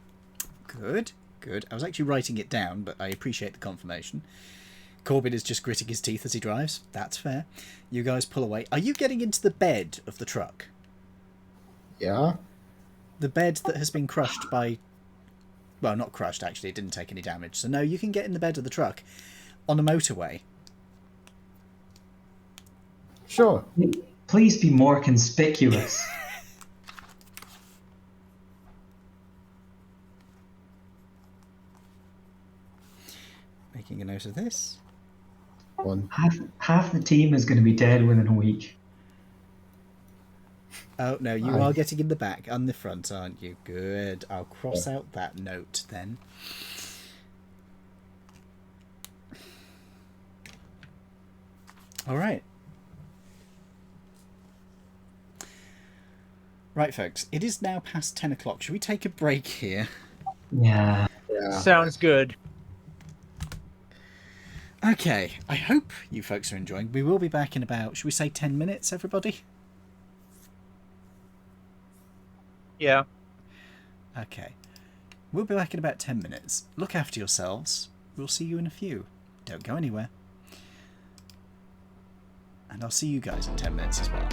Good, good. I was actually writing it down, but I appreciate the confirmation. Corbin is just gritting his teeth as he drives. That's fair. You guys pull away. Are you getting into the bed of the truck? Yeah? The bed that has been crushed by... Well, not crushed, actually. It didn't take any damage. So no, you can get in the bed of the truck on a motorway. Sure. Please be more conspicuous. Making a note of this. One. Half the team is going to be dead within a week. Oh, no, you Aye. are getting in the back and the front, aren't you? Good. I'll cross out that note then. All right. Right, folks. It is now past 10 o'clock. Should we take a break here? Yeah. Yeah. Sounds good. Okay. I hope you folks are enjoying. We will be back in about, should we say 10 minutes, everybody? Yeah. Okay. We'll be back in about 10 minutes. Look after yourselves. We'll see you in a few. Don't go anywhere. And I'll see you guys in 10 minutes as well.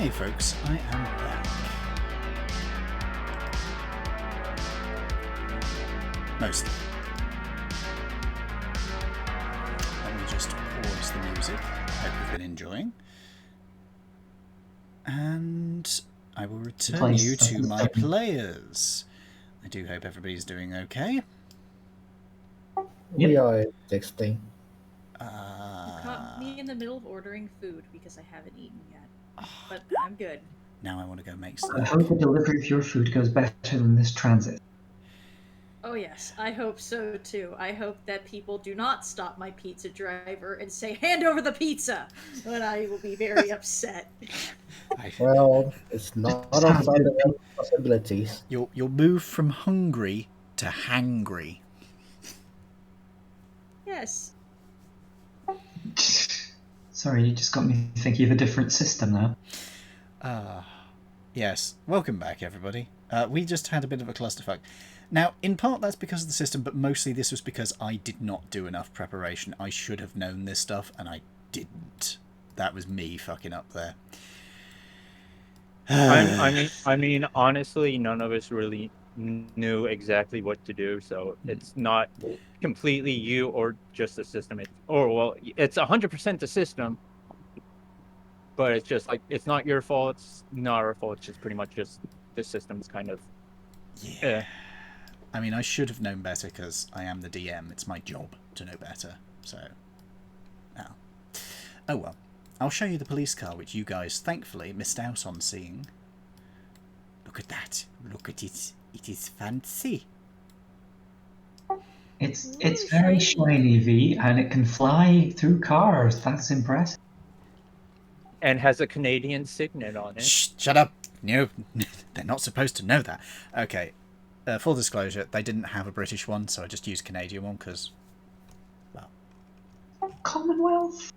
Okay, folks, I am back. Mostly. Let me just pause the music. Hope you've been enjoying. And I will return you to my players. I do hope everybody's doing okay. We are texting. You caught me in the middle of ordering food because I haven't eaten yet. But I'm good. Now I want to go make I snack. hope the delivery of your food goes better than this transit. Oh yes, I hope so too. I hope that people do not stop my pizza driver and say, "Hand over the pizza," but I will be very upset. Well, it's not outside the realm of possibilities. You'll move from hungry to hangry. Yes. Sorry, you just got me thinking of a different system now. Yes. Welcome back, everybody. We just had a bit of a clusterfuck. Now, in part that's because of the system, but mostly this was because I did not do enough preparation. I should have known this stuff, and I didn't. That was me fucking up there. I mean, honestly, none of us really knew exactly what to do, so it's not completely you or just the system. It's 100% the system, but it's just like it's not your fault. It's not our fault. It's just pretty much just the system's kind of. Yeah. I mean, I should have known better because I am the DM. It's my job to know better. So, oh well. I'll show you the police car, which you guys thankfully missed out on seeing. Look at that. Look at it. It is fancy. It's very shiny, V, and it can fly through cars. That's impressive. And has a Canadian signet on it. Shh, shut up. No, they're not supposed to know that. Okay. Full disclosure, they didn't have a British one, so I just used Canadian one because, well, Commonwealth.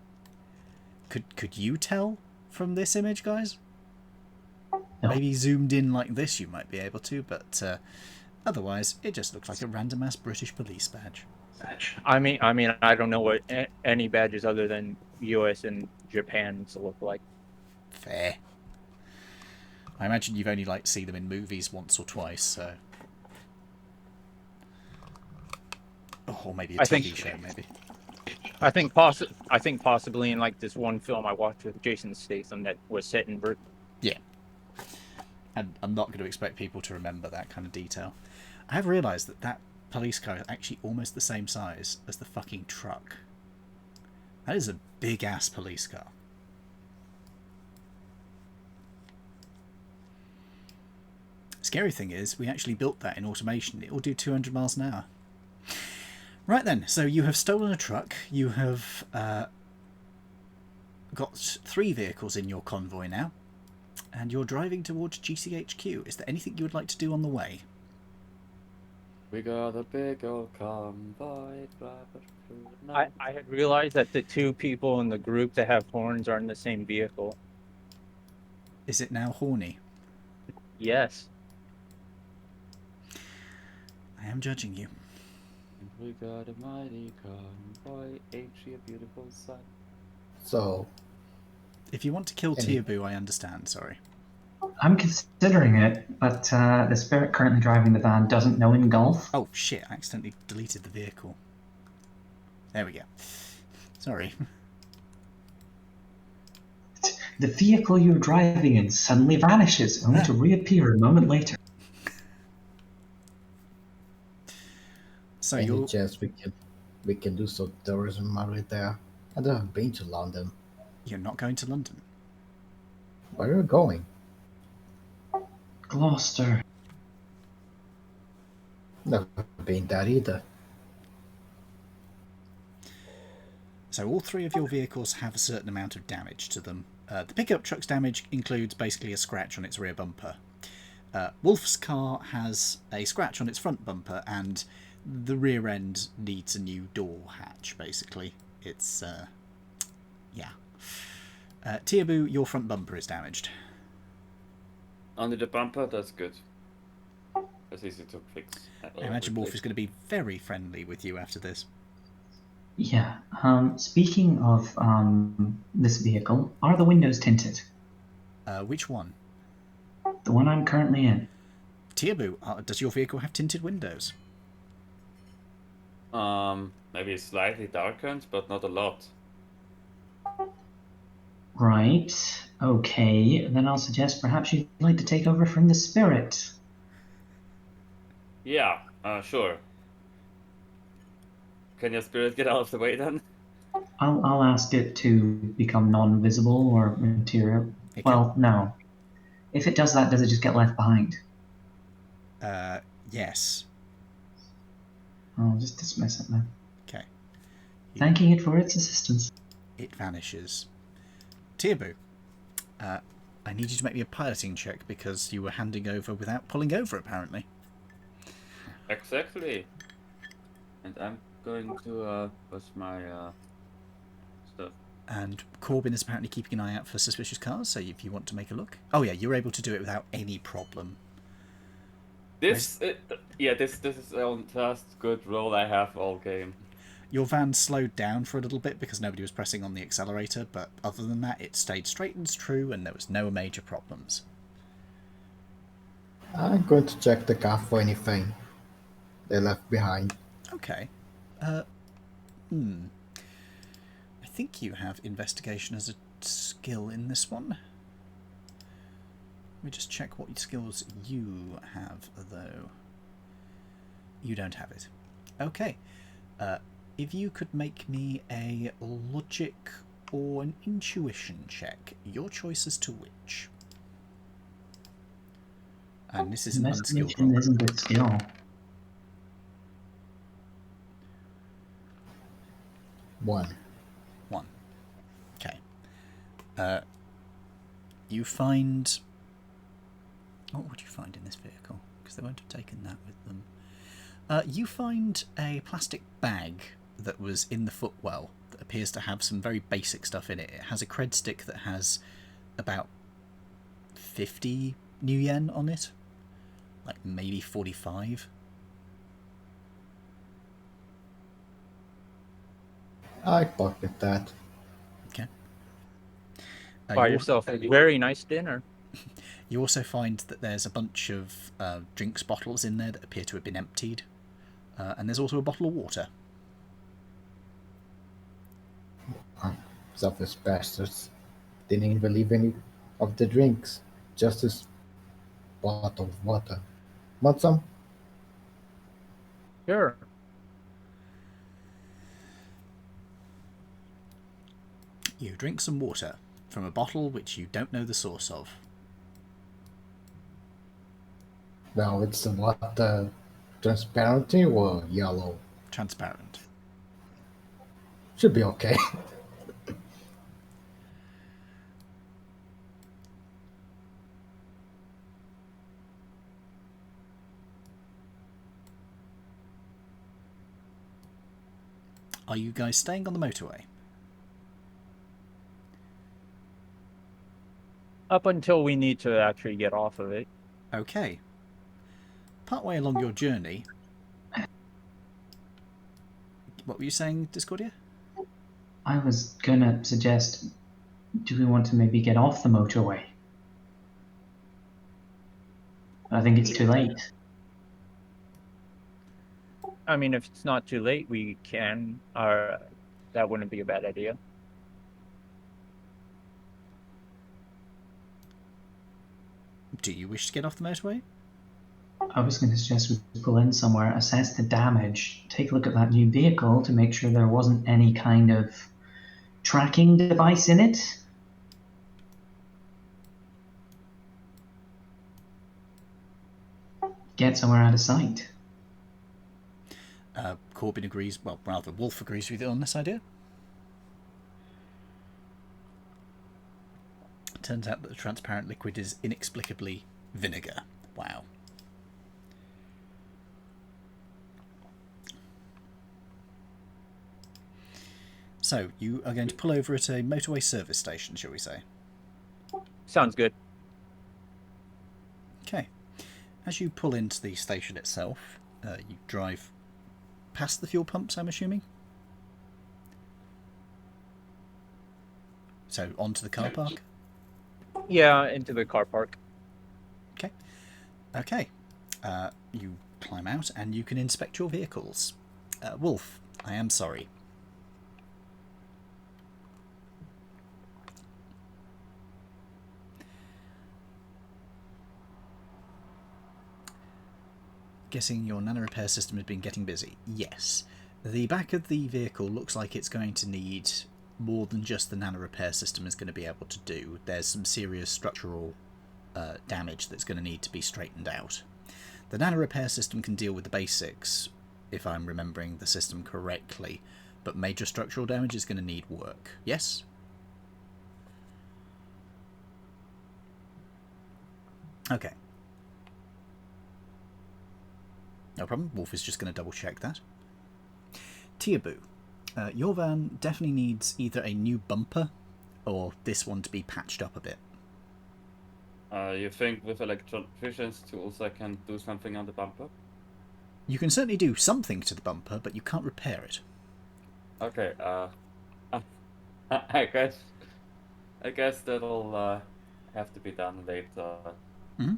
Could you tell from this image, guys? No. Maybe zoomed in like this, you might be able to, but otherwise, it just looks like a random ass British police badge. I mean, I don't know what any badges other than U.S. and Japan's look like. Fair. I imagine you've only seen them in movies once or twice, so. Oh, or maybe a TV show, maybe. I think possibly in this one film I watched with Jason Statham that was set in Britain. Yeah. And I'm not going to expect people to remember that kind of detail. I have realised that police car is actually almost the same size as the fucking truck. That is a big ass police car. Scary thing is, we actually built that in automation. It will do 200 miles an hour. Right then, so you have stolen a truck. You have got 3 vehicles in your convoy now. And you're driving towards GCHQ. Is there anything you would like to do on the way? We got a big old convoy driver through the night. I had realized that the 2 people in the group that have horns are in the same vehicle. Is it now horny? Yes. I am judging you. We got a mighty convoy, ain't she a beautiful sight? So, If you want to kill Teabu, I understand, sorry. I'm considering it, but the spirit currently driving the van doesn't know engulf. Oh shit, I accidentally deleted the vehicle. There we go. Sorry. The vehicle you're driving in suddenly vanishes, only to reappear a moment later. So any chance we can do some tourism right there? I don't have been to London. You're not going to London? Where are you going? Gloucester. Never been that either. So all 3 of your vehicles have a certain amount of damage to them. The pickup truck's damage includes basically a scratch on its rear bumper. Wolf's car has a scratch on its front bumper, and the rear end needs a new door hatch, basically. It's, yeah. Teabu, your front bumper is damaged. Only the bumper, that's good. That's easy to fix. I imagine Wolf is going to be very friendly with you after this. Yeah. Speaking of this vehicle, are the windows tinted? Which one? The one I'm currently in. Tiabu, does your vehicle have tinted windows? Maybe slightly darkened, but not a lot. Right. Okay. Then I'll suggest perhaps you'd like to take over from the spirit. Yeah, sure. Can your spirit get out of the way then? I'll ask it to become non-visible or material. It Well, no. If it does that, does it just get left behind? Yes. I'll just dismiss it then. Okay. Thanking it for its assistance. It vanishes. Tiabu, I need you to make me a piloting check because you were handing over without pulling over, apparently. Exactly. And I'm going to push my stuff. And Corbin is apparently keeping an eye out for suspicious cars, so if you want to make a look. Oh yeah, you're able to do it without any problem. This is the first good roll I have all game. Your van slowed down for a little bit because nobody was pressing on the accelerator, but other than that, it stayed straight and true, and there was no major problems. I'm going to check the car for anything they left behind. Okay. I think you have investigation as a skill in this one. Let me just check what skills you have, though. You don't have it. Okay. If you could make me a logic or an intuition check, your choice as to which. And this is an unskilled roll. Investigation isn't a skill. One. Okay. You find... What would you find in this vehicle? Because they won't have taken that with them. You find a plastic bag that was in the footwell that appears to have some very basic stuff in it. It has a cred stick that has about 50 new yen on it. Like maybe 45. I pocket that. Okay. Buy yourself a very nice dinner. You also find that there's a bunch of drinks bottles in there that appear to have been emptied. And there's also a bottle of water. Selfish bastards. Didn't even leave any of the drinks. Just this bottle of water. Want some? Sure. You drink some water from a bottle which you don't know the source of. Well, it's water transparent or yellow? Transparent. Should be okay. Are you guys staying on the motorway? Up until we need to actually get off of it. Okay. Partway along your journey... What were you saying, Discordia? I was gonna suggest, do we want to maybe get off the motorway? I think it's too late. I mean, if it's not too late, we can. That wouldn't be a bad idea. Do you wish to get off the motorway? I was going to suggest we pull in somewhere, assess the damage, take a look at that new vehicle to make sure there wasn't any kind of tracking device in it. Get somewhere out of sight. Corbin agrees, well, rather, Wolf agrees with you on this idea. Turns out that the transparent liquid is inexplicably vinegar. Wow. So, you are going to pull over at a motorway service station, shall we say? Sounds good. Okay. As you pull into the station itself, you drive past the fuel pumps, I'm assuming? So, onto the car park? Yeah, into the car park. Okay. You climb out and you can inspect your vehicles. Wolf, I am sorry. Guessing your nano repair system has been getting busy. Yes. The back of the vehicle looks like it's going to need more than just the nano repair system is going to be able to do. There's some serious structural damage that's going to need to be straightened out. The nano repair system can deal with the basics, if I'm remembering the system correctly, but major structural damage is going to need work. Yes? Okay. No problem. Wolf is just going to double check that. Tiabu, your van definitely needs either a new bumper or this one to be patched up a bit. You think with electrician's tools I can do something on the bumper? You can certainly do something to the bumper, but you can't repair it. Okay, I guess that'll have to be done later. Mm-hmm.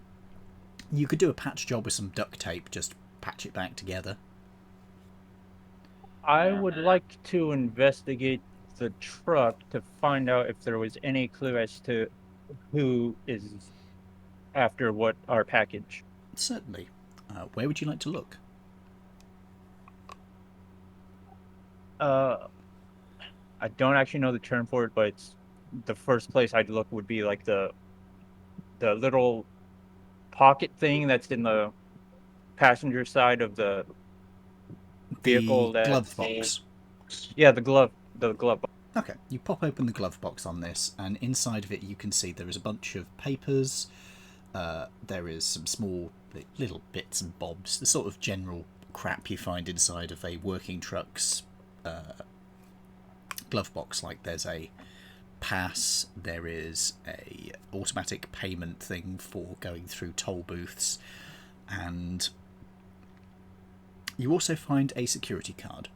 You could do a patch job with some duct tape, just patch it back together. I would like to investigate the truck to find out if there was any clue as to who is after what our package. Certainly. Where would you like to look? I don't actually know the term for it, but it's the first place I'd look would be like the little pocket thing that's in the passenger side of the vehicle. The glove box. Yeah, the glove box. Okay, you pop open the glove box on this, and inside of it you can see there is a bunch of papers. There is some small little bits and bobs, the sort of general crap you find inside of a working truck's glove box. Like there's a pass, there is a automatic payment thing for going through toll booths, and you also find a security card.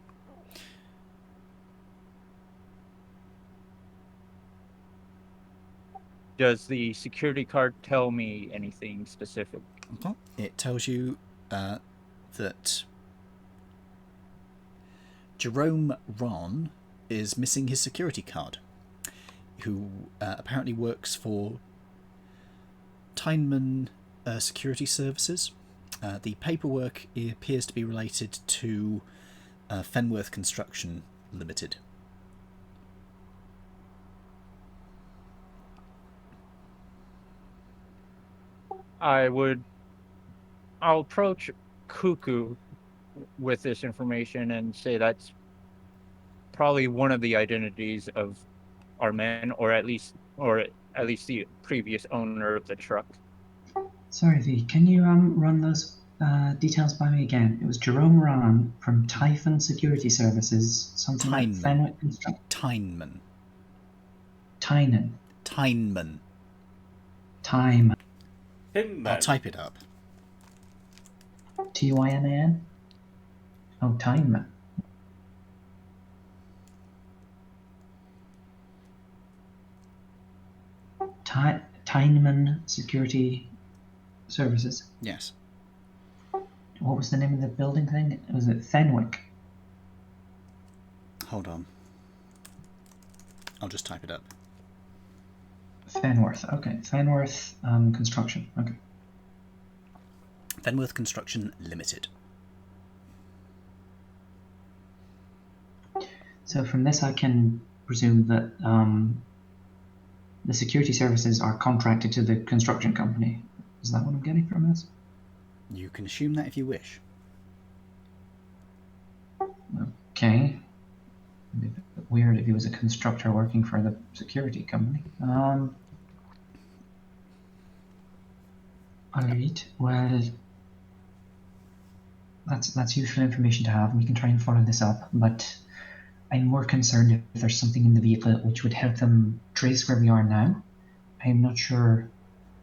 Does the security card tell me anything specific? Okay. It tells you that Jerome Ron is missing his security card, who apparently works for Tyneman Security Services. The paperwork appears to be related to Fenworth Construction Limited. I'll approach Cuckoo with this information and say that's probably one of the identities of our men, or at least the previous owner of the truck. Sorry, V, can you run those details by me again? It was Jerome Ran from Typhon Security Services, something like Fenwick Construction. Tyneman. Tynan. Tyneman. Time. I'll type it up. Tynan? Oh, Time. Tyneman Security Services. Yes. What was the name of the building thing? Was it Fenwick? Hold on. I'll just type it up. Fenworth. Okay. Fenworth Construction. Okay. Fenworth Construction Limited. So from this, I can presume that the security services are contracted to the construction company. Is that what I'm getting from this? You can assume that if you wish. Okay. It'd be a bit weird if he was a constructor working for the security company. Alright, well, that's useful information to have, and we can try and follow this up, but I'm more concerned if there's something in the vehicle which would help them trace where we are now. I'm not sure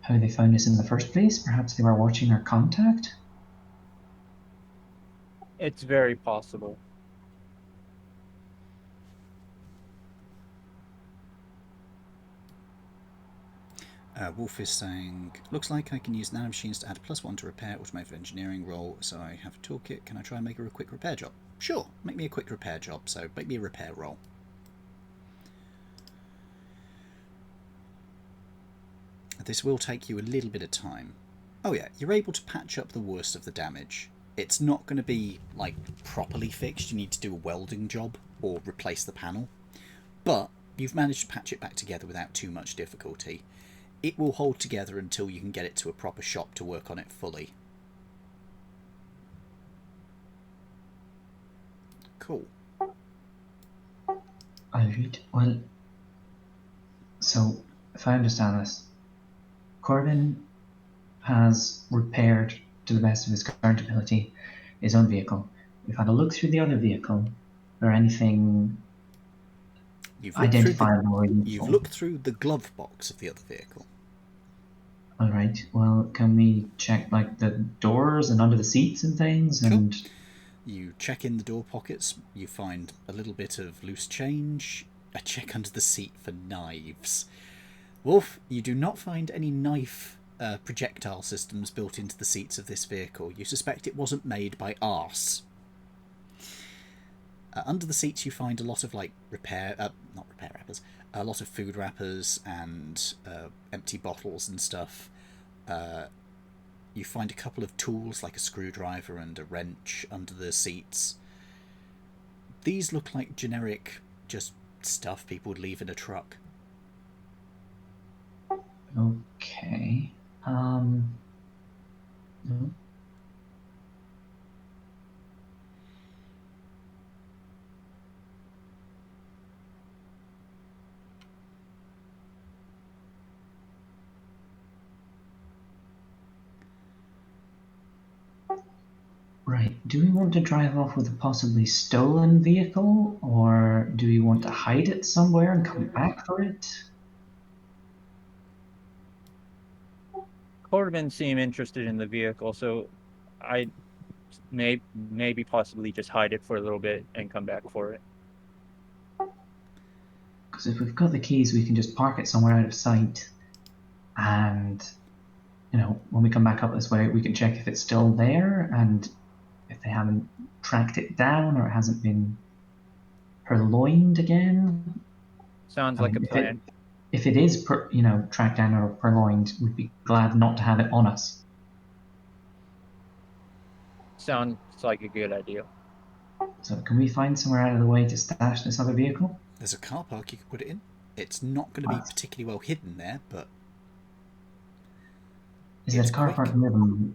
how they found us in the first place. Perhaps they were watching our contact? It's very possible. Wolf is saying, looks like I can use nanomachines to add +1 to repair automotive engineering roll, so I have a toolkit. Can I try and make her a quick repair job? Sure, make me a quick repair job, so make me a repair roll. This will take you a little bit of time. Oh yeah, you're able to patch up the worst of the damage. It's not going to be, like, properly fixed. You need to do a welding job or replace the panel. But you've managed to patch it back together without too much difficulty. It will hold together until you can get it to a proper shop to work on it fully. Cool. Alright, well, so if I understand this, Corbin has repaired, to the best of his current ability, his own vehicle. We've had a look through the other vehicle. Or anything identifiable or useful? You've looked through the glove box of the other vehicle. Alright, well, can we check, like, the doors and under the seats and things? Cool. And you check in the door pockets, you find a little bit of loose change, a check under the seat for knives. Wolf, you do not find any knife projectile systems built into the seats of this vehicle. You suspect it wasn't made by arse. Under the seats you find a lot of, like, not repair wrappers, a lot of food wrappers and empty bottles and stuff. You find a couple of tools, like a screwdriver and a wrench, under the seats. These look like generic, just stuff people would leave in a truck. okay. No. Right. Do we want to drive off with a possibly stolen vehicle, or do we want to hide it somewhere and come back for it? Corbin seemed interested in the vehicle, so I maybe possibly just hide it for a little bit and come back for it. Because if we've got the keys, we can just park it somewhere out of sight, and, you know, when we come back up this way, we can check if it's still there, and if they haven't tracked it down or it hasn't been purloined again. Sounds like a plan. If it is, tracked down or purloined, we'd be glad not to have it on us. Sounds like a good idea. So can we find somewhere out of the way to stash this other vehicle? There's a car park you could put it in. It's not going to be particularly well hidden there, but... Is it a car park near the...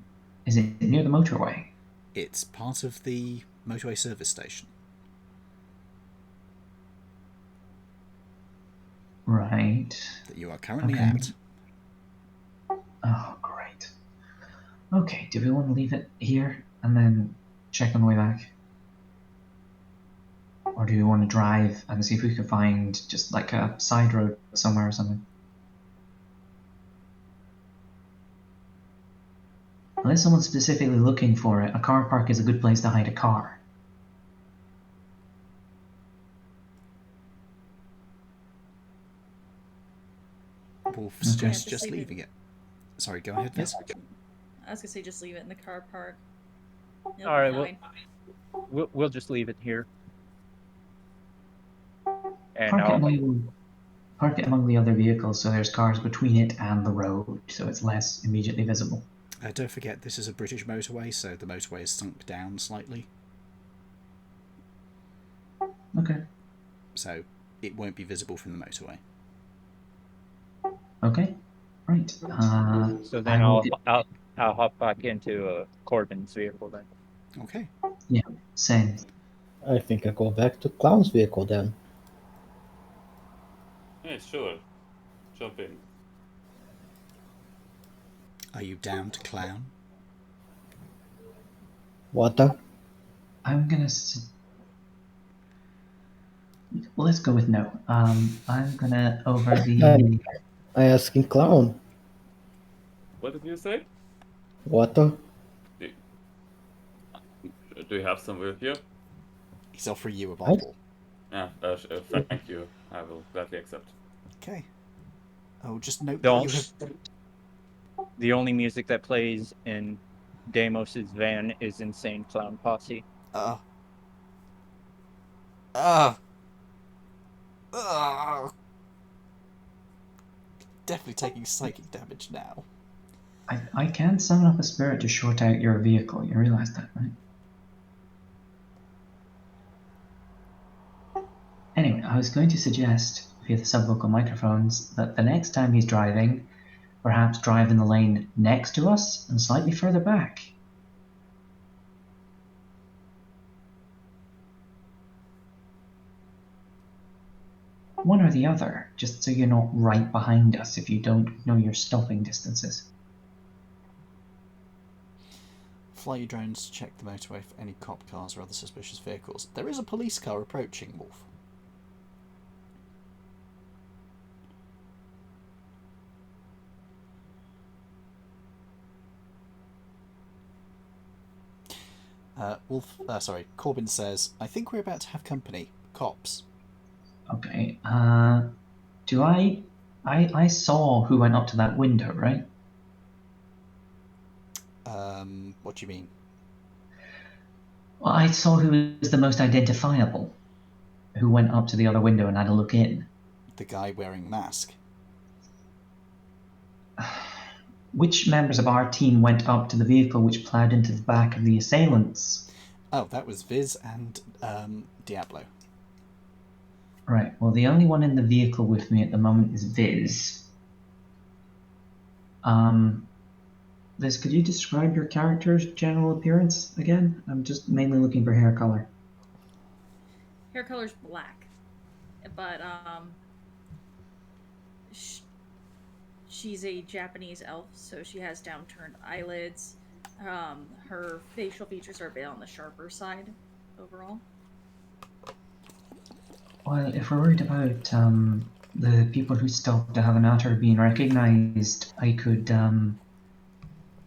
Is it near the motorway? It's part of the motorway service station. Right. That you are currently at. Oh, great. Okay, do we want to leave it here and then check on the way back? Or do we want to drive and see if we can find just like a side road somewhere or something? Unless someone's specifically looking for it, a car park is a good place to hide a car. Wolf suggests just leaving it. Sorry, go ahead, Liz. I was going to say just leave it in the car park. All right, we'll just leave it here. And park it among the other vehicles so there's cars between it and the road, so it's less immediately visible. Don't forget, this is a British motorway, so the motorway is sunk down slightly. Okay. So it won't be visible from the motorway. Okay. Right. So then I'll hop back into Corbin's vehicle then. Okay. Yeah, same. I think I go back to Clown's vehicle then. Yeah, sure. Jump in. Are you down to Clown? What the? I'm gonna... Well, let's go with no. I'm gonna over the... I asking Clown. What did you say? What the? Do you have some with you? He's offering you a bottle. Yeah, thank you. I will gladly accept. Okay. Oh, just note The, that on- you have... the only music that plays in Deimos's van is Insane Clown Posse. Uh... Uh... Uh... Definitely taking psychic damage now. I can summon up a spirit to short out your vehicle. You realize that, right? Anyway, I was going to suggest, via the subvocal microphones, that the next time he's driving, perhaps drive in the lane next to us and slightly further back. One or the other, just so you're not right behind us if you don't know your stopping distances. Fly your drones to check the motorway for any cop cars or other suspicious vehicles. There is a police car approaching, Wolf. Corbin says, I think we're about to have company. Cops. Okay, do I saw who went up to that window, right? What do you mean? Well, I saw who was the most identifiable, who went up to the other window and had a look in. The guy wearing the mask. Which members of our team went up to the vehicle which plowed into the back of the assailants? Oh, that was Viz and Diablo. Right, well, the only one in the vehicle with me at the moment is Viz. Viz, could you describe your character's general appearance again? I'm just mainly looking for hair color. Hair color's black, but she's a Japanese elf, so she has downturned eyelids. Her facial features are a bit on the sharper side overall. Well, if we're worried about the people who stopped to have an natter being recognized, I could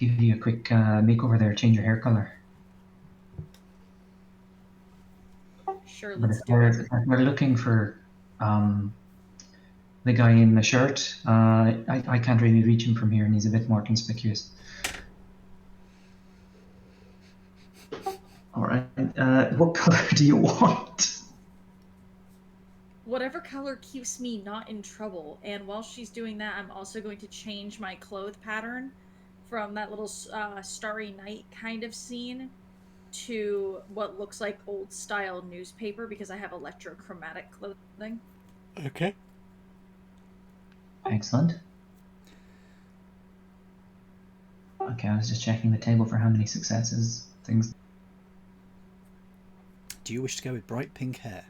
give you a quick makeover there, change your hair color. Sure, But let's if do it. we're looking for the guy in the shirt, I can't really reach him from here, and he's a bit more conspicuous. All right, what color do you want? Whatever color keeps me not in trouble. And while she's doing that, I'm also going to change my clothes pattern from that little Starry Night kind of scene to what looks like old style newspaper because I have electrochromatic clothing. Okay. Excellent. Okay, I was just checking the table for how many successes, things. Do you wish to go with bright pink hair?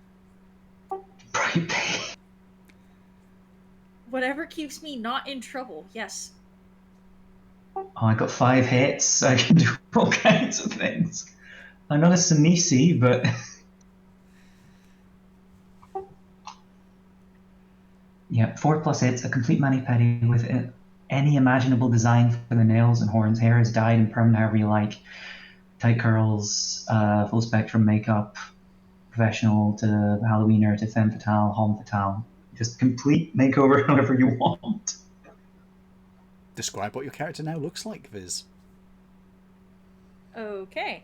Bright pink. Whatever keeps me not in trouble, yes. Oh, I got 5 hits. I can do all kinds of things. I'm not a Sinisi, but yeah, 4 plus hits, a complete mani-pedi with any imaginable design for the nails and horns. Hair is dyed and permed however you like. Tight curls, full spectrum makeup, professional to Halloweener to femme fatale, homme fatale. Just complete makeover however you want. Describe what your character now looks like, Viz. Okay.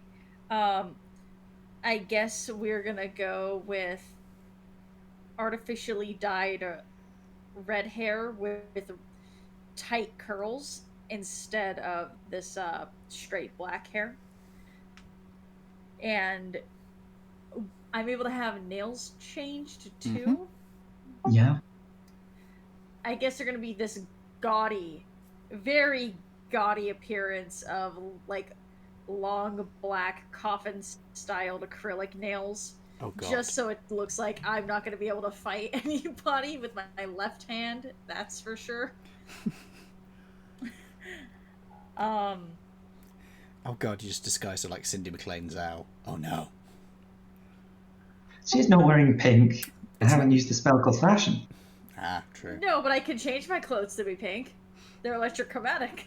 I guess we're gonna go with artificially dyed red hair with tight curls instead of this straight black hair. And I'm able to have nails changed to 2. Mm-hmm. Yeah. I guess they're gonna be this gaudy, very gaudy appearance of like long black coffin styled acrylic nails. Oh god. Just so it looks like I'm not going to be able to fight anybody with my left hand, that's for sure. Oh god, you just disguised her like Cindy McLean's owl. Oh no. She's not wearing pink. I haven't used a spell called fashion. Ah, true. No, but I can change my clothes to be pink. They're electrochromatic.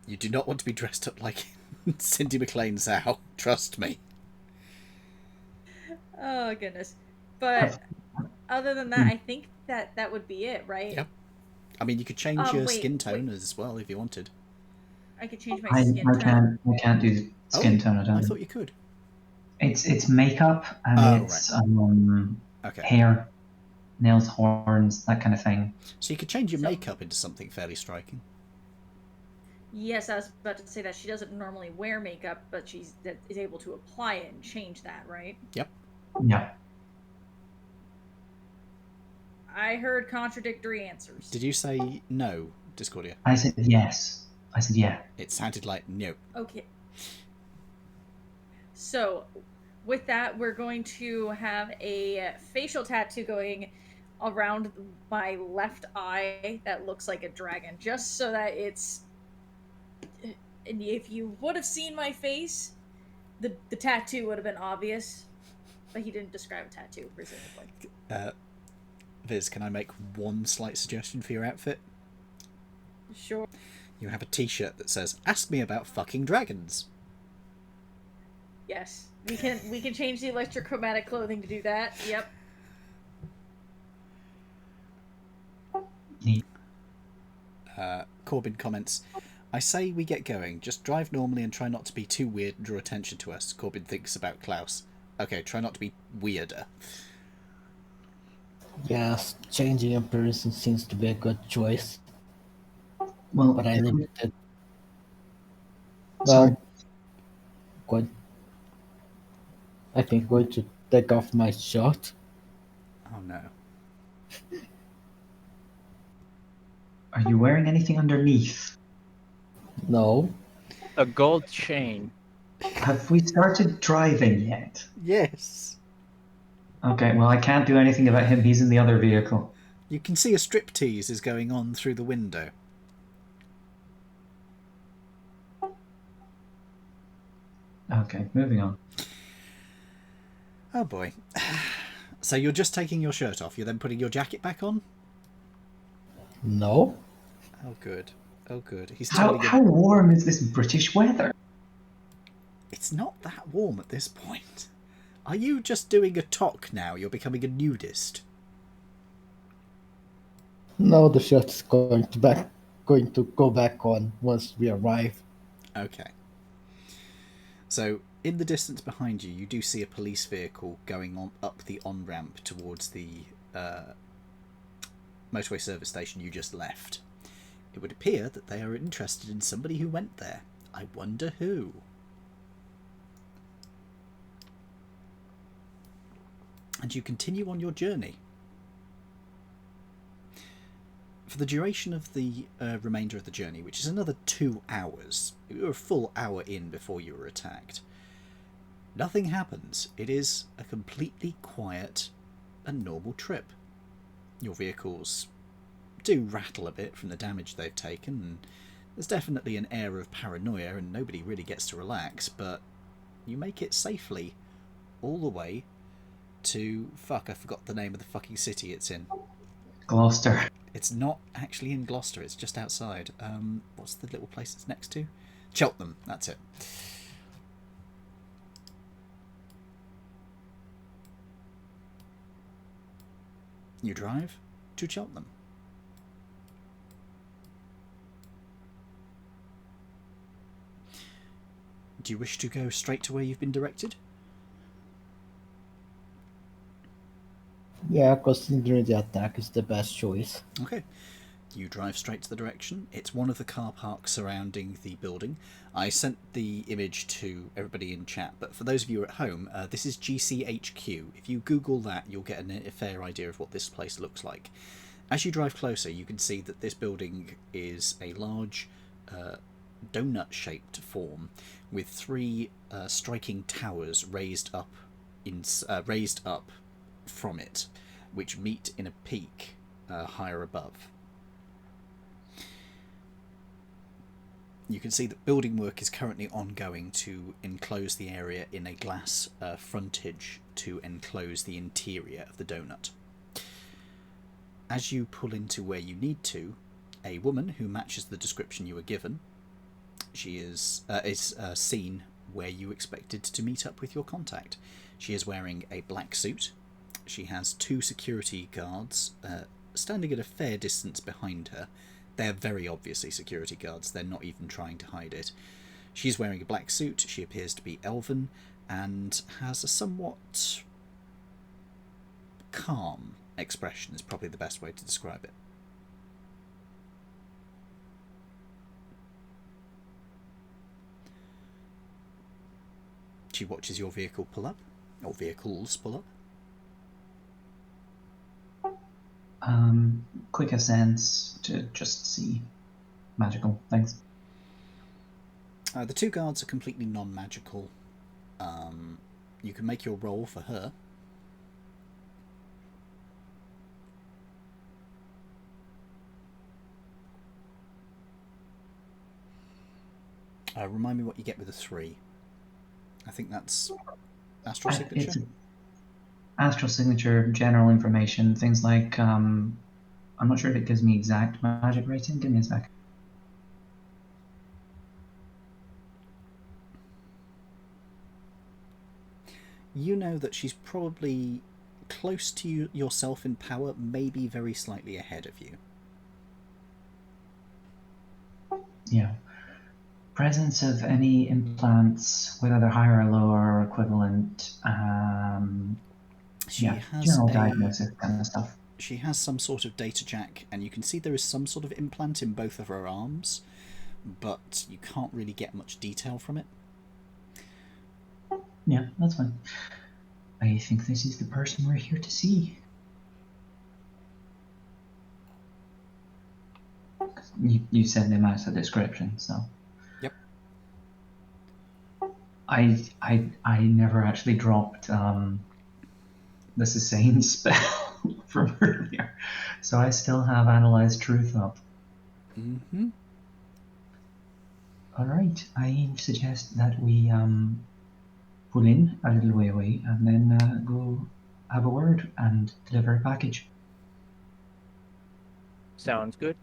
You do not want to be dressed up like Cindy McLean's owl. Trust me. Oh goodness. But Other than that, I think that would be it, right? Yep. I mean, you could change your Wait, skin tone as well if you wanted. I could change my I, skin I tone. can't do skin tone at all. I thought you could. It's makeup and Oh, it's Okay. hair, nails, horns, that kind of thing. So you could change your So- makeup into something fairly striking. Yes, I was about to say that she doesn't normally wear makeup, but is able to apply it and change that, right? Yep. Yeah. I heard contradictory answers. Did you say no, Discordia? I said yes. I said yeah. It sounded like no. Okay. So, with that, we're going to have a facial tattoo going around my left eye that looks like a dragon, just so that it's. And if you would have seen my face, the tattoo would have been obvious, but he didn't describe a tattoo, presumably. Viz, can I make one slight suggestion for your outfit? Sure. You have a t-shirt that says, "Ask me about fucking dragons." Yes. We can change the electrochromatic clothing to do that. Yep. Corbin comments, "I say we get going. Just drive normally and try not to be too weird and draw attention to us." Corbin thinks about Klaus. Okay, try not to be weirder. Yes, changing appearance seems to be a good choice, Well, but I limited. sorry. Well, good. I think going to take off my shirt. Oh no. Are you wearing anything underneath? No. A gold chain. Have we started driving yet? Yes. Okay, well, I can't do anything about him. He's in the other vehicle. You can see a striptease is going on through the window. Okay, moving on. Oh boy. So you're just taking your shirt off. You're then putting your jacket back on? No. Oh good. Oh good. He's How turning how warm is this British weather? It's not that warm at this point. Are you just doing a talk now? You're becoming a nudist. No, the shirt is going to go back on once we arrive. Okay. So, in the distance behind you, you do see a police vehicle going on up the on-ramp towards the motorway service station you just left. It would appear that they are interested in somebody who went there. I wonder who. And you continue on your journey. For the duration of the remainder of the journey, which is another 2 hours, you were a full hour in before you were attacked, nothing happens. It is a completely quiet and normal trip. Your vehicles do rattle a bit from the damage they've taken, and there's definitely an air of paranoia and nobody really gets to relax, but you make it safely all the way to... Fuck, I forgot the name of the fucking city it's in. Gloucester. It's not actually in Gloucester, it's just outside. What's the little place it's next to? Cheltenham, that's it. You drive to Cheltenham. Do you wish to go straight to where you've been directed? Yeah, considering the attack is the best choice. Okay. You drive straight to the direction. It's one of the car parks surrounding the building. I sent the image to everybody in chat, but for those of you at home, this is GCHQ. If you Google that, you'll get a fair idea of what this place looks like. As you drive closer, you can see that this building is a large donut-shaped form with 3 striking towers raised up from it, which meet in a peak higher above. You can see that building work is currently ongoing to enclose the area in a glass frontage to enclose the interior of the donut. As you pull into where you need to, a woman who matches the description you were given, she is seen where you expected to meet up with your contact. She is wearing a black suit, she has 2 security guards standing at a fair distance behind her. They're very obviously security guards. They're not even trying to hide it. She's wearing a black suit. She appears to be elven and has a somewhat calm expression is probably the best way to describe it. She watches your vehicle pull up, or vehicles pull up. Quick sense to just see magical things. The 2 guards are completely non-magical. You can make your roll for her. Remind me what you get with a 3. I think that's Astral Signature. It's Astral Signature, general information, things like, I'm not sure if it gives me exact magic rating. Give me a sec. You know that she's probably close to you yourself in power, maybe very slightly ahead of you. Yeah. Presence of any implants with either higher or lower or equivalent. She has general diagnosis kind of stuff. She has some sort of data jack, and you can see there is some sort of implant in both of her arms, but you can't really get much detail from it. Yeah, that's fine. I think this is the person we're here to see. You said they match the description, so. Yep. I never actually dropped the sustain spell from earlier, so I still have Analyze Truth up. Mm-hmm. All right, I suggest that we pull in a little way away and then go have a word and deliver a package. Sounds good.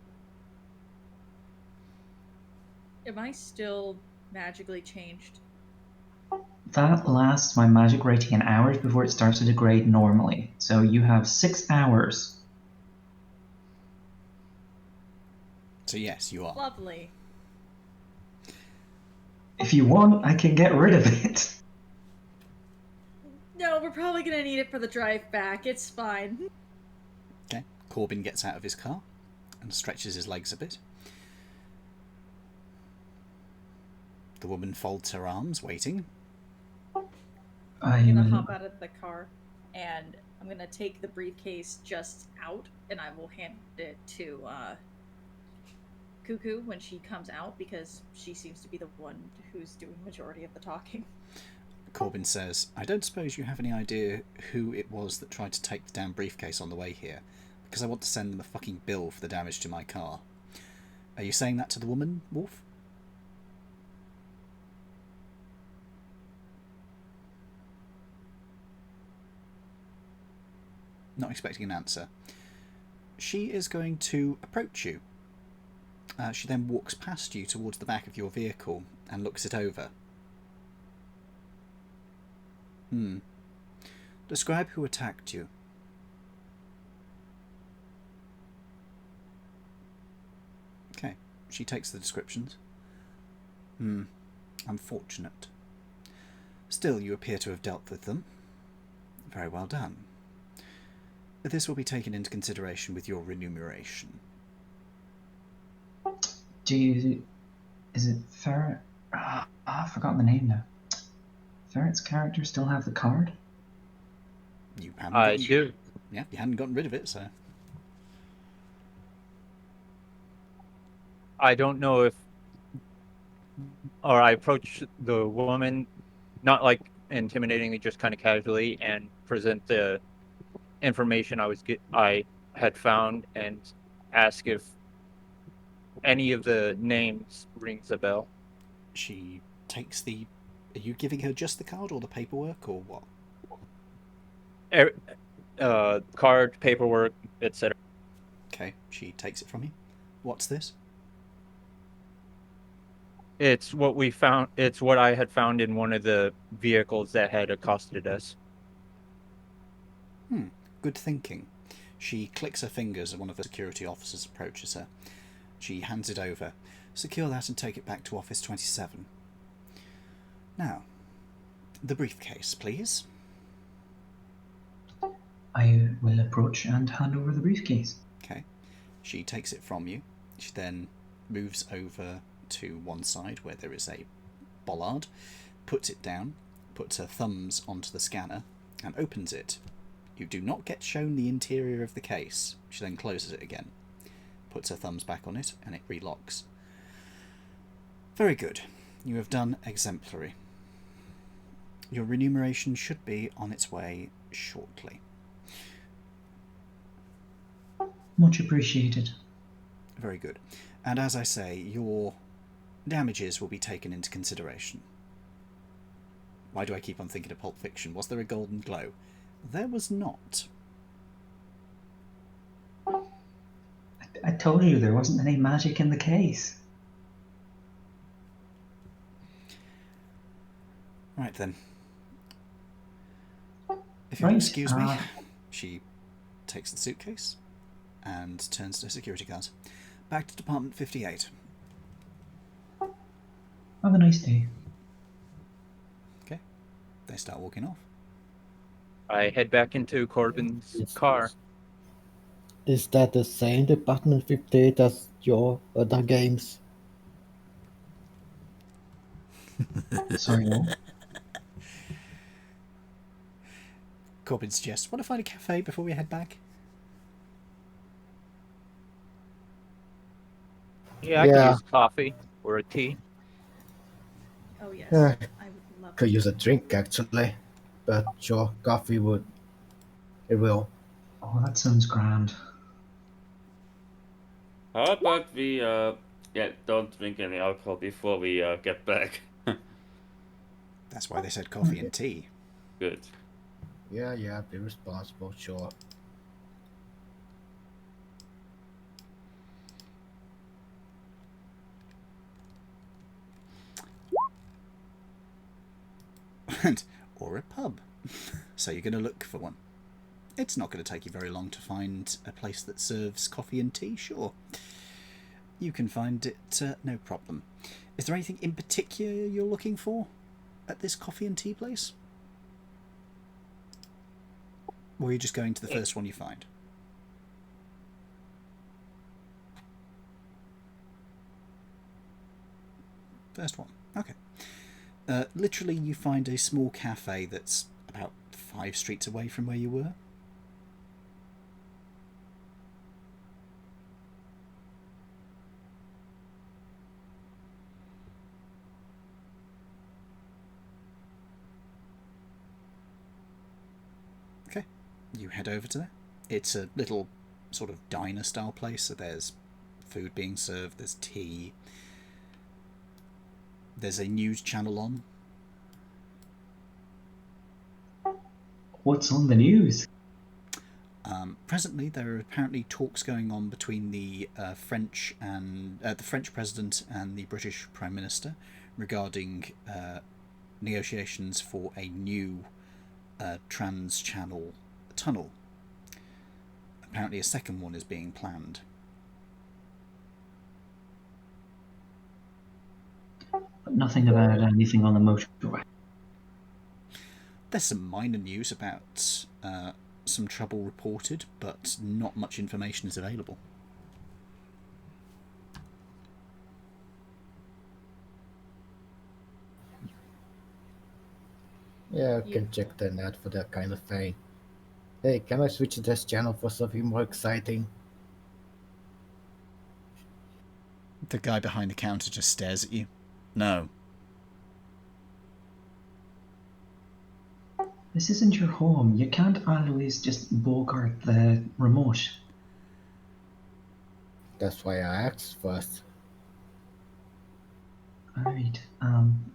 Am I still magically changed? That lasts my magic rating in hours before it starts to degrade normally. So you have 6 hours. So yes, you are. Lovely. If you want, I can get rid of it. No, we're probably gonna need it for the drive back. It's fine. Okay. Corbin gets out of his car and stretches his legs a bit. The woman folds her arms, waiting. I'm gonna hop out of the car and I'm gonna take the briefcase just out and I will hand it to Cuckoo when she comes out because she seems to be the one who's doing the majority of the talking. Corbin says, I don't suppose you have any idea who it was that tried to take the damn briefcase on the way here, because I want to send them a fucking bill for the damage to my car. Are you saying that to the woman, Wolf? Not expecting an answer. She is going to approach you. She then walks past you towards the back of your vehicle and looks it over. Describe who attacked you. Okay, she takes the descriptions. Unfortunate. Still, you appear to have dealt with them. Very well done. This will be taken into consideration with your remuneration. Is it Ferret? I've forgotten the name now. Ferret's character still have the card? You haven't. I do. Yeah, you hadn't gotten rid of it, so. I don't know if, or I approach the woman, not like intimidatingly, just kind of casually, and present the information I had found, and ask if any of the names rings a bell. She takes the. Are you giving her just the card or the paperwork or what? Card, paperwork, etc. Okay, she takes it from you. What's this? It's what we found. It's what I had found in one of the vehicles that had accosted us. Good thinking. She clicks her fingers as one of the security officers approaches her. She hands it over. Secure that and take it back to Office 27. Now, the briefcase, please. I will approach and hand over the briefcase. Okay. She takes it from you. She then moves over to one side where there is a bollard, puts it down, puts her thumbs onto the scanner, and opens it. You do not get shown the interior of the case. She then closes it again, puts her thumbs back on it, and it relocks. Very good. You have done exemplary. Your remuneration should be on its way shortly. Much appreciated. Very good. And as I say, your damages will be taken into consideration. Why do I keep on thinking of Pulp Fiction? Was there a golden glow? There was not. I told you there wasn't any magic in the case. Right then. If you'll excuse me, Right, she takes the suitcase and turns to security guards. Back to Department 58. Have a nice day. Okay. They start walking off. I head back into Corbin's car. Is that the same Department 58 as your other games? Sorry, no. Corbin suggests, want to find a cafe before we head back? Yeah, I could use coffee or a tea. Oh yes, Yeah. I would love Could to. use a drink actually, but sure, coffee would. It will. Oh, that sounds grand. How about we don't drink any alcohol before we get back? That's why they said coffee and tea. Good. Yeah, be responsible, sure. Or a pub. So you're going to look for one. It's not going to take you very long to find a place that serves coffee and tea, sure. You can find it, no problem. Is there anything in particular you're looking for at this coffee and tea place? Or are you just going to the first one you find? First one, okay. Literally, you find a small cafe that's about 5 streets away from where you were. Okay, you head over to there. It's a little sort of diner-style place, so there's food being served, there's tea. There's a news channel on. What's on the news? Presently, there are apparently talks going on between the French president and the British Prime Minister regarding negotiations for a new trans-channel tunnel. Apparently, a second one is being planned. But nothing about anything on the motorway. There's some minor news about some trouble reported, but not much information is available. Yeah, I can check the net for that kind of thing. Hey, can I switch this channel for something more exciting? The guy behind the counter just stares at you. No. This isn't your home. You can't always just bogart the remote. That's why I asked first. Alright, I'm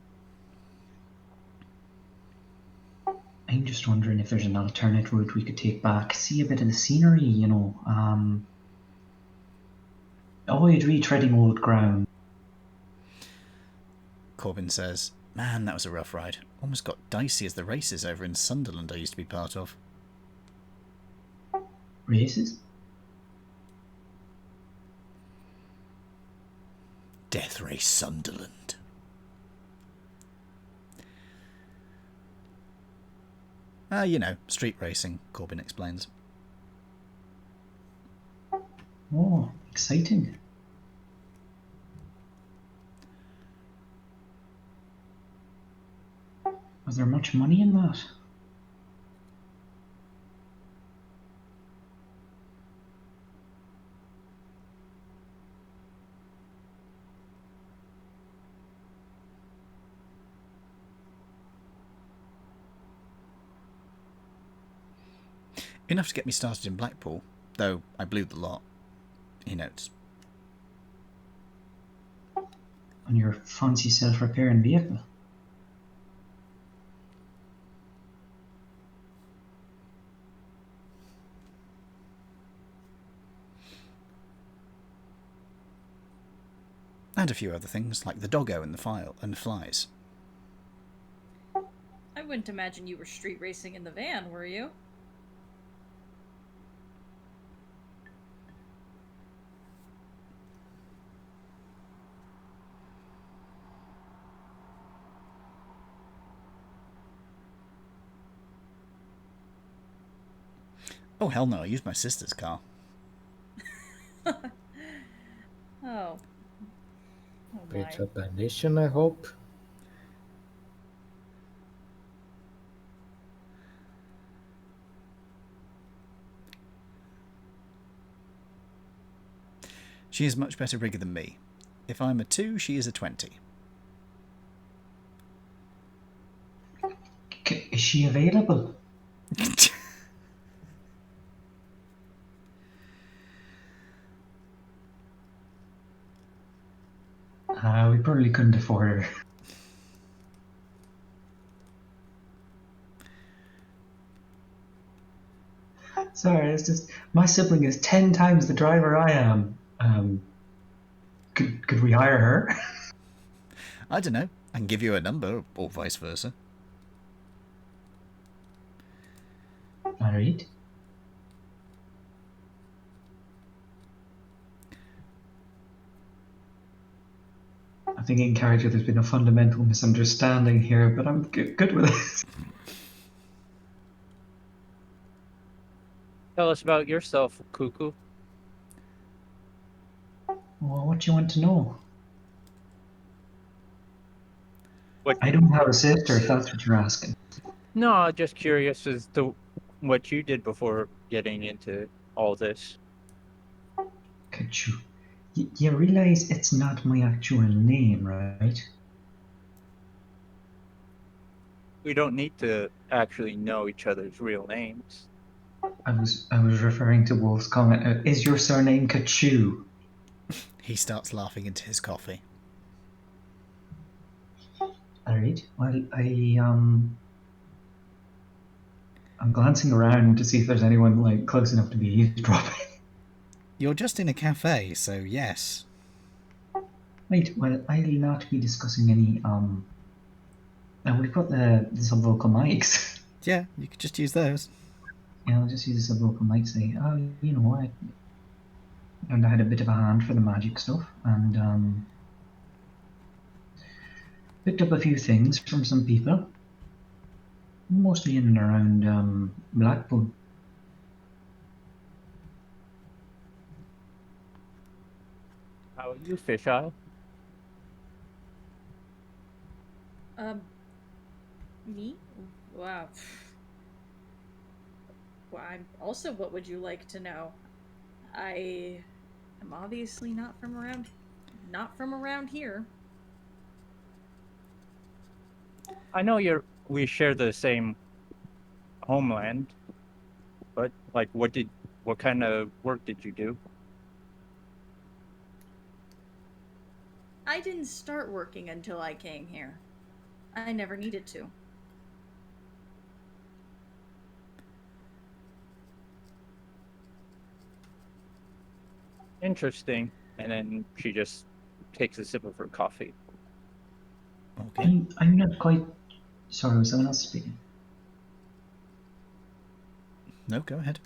just wondering if there's an alternate route we could take back. See a bit of the scenery, you know. Avoid retreading old ground. Corbin says, man, that was a rough ride. Almost got dicey as the races over in Sunderland I used to be part of. Races? Death Race Sunderland. You know, street racing, Corbin explains. Oh, exciting. Was there much money in that? Enough to get me started in Blackpool, though I blew the lot. He notes. On your fancy self-repairing vehicle? And a few other things, like the doggo and the file and flies. I wouldn't imagine you were street racing in the van, were you? Oh, hell no, I used my sister's car. Oh. Oh my. Bridge of Banishing, I hope. She is much better rigger than me. If I'm a 2, she is a 20. Is she available? We probably couldn't afford her. Sorry, it's just my sibling is 10 times the driver I am. Could we hire her? I don't know. I can give you a number, or vice versa. Alright. I think in character there's been a fundamental misunderstanding here, but I'm good with it. Tell us about yourself, Cuckoo. Well, what do you want to know? What? I don't have a sister, if that's what you're asking. No, just curious as to what you did before getting into all this. Could you? You realize it's not my actual name, right? We don't need to actually know each other's real names. I was referring to Wolf's comment. Is your surname Kachu? He starts laughing into his coffee. Alright. Well, I'm glancing around to see if there's anyone like close enough to be eavesdropping. You're just in a cafe, so yes. Right. Well, I'll not be discussing any and we've got the subvocal mics. Yeah, you could just use those. Yeah, I'll just use the subvocal mic. Say, oh, you know, I had a bit of a hand for the magic stuff, and picked up a few things from some people, mostly in and around Blackpool. How are you, Fisheye? Me? Wow. Well, I'm also, what would you like to know? I am obviously not from around here. I know we share the same homeland, but like, what kind of work did you do? I didn't start working until I came here. I never needed to. Interesting. And then she just takes a sip of her coffee. Okay. I'm not quite. Sorry, was someone else speaking? No, go ahead.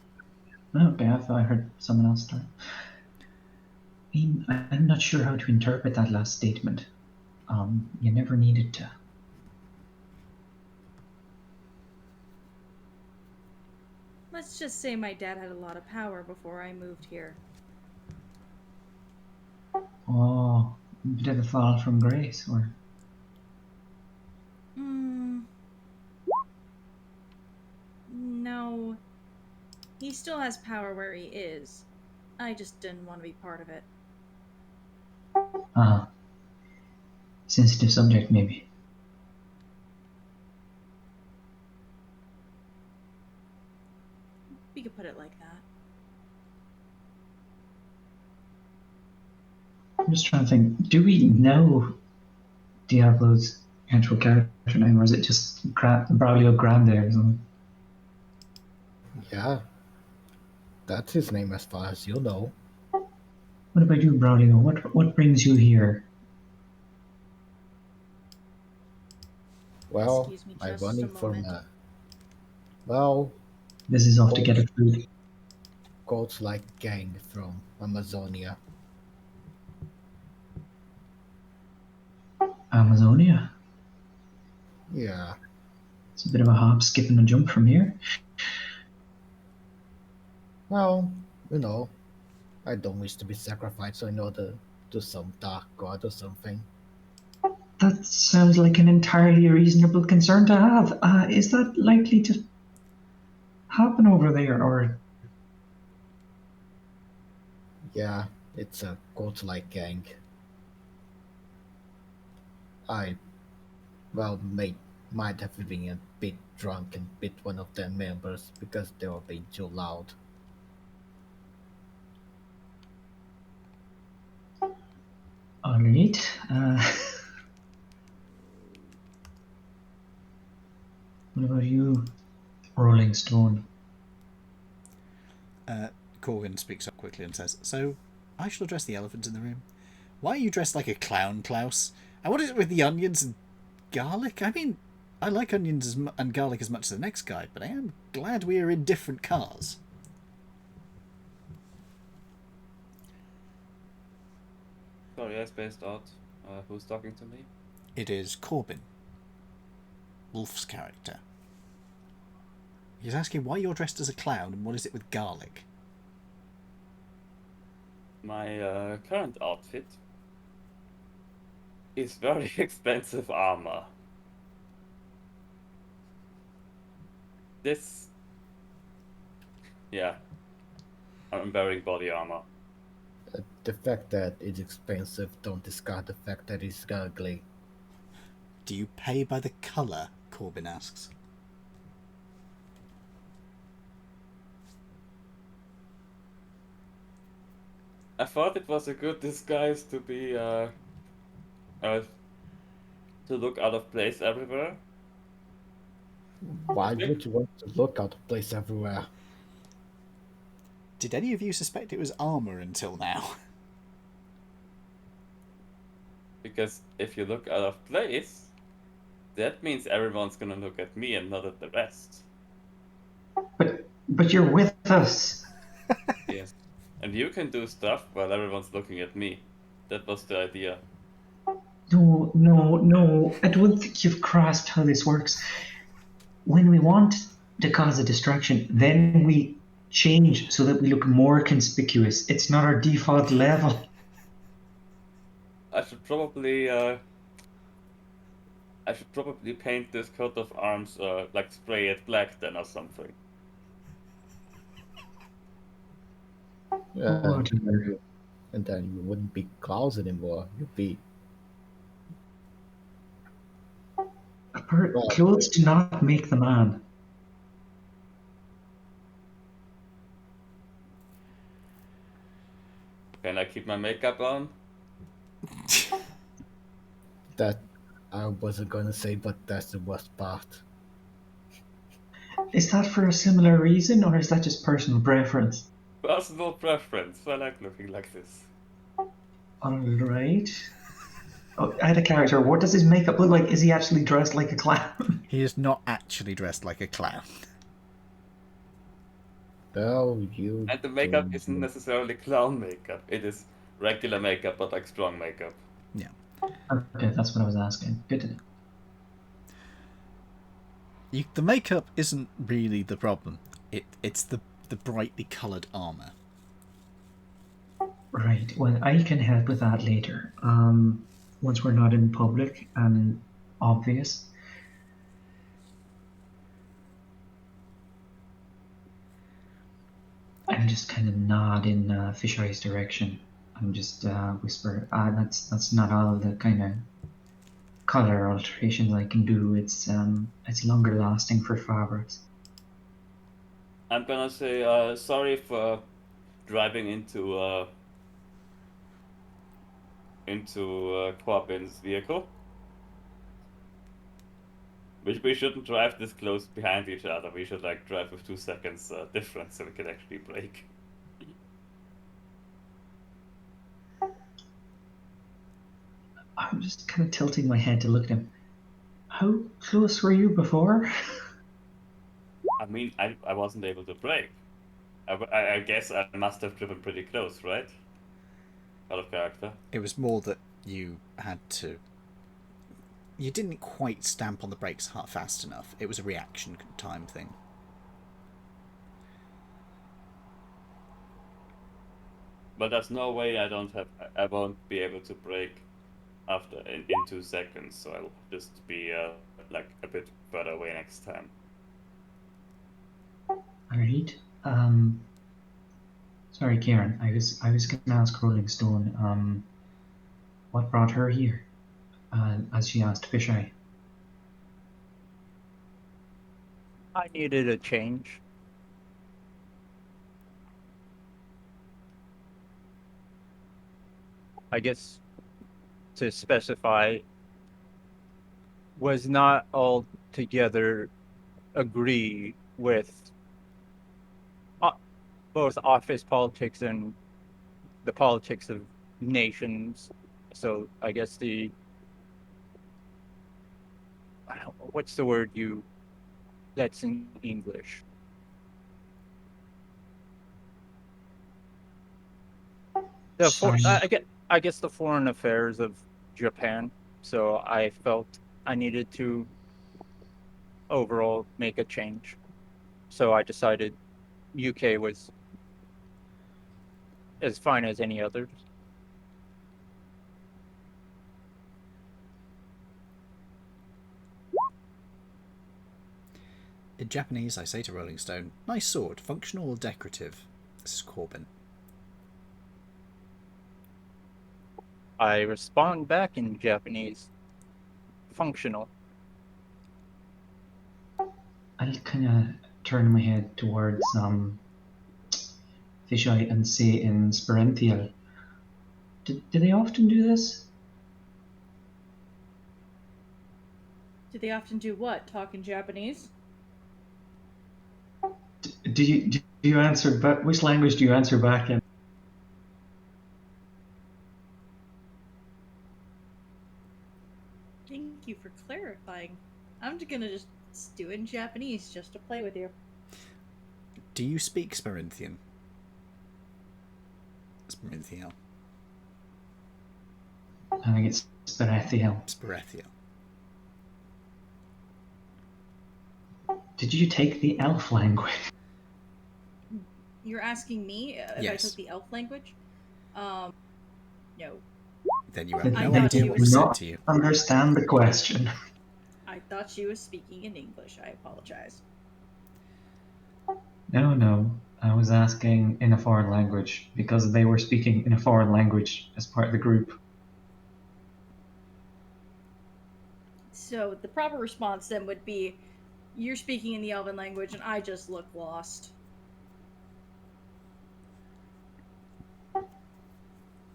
Okay, I thought I heard someone else start. I'm not sure how to interpret that last statement. You never needed to. Let's just say my dad had a lot of power before I moved here. Oh, a bit of a fall from grace, or No. He still has power where he is. I just didn't want to be part of it. sensitive subject, maybe. We could put it like that. I'm just trying to think. Do we know Diablo's actual character name, or is it just Braulio Grande or something? Yeah. That's his name as far as you know. What about you, Braulio? What brings you here? Well, Excuse me I'm just running a for moment. my... Well, This is off to get a food. cults like gang from Amazonia. Amazonia. Yeah. It's a bit of a hop, skip, and a jump from here. Well, you know, I don't wish to be sacrificed in order to some dark god or something. That sounds like an entirely reasonable concern to have. Is that likely to happen over there, or Yeah, it's a cult-like gang. I, well, might have been a bit drunk and bit one of their members because they were being too loud. all right? What about you, Rolling Stone? Corwin speaks up quickly and says, "So, I shall address the elephant in the room. Why are you dressed like a clown, Klaus? And what is it with the onions and garlic? I mean, I like onions and garlic as much as the next guy, but I am glad we are in different cars." Sorry, I spaced out. Who's talking to me? It is Corbin, Wolf's character. He's asking why you're dressed as a clown and what is it with garlic? My current outfit is very expensive armor. This... Yeah. I'm wearing body armor. The fact that it's expensive don't discard the fact that it's ugly. Do you pay by the colour? Corbin asks. I thought it was a good disguise to be, to look out of place everywhere. Why would you want to look out of place everywhere? Did any of you suspect it was armour until now? Because if you look out of place, that means everyone's gonna look at me and not at the rest. But you're with us. Yes. And you can do stuff while everyone's looking at me. That was the idea. No. I don't think you've grasped how this works. When we want to cause a distraction, then we change so that we look more conspicuous. It's not our default level. I should probably paint this coat of arms, like spray it black then or something. Oh, dear. And then you wouldn't be Klaus anymore. You'd be... Clothes do not make the man. Can I keep my makeup on? That I wasn't gonna say, but that's the worst part. Is that for a similar reason, or is that just personal preference? Personal preference. I like looking like this. All right. Oh, I had a character. What does his makeup look like? Is he actually dressed like a clown? He is not actually dressed like a clown. Oh, you. And the makeup don't isn't know. necessarily clown makeup. It is regular makeup, but like strong makeup. Yeah. Okay, that's what I was asking. Good to know. The makeup isn't really the problem. It's the brightly coloured armour. Right. Well, I can help with that later. Once we're not in public and obvious. I'm just kind of nod in Fishery's direction. I'm just whisper. That's not all the kind of color alterations I can do. It's longer lasting for fabrics. I'm gonna say sorry for driving into Corbin's vehicle. We shouldn't drive this close behind each other. We should like drive with 2 seconds difference so we can actually brake. I'm just kind of tilting my head to look at him. How close were you before? I mean, I wasn't able to brake. I guess I must have driven pretty close, right? Out of character. It was more that you had to. You didn't quite stamp on the brakes fast enough. It was a reaction time thing. But there's no way I won't be able to brake after in 2 seconds. So I'll just be like a bit further away next time. Alright. Sorry, Karen. I was going to ask Rolling Stone. What brought her here? As she asked Fishery. I needed a change. I guess to specify, was not altogether agree with both office politics and the politics of nations. So I guess what's the word that's in English? Sorry. I guess the foreign affairs of Japan. So I felt I needed to overall make a change. So I decided UK was as fine as any others. In Japanese, I say to Rolling Stone, nice sword, functional or decorative? This is Corbin. I respond back in Japanese, functional. I'll kind of turn my head towards Fisheye and say in Sperential. Do they often do this? Do they often do what? Talk in Japanese? Do you answer back? Which language do you answer back in? Thank you for clarifying. I'm gonna just do it in Japanese just to play with you. Do you speak Sperinthian? Sperinthial. I think it's Sperential. Sperethia. Did you take the elf language? You're asking me if I Yes. took the elf language? No. Then you have I no thought idea she what was was said not to you. understand the question. I thought she was speaking in English. I apologize. No. I was asking in a foreign language because they were speaking in a foreign language as part of the group. So the proper response then would be, you're speaking in the elven language and I just look lost.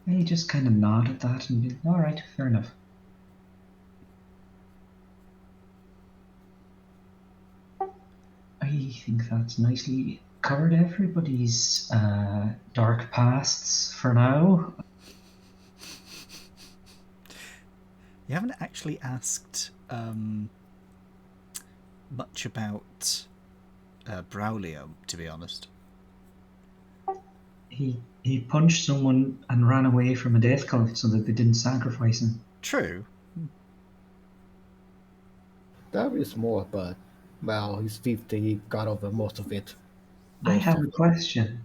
He just kind of nod at that and be, all right, fair enough. I think that's nicely covered everybody's dark pasts for now. You haven't actually asked much about Braulio, to be honest. He punched someone and ran away from a death cult so that they didn't sacrifice him. True. That is more, but well, he's 50. He got over most of it. I Most have of a it. question.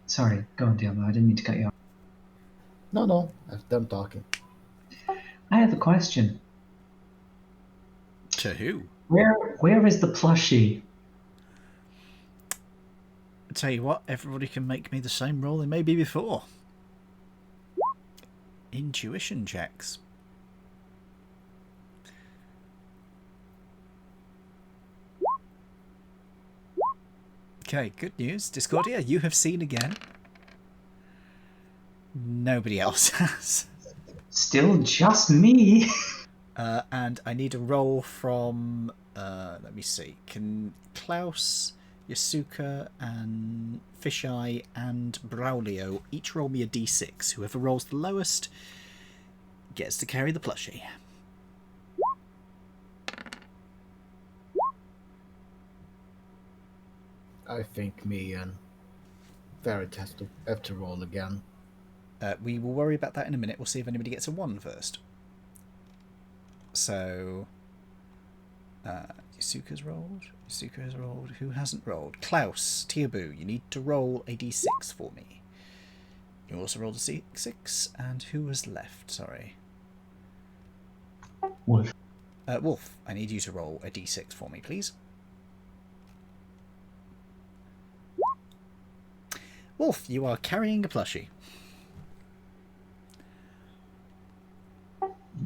Sorry, go on, Diablo. I didn't mean to cut you off. No, I'm done talking. I have a question. To who? Where is the plushie? I tell you what, everybody can make me the same roll they made me before. Intuition checks. Okay, good news. Discordia, you have seen again. Nobody else has. Still just me. And I need a roll from, let me see, can Klaus, Yasuka, and Fisheye, and Braulio each roll me a d6. Whoever rolls the lowest gets to carry the plushie. I think me and Ferret have to roll again. We will worry about that in a minute. We'll see if anybody gets a 1 first. So, Yasuka's rolled. Yasuka has rolled. Who hasn't rolled? Klaus, Tiabu, you need to roll a d6 for me. You also rolled a 6. And who was left? Sorry. Wolf. Wolf, I need you to roll a d6 for me, please. Wolf, you are carrying a plushie.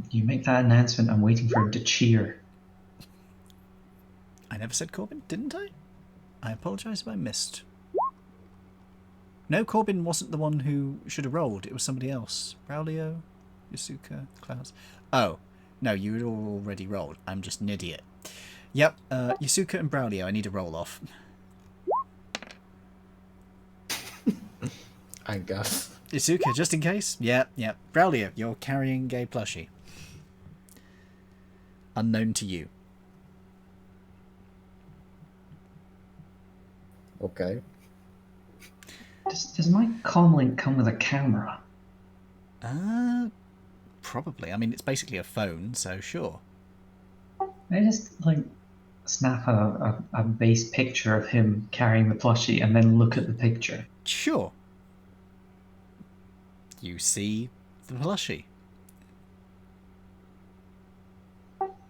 You make that announcement, I'm waiting for him to cheer. I never said Corbin, didn't I? I apologise if I missed. No, Corbin wasn't the one who should have rolled. It was somebody else. Braulio, Yasuka, Klaus. Oh, no, you had already rolled. I'm just an idiot. Yep, Yasuka and Braulio, I need a roll off. I guess. Yasuka, just in case? Yeah. Braulio, you're carrying a plushie. Unknown to you. Okay. Does my comlink come with a camera? Probably. I mean, it's basically a phone, so sure. I just snap a base picture of him carrying the plushie and then look at the picture. Sure. You see the plushie.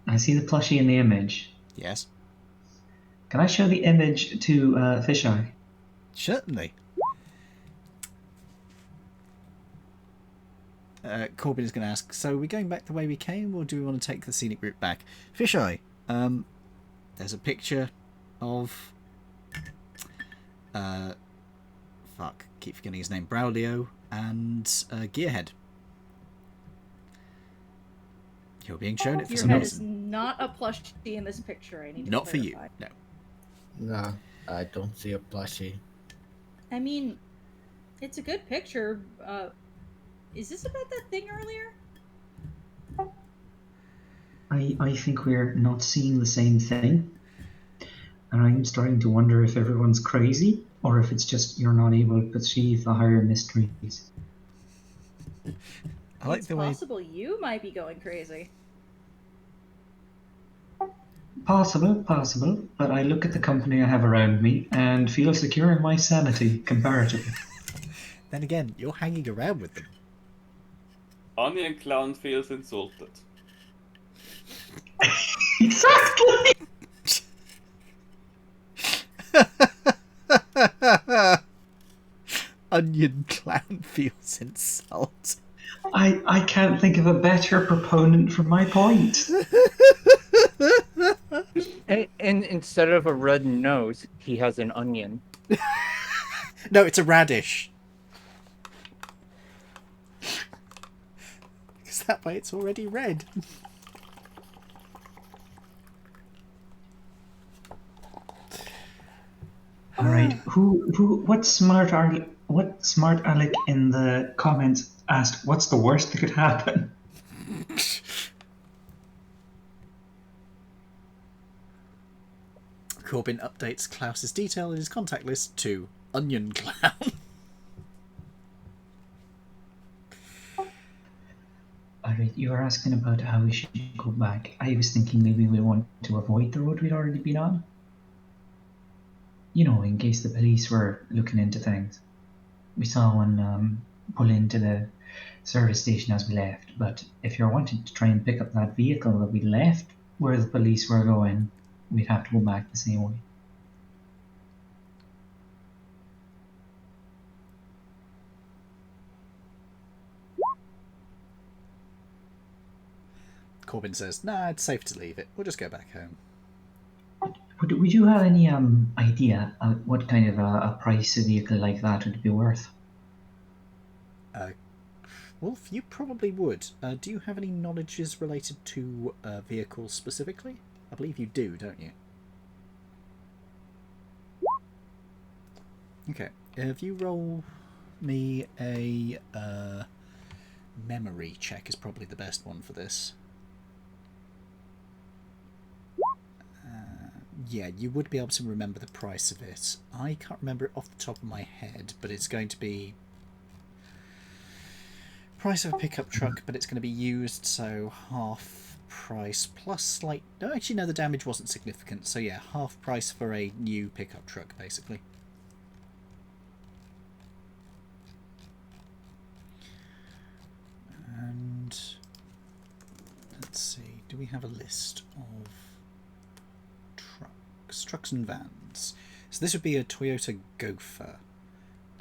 I see the plushie in the image. Yes. Can I show the image to Fisheye? Certainly. Corbin is going to ask, so are we going back the way we came, or do we want to take the scenic route back? Fisheye, there's a picture of... keep forgetting his name. Braulio and Gearhead. You're being shown it for some Gearhead is reason. not a plushie in this picture. I need to Not for you, clarify. no. Nah, I don't see a plushie. I mean, it's a good picture. Is this about that thing earlier? I think we're not seeing the same thing. And I'm starting to wonder if everyone's crazy, or if it's just you're not able to perceive the higher mysteries. I like It's the way... possible you might be going crazy. Possible, but I look at the company I have around me and feel secure in my sanity, comparatively. Then again, you're hanging around with them. Onion Clown feels insulted. Exactly! Onion Clown feels insulted. I can't think of a better proponent for my point. And instead of a red nose, he has an onion. No, it's a radish. Because that way it's already red. All right, what smart aleck in the comments asked, "What's the worst that could happen?" Corbin updates Klaus's detail in his contact list to Onion Clown. Alright, you were asking about how we should go back. I was thinking maybe we want to avoid the road we'd already been on. You know, in case the police were looking into things. We saw one pull into the service station as we left, but if you're wanting to try and pick up that vehicle that we left where the police were going, we'd have to go back the same way. Corbin says, nah, it's safe to leave it. We'll just go back home. Would you have any idea what kind of a price a vehicle like that would be worth? Wolf, you probably would. Do you have any knowledges related to vehicles specifically? I believe you do, don't you? Okay. If you roll me a memory check is probably the best one for this. Yeah, you would be able to remember the price of it. I can't remember it off the top of my head, but it's going to be price of a pickup truck, but it's going to be used, so half price plus slight... No, actually, no, the damage wasn't significant. So yeah, half price for a new pickup truck, basically. And let's see, do we have a list of trucks and vans? So this would be a Toyota Gopher,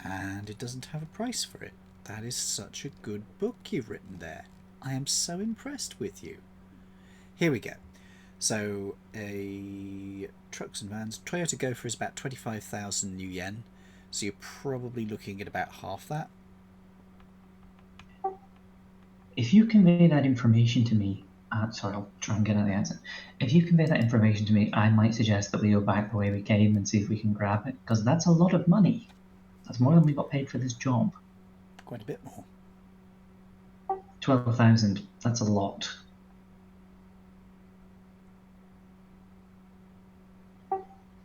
and it doesn't have a price for it. That is such a good book you've written there. I am so impressed with you. Here we go. So a trucks and vans Toyota Gopher is about 25,000 new yen, so you're probably looking at about half that. If you convey that information to me, sorry, I'll try and get at the answer. If you convey that information to me, I might suggest that we go back the way we came and see if we can grab it, because that's a lot of money. That's more than we got paid for this job. Quite a bit more. 12,000. That's a lot.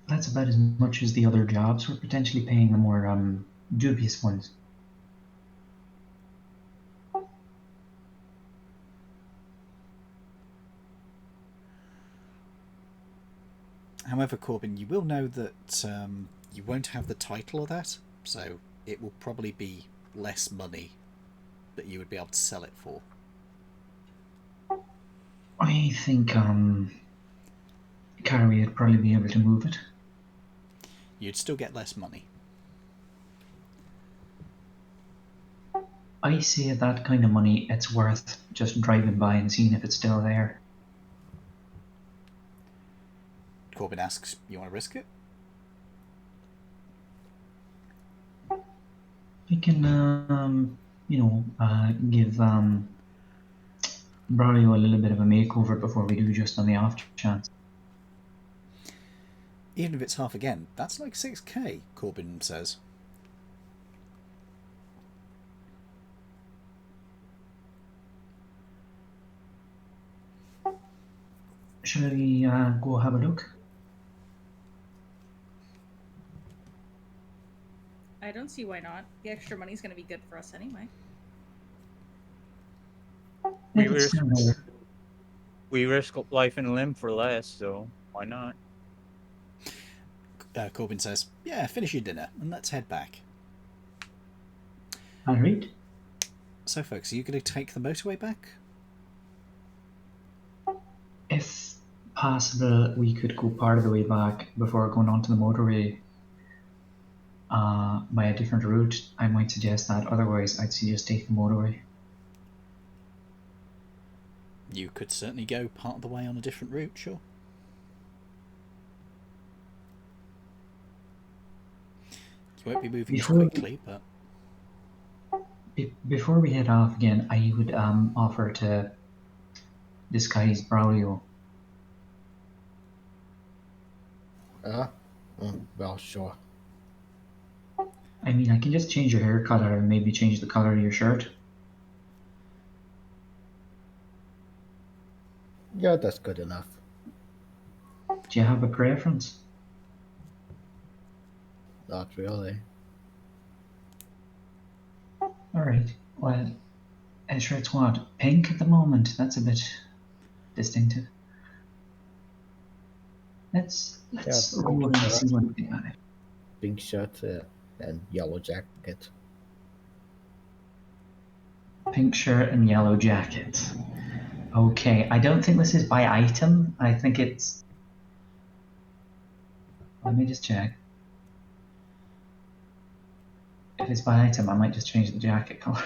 That's about as much as the other jobs. We're potentially paying the more dubious ones. However, Corbin, you will know that you won't have the title of that, so it will probably be less money that you would be able to sell it for. I think Caraway would probably be able to move it. You'd still get less money. I say at that kind of money, it's worth just driving by and seeing if it's still there. Corbin asks, you want to risk it? We can, give Braulio a little bit of a makeover before we do, just on the off chance. Even if it's half again, that's like 6k, Corbin says. Shall we go have a look? I don't see why not. The extra money's going to be good for us anyway. We risk life and limb for less, so why not? Corbin says, yeah, finish your dinner and let's head back. Alright. So folks, are you going to take the motorway back? If possible, we could go part of the way back before going onto the motorway by a different route. I might suggest that. Otherwise, I'd suggest take the motorway. You could certainly go part of the way on a different route, sure. You won't be moving as quickly, but... Before we head off again, I would offer to disguise Braulio. Well, sure. I mean, I can just change your hair color and maybe change the color of your shirt. Yeah, that's good enough. Do you have a preference? Not really. Alright, well, sure it's what? Pink at the moment. That's a bit distinctive. Let's roll and see what we got. Pink shirt and yellow jacket. Pink shirt and yellow jacket. Okay, I don't think this is by item. I think it's... Let me just check. If it's by item, I might just change the jacket color.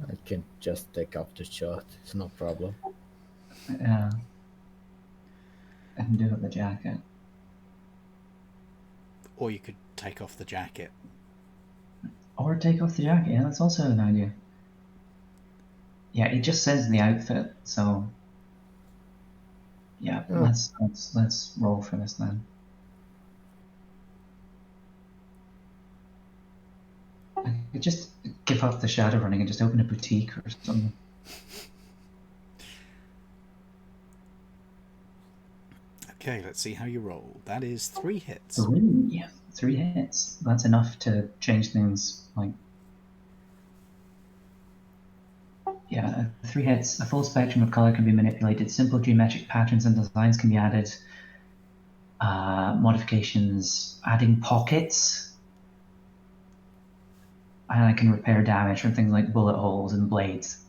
I can just take off the shirt. It's no problem. Yeah. I can do it with the jacket. Or you could take off the jacket. Or take off the jacket, yeah, that's also an idea. Yeah, it just says the outfit, so yeah, let's roll for this then. I could just give up the Shadowrunning and just open a boutique or something. Okay, let's see how you roll. That is 3 hits. Ooh, 3 hits. That's enough to change things. Like, yeah, 3 hits. A full spectrum of color can be manipulated. Simple geometric patterns and designs can be added. Modifications, adding pockets. And I can repair damage from things like bullet holes and blades.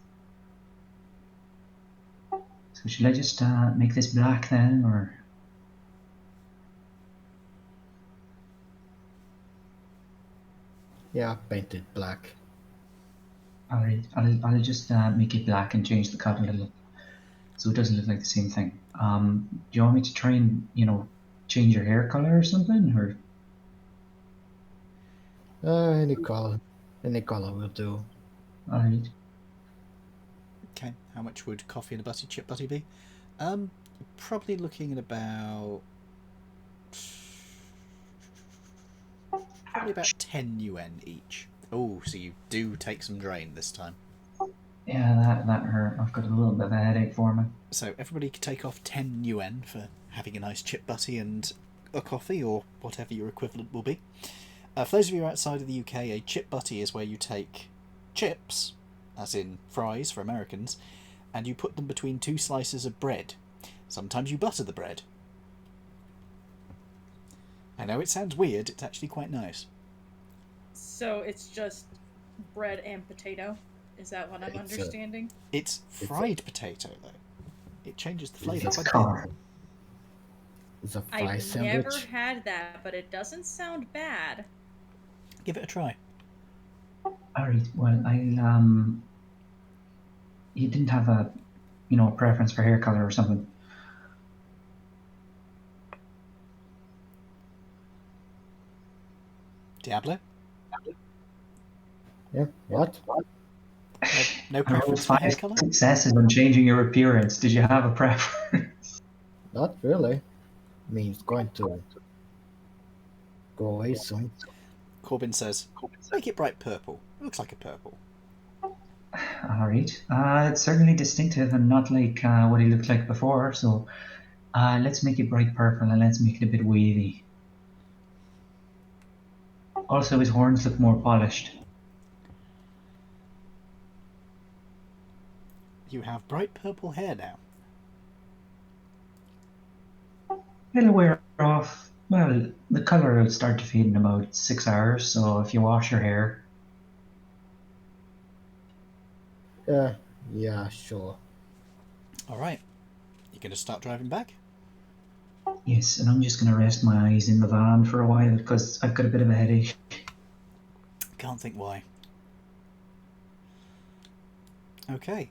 So should I just make this black then, or? Yeah, paint it black. Alright, I'll just make it black and change the color a little, so it doesn't look like the same thing. Do you want me to try and, change your hair color or something, or? Any color will do. Alright. Okay, how much would coffee and a butty chip butty be? Probably looking at about 10 yuan each. Oh, so you do take some drain this time. Yeah, that hurt. I've got a little bit of a headache for me. So everybody could take off 10 yuan for having a nice chip butty and a coffee, or whatever your equivalent will be. For those of you outside of the UK, a chip butty is where you take chips, as in fries for Americans, and you put them between 2 slices of bread. Sometimes you butter the bread. I know it sounds weird, it's actually quite nice. So it's just bread and potato? Is that what I'm understanding? It's fried potato, though. It changes the flavour It's quite a bit. It's a fry I've sandwich. never had that, but it doesn't sound bad. Give it a try. Alright, well, you didn't have a preference for hair color or something? Diablo? Yeah, what? No preference for hair colour? Successes on changing your appearance. Did you have a preference? Not really. I mean, it's going to go away soon. Corbin says, make it bright purple. It looks like a purple. Alright. It's certainly distinctive and not like what he looked like before, so let's make it bright purple and let's make it a bit wavy. Also, his horns look more polished. You have bright purple hair now. It'll wear off. Well, the colour will start to fade in about 6 hours, so if you wash your hair... Yeah, sure. Alright. You going to start driving back? Yes, and I'm just going to rest my eyes in the van for a while, because I've got a bit of a headache. Can't think why. Okay.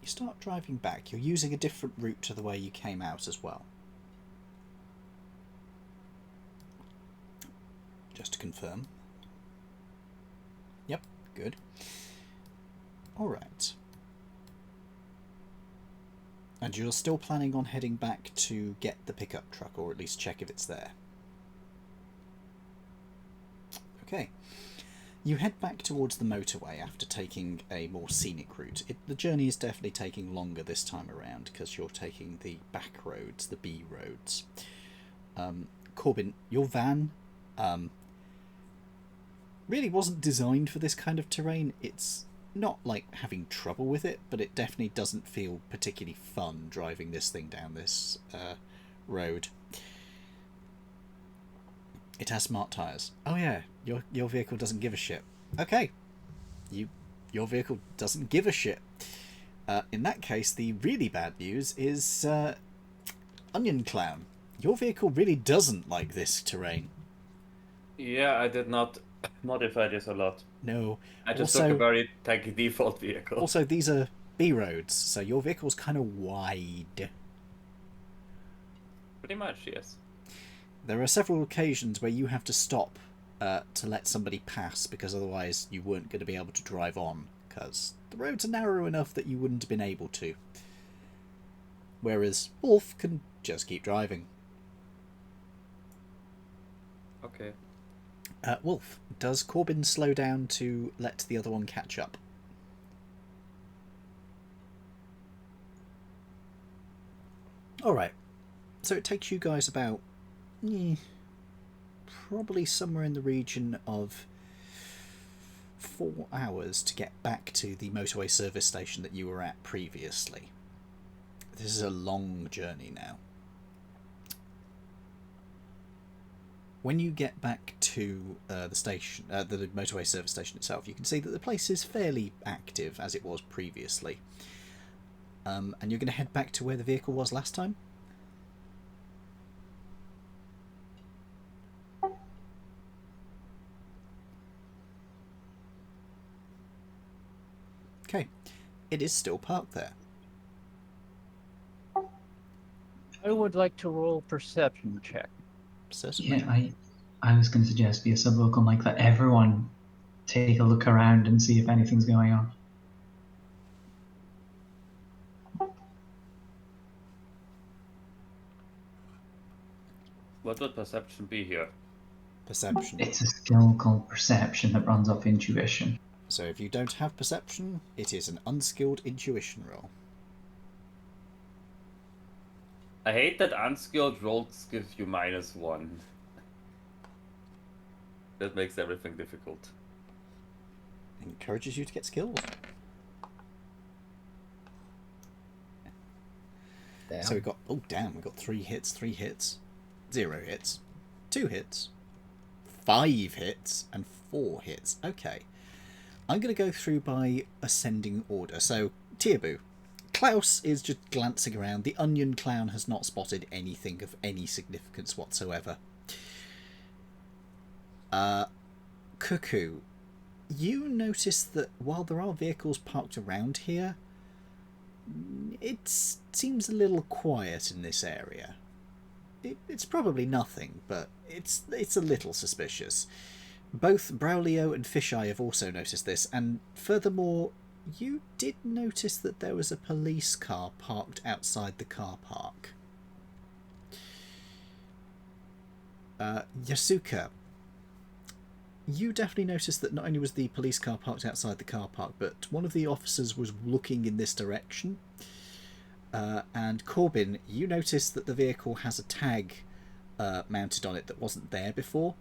You start driving back. You're using a different route to the way you came out as well. Just to confirm. Yep, good. Alright. And you're still planning on heading back to get the pickup truck, or at least check if it's there. Okay. You head back towards the motorway after taking a more scenic route. The journey is definitely taking longer this time around because you're taking the back roads, the B roads. Corbin, your van really wasn't designed for this kind of terrain. It's not like having trouble with it, but it definitely doesn't feel particularly fun driving this thing down this road. It has smart tyres. Oh yeah, your vehicle doesn't give a shit. Okay, your vehicle doesn't give a shit. In that case, the really bad news is Onion Clown. Your vehicle really doesn't like this terrain. Yeah, I did not modify this a lot. No. I just took a very tanky default vehicle. Also, these are B roads, so your vehicle's kind of wide. Pretty much, yes. There are several occasions where you have to stop to let somebody pass, because otherwise you weren't going to be able to drive on, because the roads are narrow enough that you wouldn't have been able to. Whereas Wolf can just keep driving. Okay. Wolf, does Corbin slow down to let the other one catch up? Alright, so it takes you guys about probably somewhere in the region of 4 hours to get back to the motorway service station that you were at previously. This is a long journey now. When you get back to the station, the motorway service station itself, you can see that the place is fairly active as it was previously. And you're going to head back to where the vehicle was last time? Okay, it is still parked there. I would like to roll perception check. Certainly. Yeah, I was going to suggest be a subvocal mic that everyone take a look around and see if anything's going on. What would perception be here? Perception. It's a skill called perception that runs off intuition. So if you don't have perception, it is an unskilled intuition roll. I hate that unskilled rolls give you -1. That makes everything difficult. Encourages you to get skills. Damn. So we got, oh damn, we got 3 hits, 0 hits, 2 hits, 5 hits, and 4 hits. Okay. I'm going to go through by ascending order. So, Tearbu. Klaus is just glancing around. The Onion Clown has not spotted anything of any significance whatsoever. Cuckoo. You notice that while there are vehicles parked around here, it seems a little quiet in this area. It's probably nothing, but it's a little suspicious. Both Braulio and Fisheye have also noticed this, and furthermore, you did notice that there was a police car parked outside the car park. Yasuka, you definitely noticed that not only was the police car parked outside the car park, but one of the officers was looking in this direction. And Corbin, you noticed that the vehicle has a tag mounted on it that wasn't there before.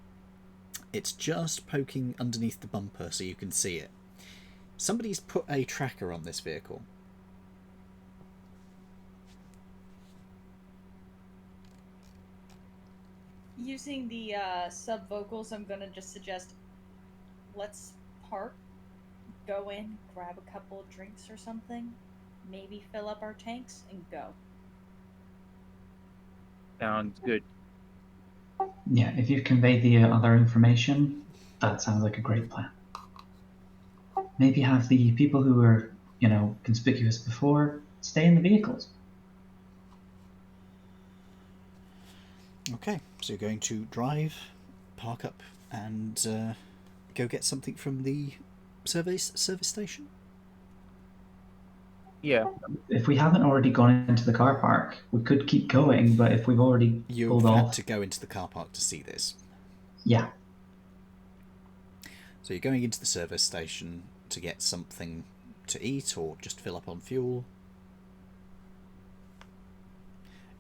It's just poking underneath the bumper so you can see it. Somebody's put a tracker on this vehicle. Using the sub vocals, I'm gonna just suggest let's park, go in, grab a couple of drinks or something, maybe fill up our tanks, and go. Sounds good. Yeah, if you've conveyed the other information, that sounds like a great plan. Maybe have the people who were, conspicuous before stay in the vehicles. Okay, so you're going to drive, park up, and go get something from the service station? Yeah. If we haven't already gone into the car park, we could keep going, but if we've already You've pulled had off... to go into the car park to see this. Yeah. So you're going into the service station to get something to eat or just fill up on fuel.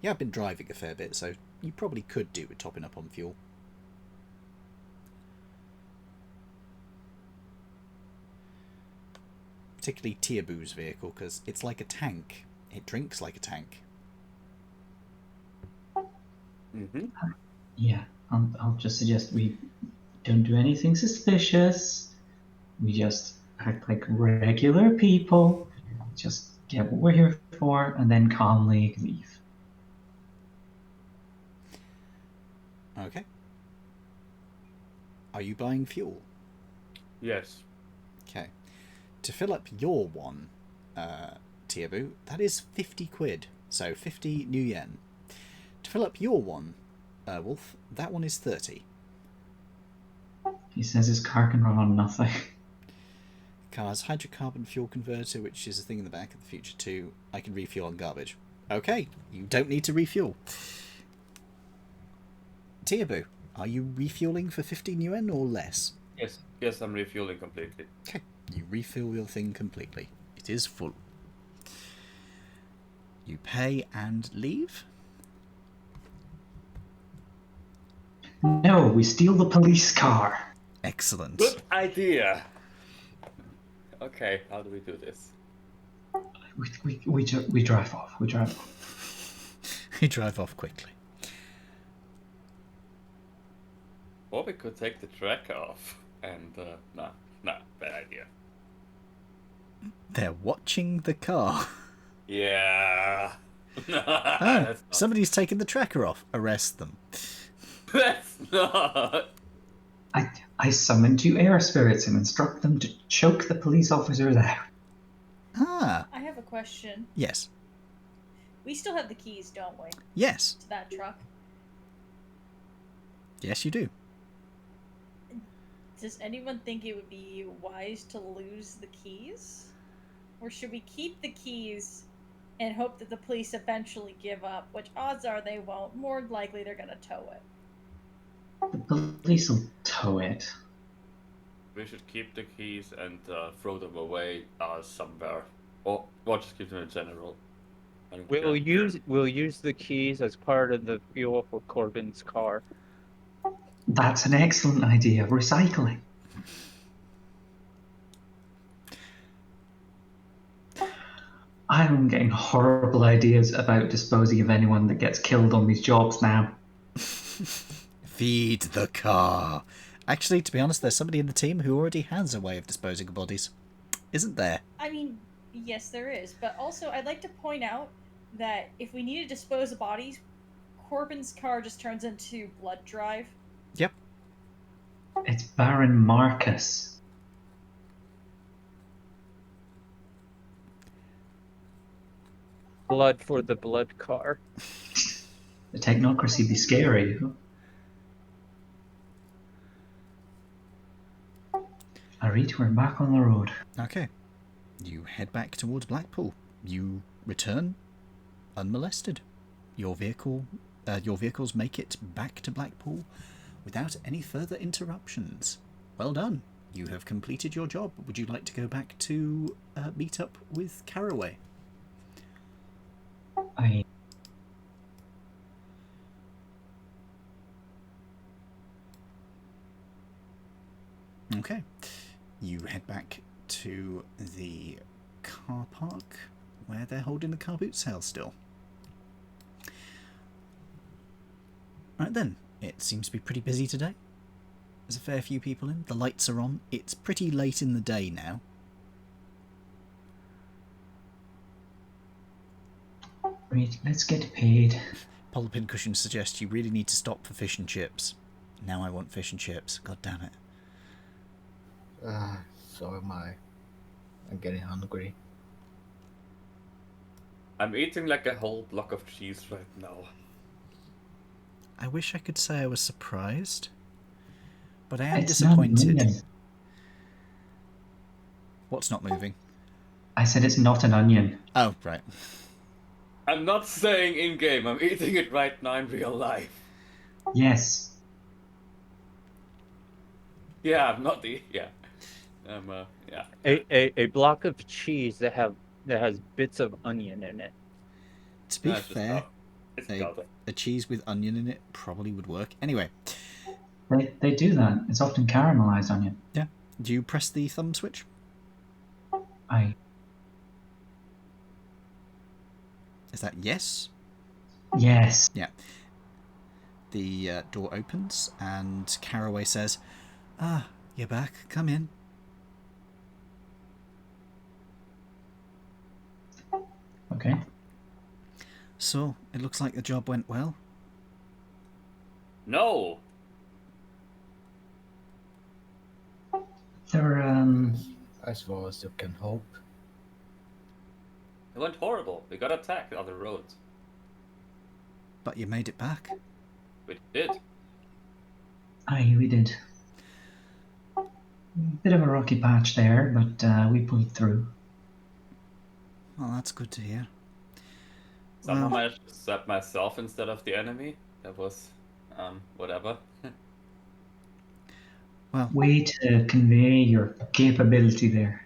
Yeah, I've been driving a fair bit, so you probably could do with topping up on fuel. particularly Tiabu's vehicle, because it's like a tank. It drinks like a tank. Mm-hmm. Yeah, I'll just suggest we don't do anything suspicious. We just act like regular people. Just get what we're here for, and then calmly leave. Okay. Are you buying fuel? Yes. Okay. To fill up your one, Tiabu, that is 50 quid. So 50 new yen. To fill up your one, Wolf, that one is 30. He says his car can run on nothing. Car's hydrocarbon fuel converter, which is a thing in the back of the future too. I can refuel on garbage. Okay, you don't need to refuel. Tiabu, are you refueling for 15 yuan or less? Yes. Yes, I'm refueling completely. Okay, you refill your thing completely. It is full. You pay and leave? No, we steal the police car. Excellent. Good idea. Okay, how do we do this? We drive off. We drive off. You drive off quickly. Or we could take the track off. And, nah, bad idea. They're watching the car. Yeah. Oh, somebody's taken the tracker off. Arrest them. That's not. I summon two air spirits and instruct them to choke the police officers out. Ah, I have a question. yes. We still have the keys, don't we? Yes. To that truck. Yes, you do. Does anyone think it would be wise to lose the keys? Or should we keep the keys and hope that the police eventually give up? Which odds are they won't. More likely they're going to tow it. The police will tow it. We should keep the keys and throw them away somewhere. Or just keep them in general. I don't We'll care. use the keys as part of the fuel for Corbin's car. That's an excellent idea. Recycling. I'm getting horrible ideas about disposing of anyone that gets killed on these jobs now. Feed the car. Actually, to be honest, there's somebody in the team who already has a way of disposing of bodies. Isn't there? I mean, yes, there is. But also, I'd like to point out that if we need to dispose of bodies, Corbin's car just turns into blood drive. Yep. It's Baron Marcus. Blood for the blood car. The technocracy be scary. Alright, we're back on the road. Okay. You head back towards Blackpool. You return unmolested. Your vehicles make it back to Blackpool without any further interruptions. Well done. You have completed your job. Would you like to go back to meet up with Caraway? Okay. You head back to the car park where they're holding the car boot sale still. Right then, it seems to be pretty busy today. There's a fair few people in. The lights are on. It's pretty late in the day now. Right, let's get paid. Polar Pincushion suggests you really need to stop for fish and chips. Now I want fish and chips. God damn it. So am I. I'm getting hungry. I'm eating like a whole block of cheese right now. I wish I could say I was surprised, but I am It's not disappointed. onion. What's not moving? I said it's not an onion. Oh, right. I'm not saying in-game, I'm eating it right now in real life. Yes. Yeah, I'm not yeah. Yeah. A block of cheese that has bits of onion in it. To be No, it's just fair, not. It's not. a cheese with onion in it probably would work. Anyway, They do that. It's often caramelized onion. yeah. Do you press the thumb switch? Is that yes? Yes. Yeah. The door opens and Caraway says, "Ah, you're back. Come in." Okay. So, it looks like the job went well. No! There, I suppose you can hope. It went horrible. We got attacked on the road. But you made it back. We did. aye, we did. Bit of a rocky patch there, but we pulled through. Well, that's good to hear. Somehow Well, managed to stab myself instead of the enemy. That was, whatever. well, Way to convey your capability there.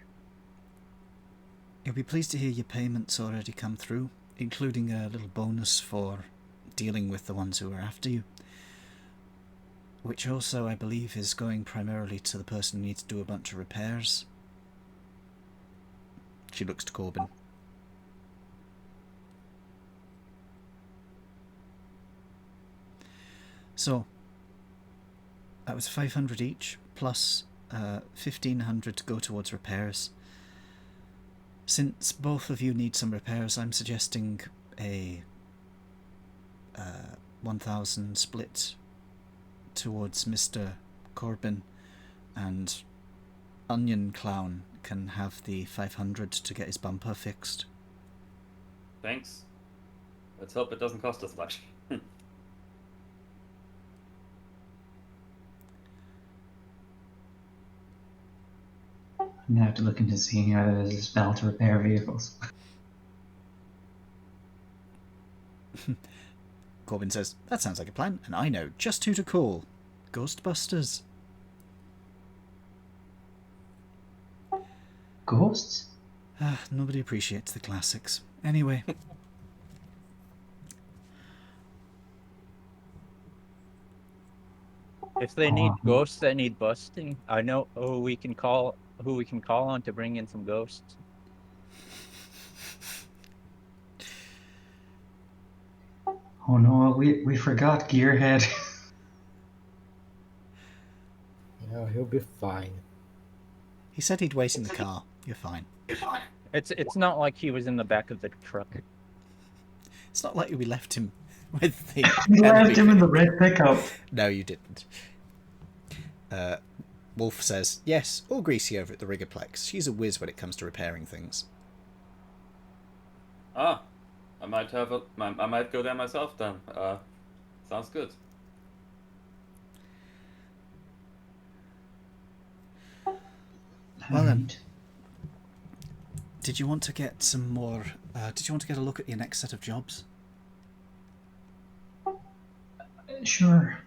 you'll be pleased to hear your payments already come through, including a little bonus for dealing with the ones who are after you. Which also, I believe, is going primarily to the person who needs to do a bunch of repairs. She looks to Corbin. So, that was 500 each, plus 1,500 to go towards repairs. Since both of you need some repairs, I'm suggesting a 1,000 split towards Mr. Corbin, and Onion Clown can have the 500 to get his bumper fixed. Thanks. Let's hope it doesn't cost us much. I'm gonna have to look into seeing how there's a spell to repair vehicles. Corbin says, "That sounds like a plan, and I know just who to call. Ghostbusters." Ghosts? Nobody appreciates the classics. Anyway. If they need ghosts that need busting, I know who we can call on to bring in some ghosts. Oh no, we forgot Gearhead. Yeah, he'll be fine. He said he'd wait in the car. You're fine. It's not like he was in the back of the truck. It's not like we left him with the... We left him in the red pickup. No, you didn't. Wolf says, "Yes, or Greasy over at the Riggerplex. She's a whiz when it comes to repairing things." Ah, I might go there myself then. Sounds good. Well then, did you want to get some more... did you want to get a look at your next set of jobs? Sure.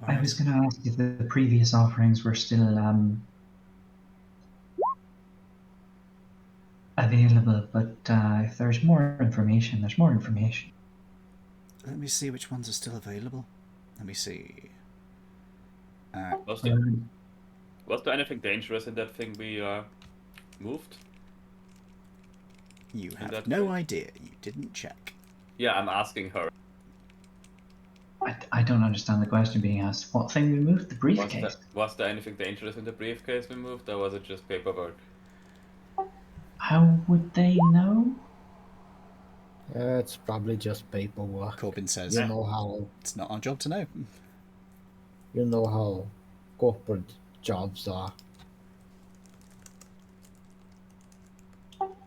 All I right. was going to ask if the previous offerings were still available, but if there's more information, there's more information. Let me see which ones are still available. Let me see. Was there anything dangerous in that thing we moved? You have that no way? idea. You didn't check. Yeah, I'm asking her. I don't understand the question being asked. What thing we moved? The briefcase? Was there anything dangerous in the briefcase we moved, or was it just paperwork? How would they know? It's probably just paperwork. Corbin says, You know how "It's not our job to know." corporate jobs are.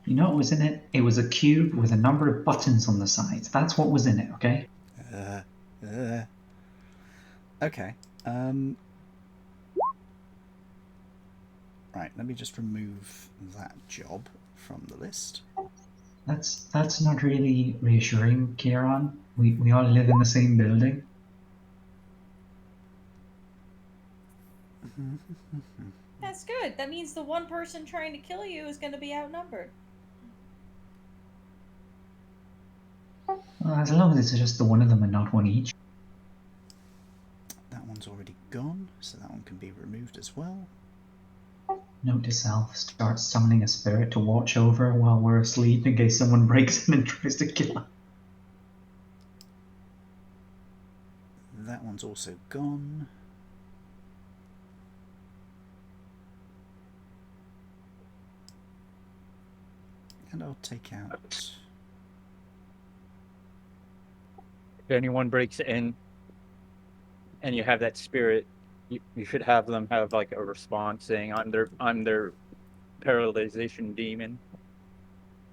You know what was in it? It was a cube with a number of buttons on the sides. That's what was in it, okay? Okay. Right, let me just remove that job from the list. That's not really reassuring, Kieran. We all live in the same building. That's good. That means the one person trying to kill you is going to be outnumbered. Well, as long as it's just the one of them and not one each. That one's already gone, so that one can be removed as well. Note to self, start summoning a spirit to watch over while we're asleep in case someone breaks in and tries to kill us. That one's also gone. And I'll take out... If anyone breaks in and you have that spirit, you should have them have like a response saying, I'm their paralyzation demon.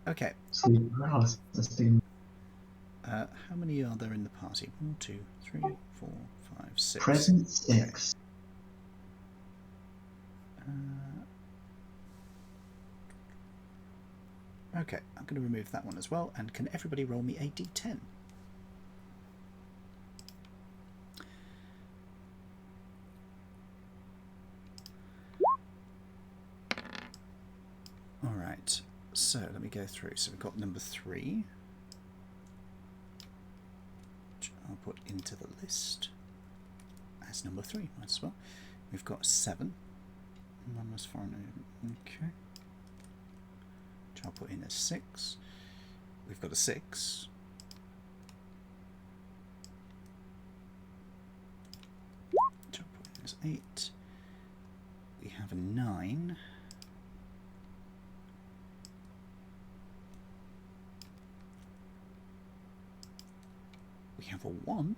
Okay. Sleep paralysis demon. How many are there in the party? 1, 2, 3, 4, 5, 6. Present 6. Okay, I'm going to remove that one as well. And can everybody roll me a d10? Alright, so let me go through. So we've got number 3, which I'll put into the list as number 3, might as well. We've got 7. One was foreign. Okay. Which I'll put in as 6. We've got a 6. Which I'll put in as 8. We have a 9. We have a 1.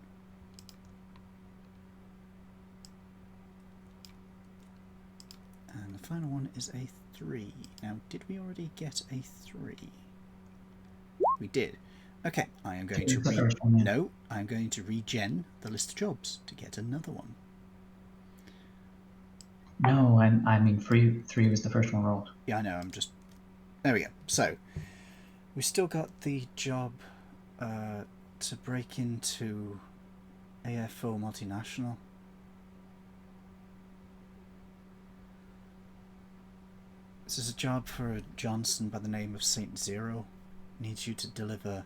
And the final one is a 3. Now, did we already get a 3? We did. Okay, I am going to no, I'm going to regen the list of jobs to get another one. No, I mean 3 was the first one rolled. Yeah, I know, I'm just... There we go. So, we still got the job to break into AFO Multinational. This is a job for a Johnson by the name of Saint Zero. Needs you to deliver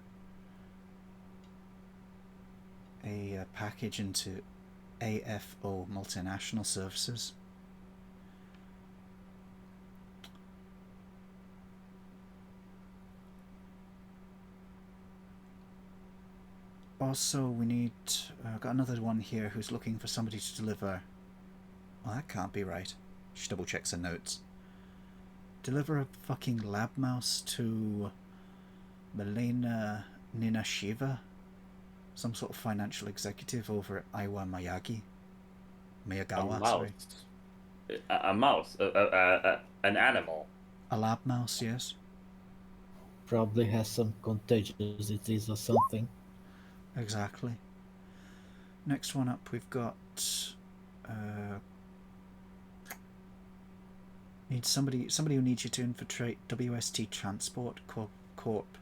a package into AFO Multinational Services. Also, we need... got another one here who's looking for somebody to deliver... Well, that can't be right. She double checks her notes. Deliver a fucking lab mouse to Milena Ninashiva, some sort of financial executive over at Iwa Miyagawa. A Sorry. A mouse? An animal? A lab mouse, yes. Probably has some contagious disease or something. Exactly. Next one up, we've got... need somebody who needs you to infiltrate WST Transport Corp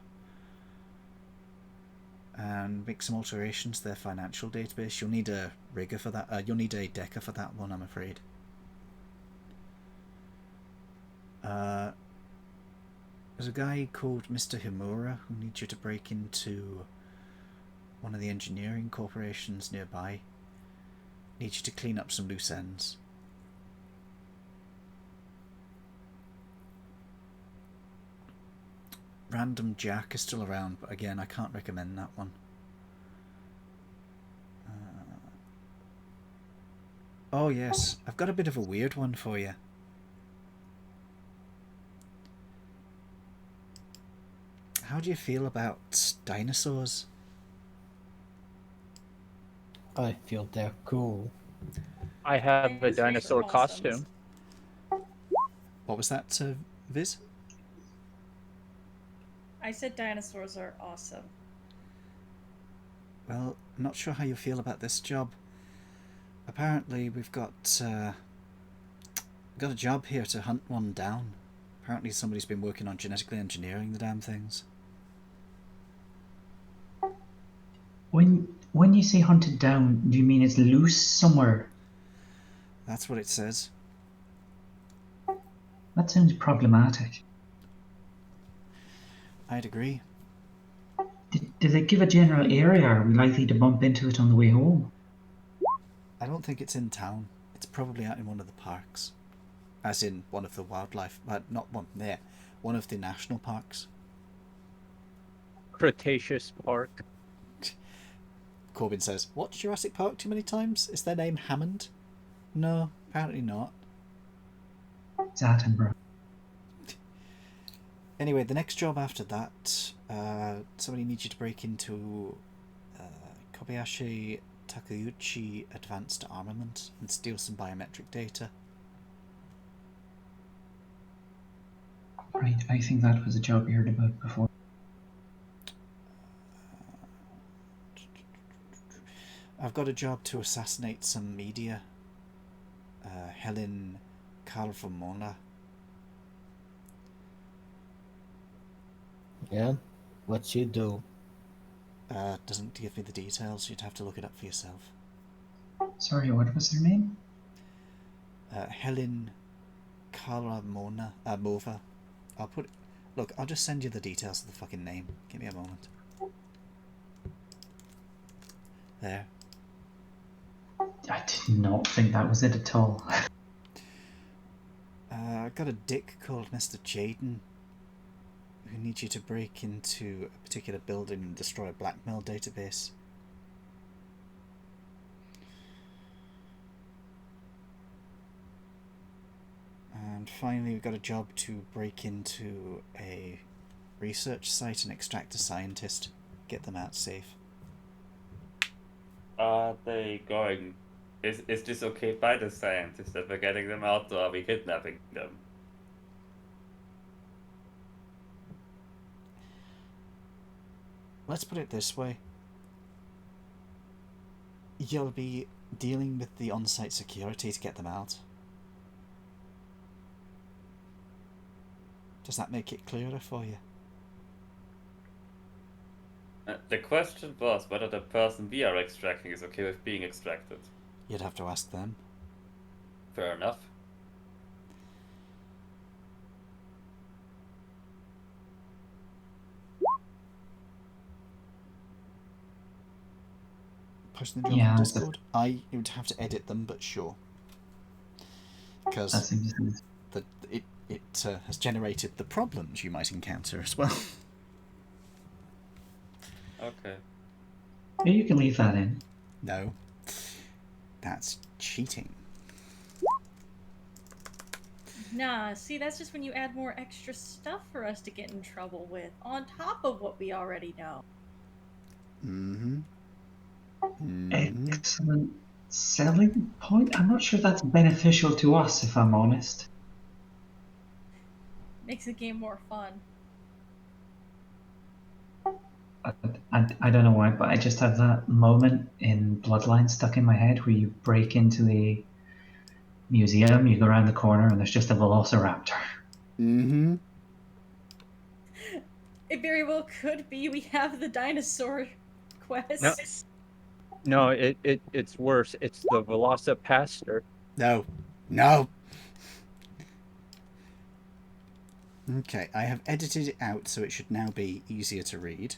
and make some alterations to their financial database. You'll need a rigger for that. You'll need a decker for that one, I'm afraid. There's a guy called Mr. Himura who needs you to break into one of the engineering corporations nearby. Needs you to clean up some loose ends. Random Jack is still around, but again, I can't recommend that one. Oh yes, I've got a bit of a weird one for you. How do you feel about dinosaurs? I feel they're cool. I have a Dinosaurs are dinosaur awesome. costume. What was that, Viz? I said dinosaurs are awesome. Well, I'm not sure how you feel about this job. Apparently we've got a job here to hunt one down. Apparently somebody's been working on genetically engineering the damn things. When you say hunted down, do you mean it's loose somewhere? That's what it says. That sounds problematic. I'd agree. Did they give a general area? Are we likely to bump into it on the way home? I don't think it's in town. It's probably out in one of the parks. as in one of the wildlife, not one there, one of the national parks. Cretaceous Park. Corbin says, "Watched Jurassic Park too many times? Is their name Hammond?" No, apparently not. It's Attenborough. Anyway, the next job after that, somebody needs you to break into Kobayashi Takeuchi Advanced Armament and steal some biometric data. Right, I think that was a job you heard about before. I've got a job to assassinate some media. Helen Carvamona. Yeah? What she do? Doesn't give me the details. You'd have to look it up for yourself. Sorry, what was her name? Helen Caramona Mova. I'll put. Look, I'll just send you the details of the fucking name. Give me a moment. There. I did not think that was it at all. I got a dick called Mr. Jaden who needs you to break into a particular building and destroy a blackmail database. And finally, we've got a job to break into a research site and extract a scientist. Get them out safe. Are they going? Is this okay by the scientists that we're getting them out, or are we kidnapping them? Let's put it this way. You'll be dealing with the on-site security to get them out. Does that make it clearer for you? The question was whether the person we are extracting is okay with being extracted. You'd have to ask them. Fair enough. Posting the job Yeah, on that's Discord. I would have to edit them, but sure. That Because seems it has generated the problems you might encounter as well. Okay. Yeah, you can leave that in. No. That's cheating. Nah, see, that's just when you add more extra stuff for us to get in trouble with, on top of what we already know. Mm-hmm. Excellent selling point. I'm not sure that's beneficial to us, if I'm honest. Makes the game more fun. I don't know why, but I just have that moment in Bloodline stuck in my head where you break into the museum, you go around the corner, and there's just a velociraptor. Mm-hmm. It very well could be we have the dinosaur quest. No, it's worse. It's the Velocipaster. No. No. Okay, I have edited it out so it should now be easier to read.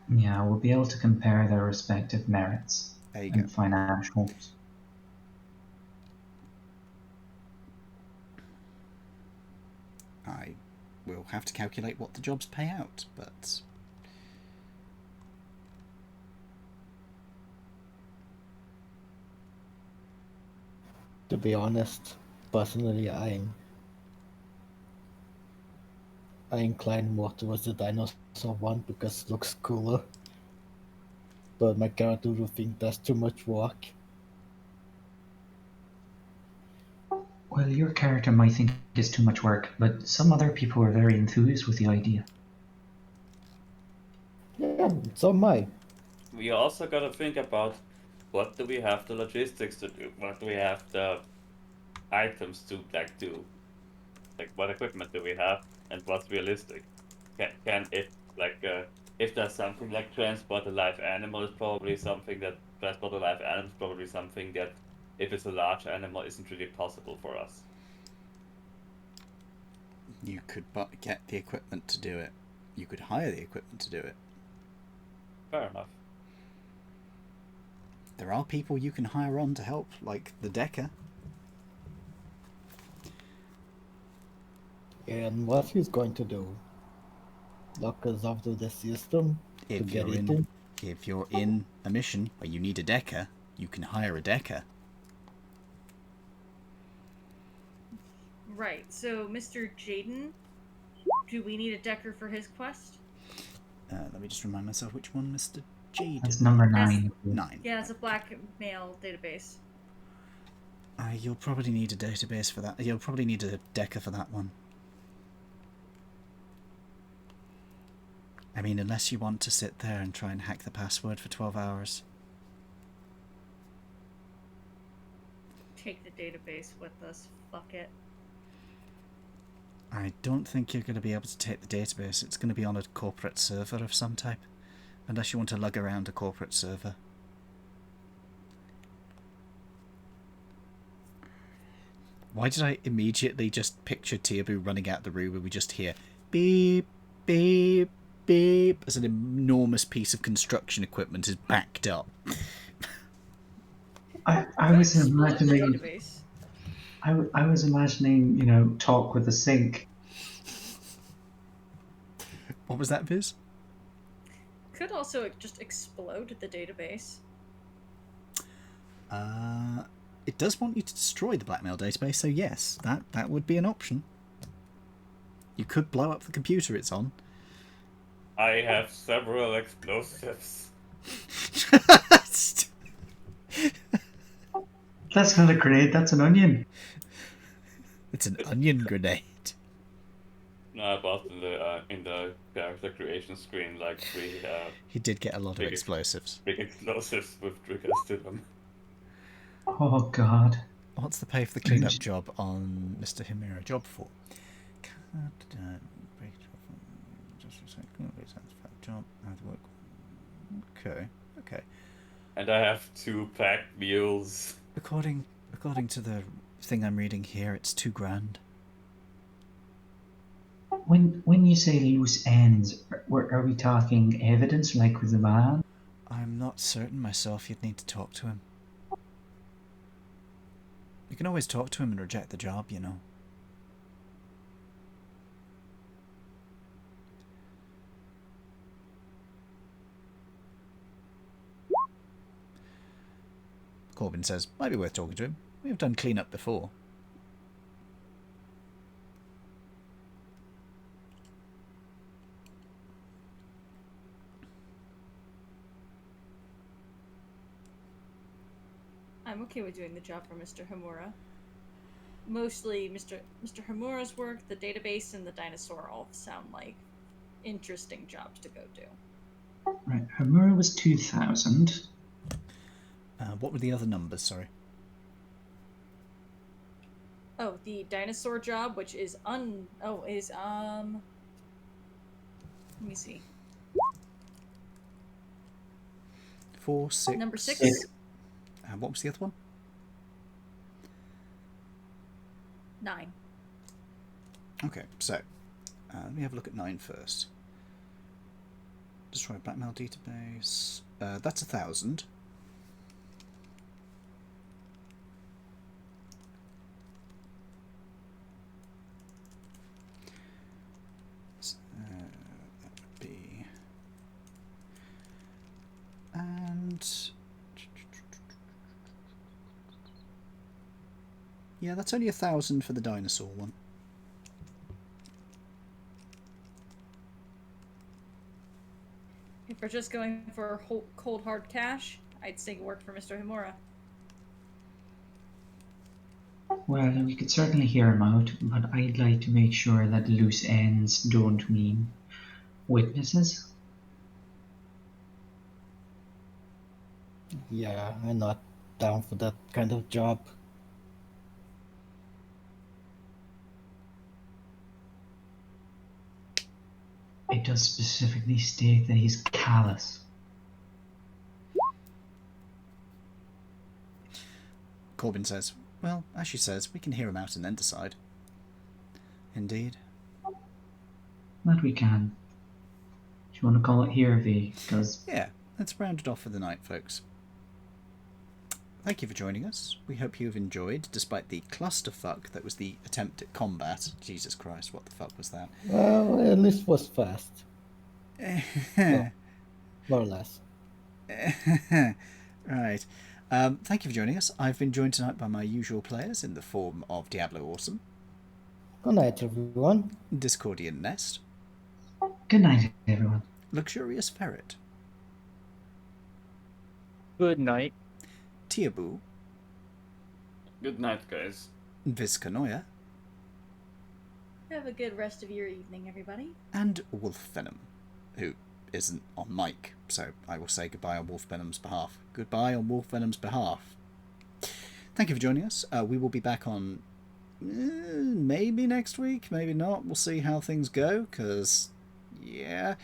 Yeah, we'll be able to compare their respective merits There you and go. financials. I will have to calculate what the jobs pay out, but To be honest, personally, I incline more towards the dinosaur one because it looks cooler. But my character will think that's too much work. Well, your character might think it's too much work, but some other people are very enthused with the idea. Yeah, so am I. We also gotta think about what do we have the logistics to do? What do we have the items to do? Like what equipment do we have and what's realistic? Can it if there's something like transport a live animal is probably something that transport a live animal is probably something that if it's a large animal isn't really possible for us. you could get the equipment to do it. You could hire the equipment to do it. Fair enough. There are people you can hire on to help, like the Decker. And what he's going to do? Lock us out of the system to If get you're it in, if you're in a mission where you need a decker, you can hire a decker. Right. So, Mr. Jaden, do we need a decker for his quest? Let me just remind myself which one, Mr. Jaden. That's number That's- 9. 9. Yeah, it's a blackmail database. You'll probably need a database for that. You'll probably need a decker for that one. I mean, unless you want to sit there and try and hack the password for 12 hours. Take the database with us. Fuck it. I don't think you're going to be able to take the database. It's going to be on a corporate server of some type. Unless you want to lug around a corporate server. Why did I immediately just picture Teabu running out the room and we just hear beep, beep, beep as an enormous piece of construction equipment is backed up? I Could was explode the imagining. database. I was imagining, you know, talk with the sink. What was that, Viz? Could also just explode the database. It does want you to destroy the blackmail database, so yes, that would be an option. You could blow up the computer it's on. I have several explosives. That's not a grenade, that's an onion. It's an onion grenade. No, I bought in the character creation screen like three He did get a lot of explosives. big explosives with triggers to them. Oh god. What's the pay for the cleanup job on Mr. Himura? Job 4. Job. Okay. Okay. And I have 2 packed mules. According to the thing I'm reading here, it's $2,000. When you say loose ends, are we talking evidence like with the man? I'm not certain myself. You'd need to talk to him. You can always talk to him and reject the job, you know. Corbin says, might be worth talking to him. We've done cleanup before. I'm okay with doing the job for Mr. Hamura. Mostly Mr. Hamura's work, the database, and the dinosaur all sound like interesting jobs to go do. Right, Hamura was 2,000. What were the other numbers, sorry? Oh, the dinosaur job, which is let me see. 4, 6. Number 6. What was the other one? 9. Okay, so let me have a look at 9 first. Destroy blackmail database. That's 1,000. That would be. And. Yeah, that's only 1,000 for the dinosaur one. If we're just going for cold hard cash, I'd say work for Mr. Himura. Well, we could certainly hear him out, but I'd like to make sure that loose ends don't mean witnesses. Yeah, I'm not down for that kind of job. It does specifically state that he's callous. Corbin says, well, as she says, we can hear him out and then decide. Indeed. That we can. Do you want to call it here, V? Because Yeah, let's round it off for the night, folks. thank you for joining us. We hope you've enjoyed, despite the clusterfuck that was the attempt at combat. Jesus Christ, what the fuck was that? Well, at least it was fast. No, more or less. Right. Thank you for joining us. I've been joined tonight by my usual players in the form of Diablo Awesome, Good night, everyone. Discordian Nest, Good night, everyone. Luxurious Ferret, Good night. Tiabu, Good night, guys. Viscanoia, Have a good rest of your evening, everybody. and Wolf Venom, who isn't on mic, so I will say goodbye on Wolf Venom's behalf. Goodbye on Wolf Venom's behalf. Thank you for joining us. We will be back on maybe next week, maybe not. We'll see how things go, because, yeah.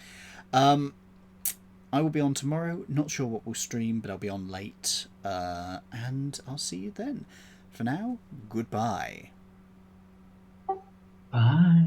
I will be on tomorrow. Not sure what we'll stream, but I'll be on late. And I'll see you then. For now, goodbye. Bye.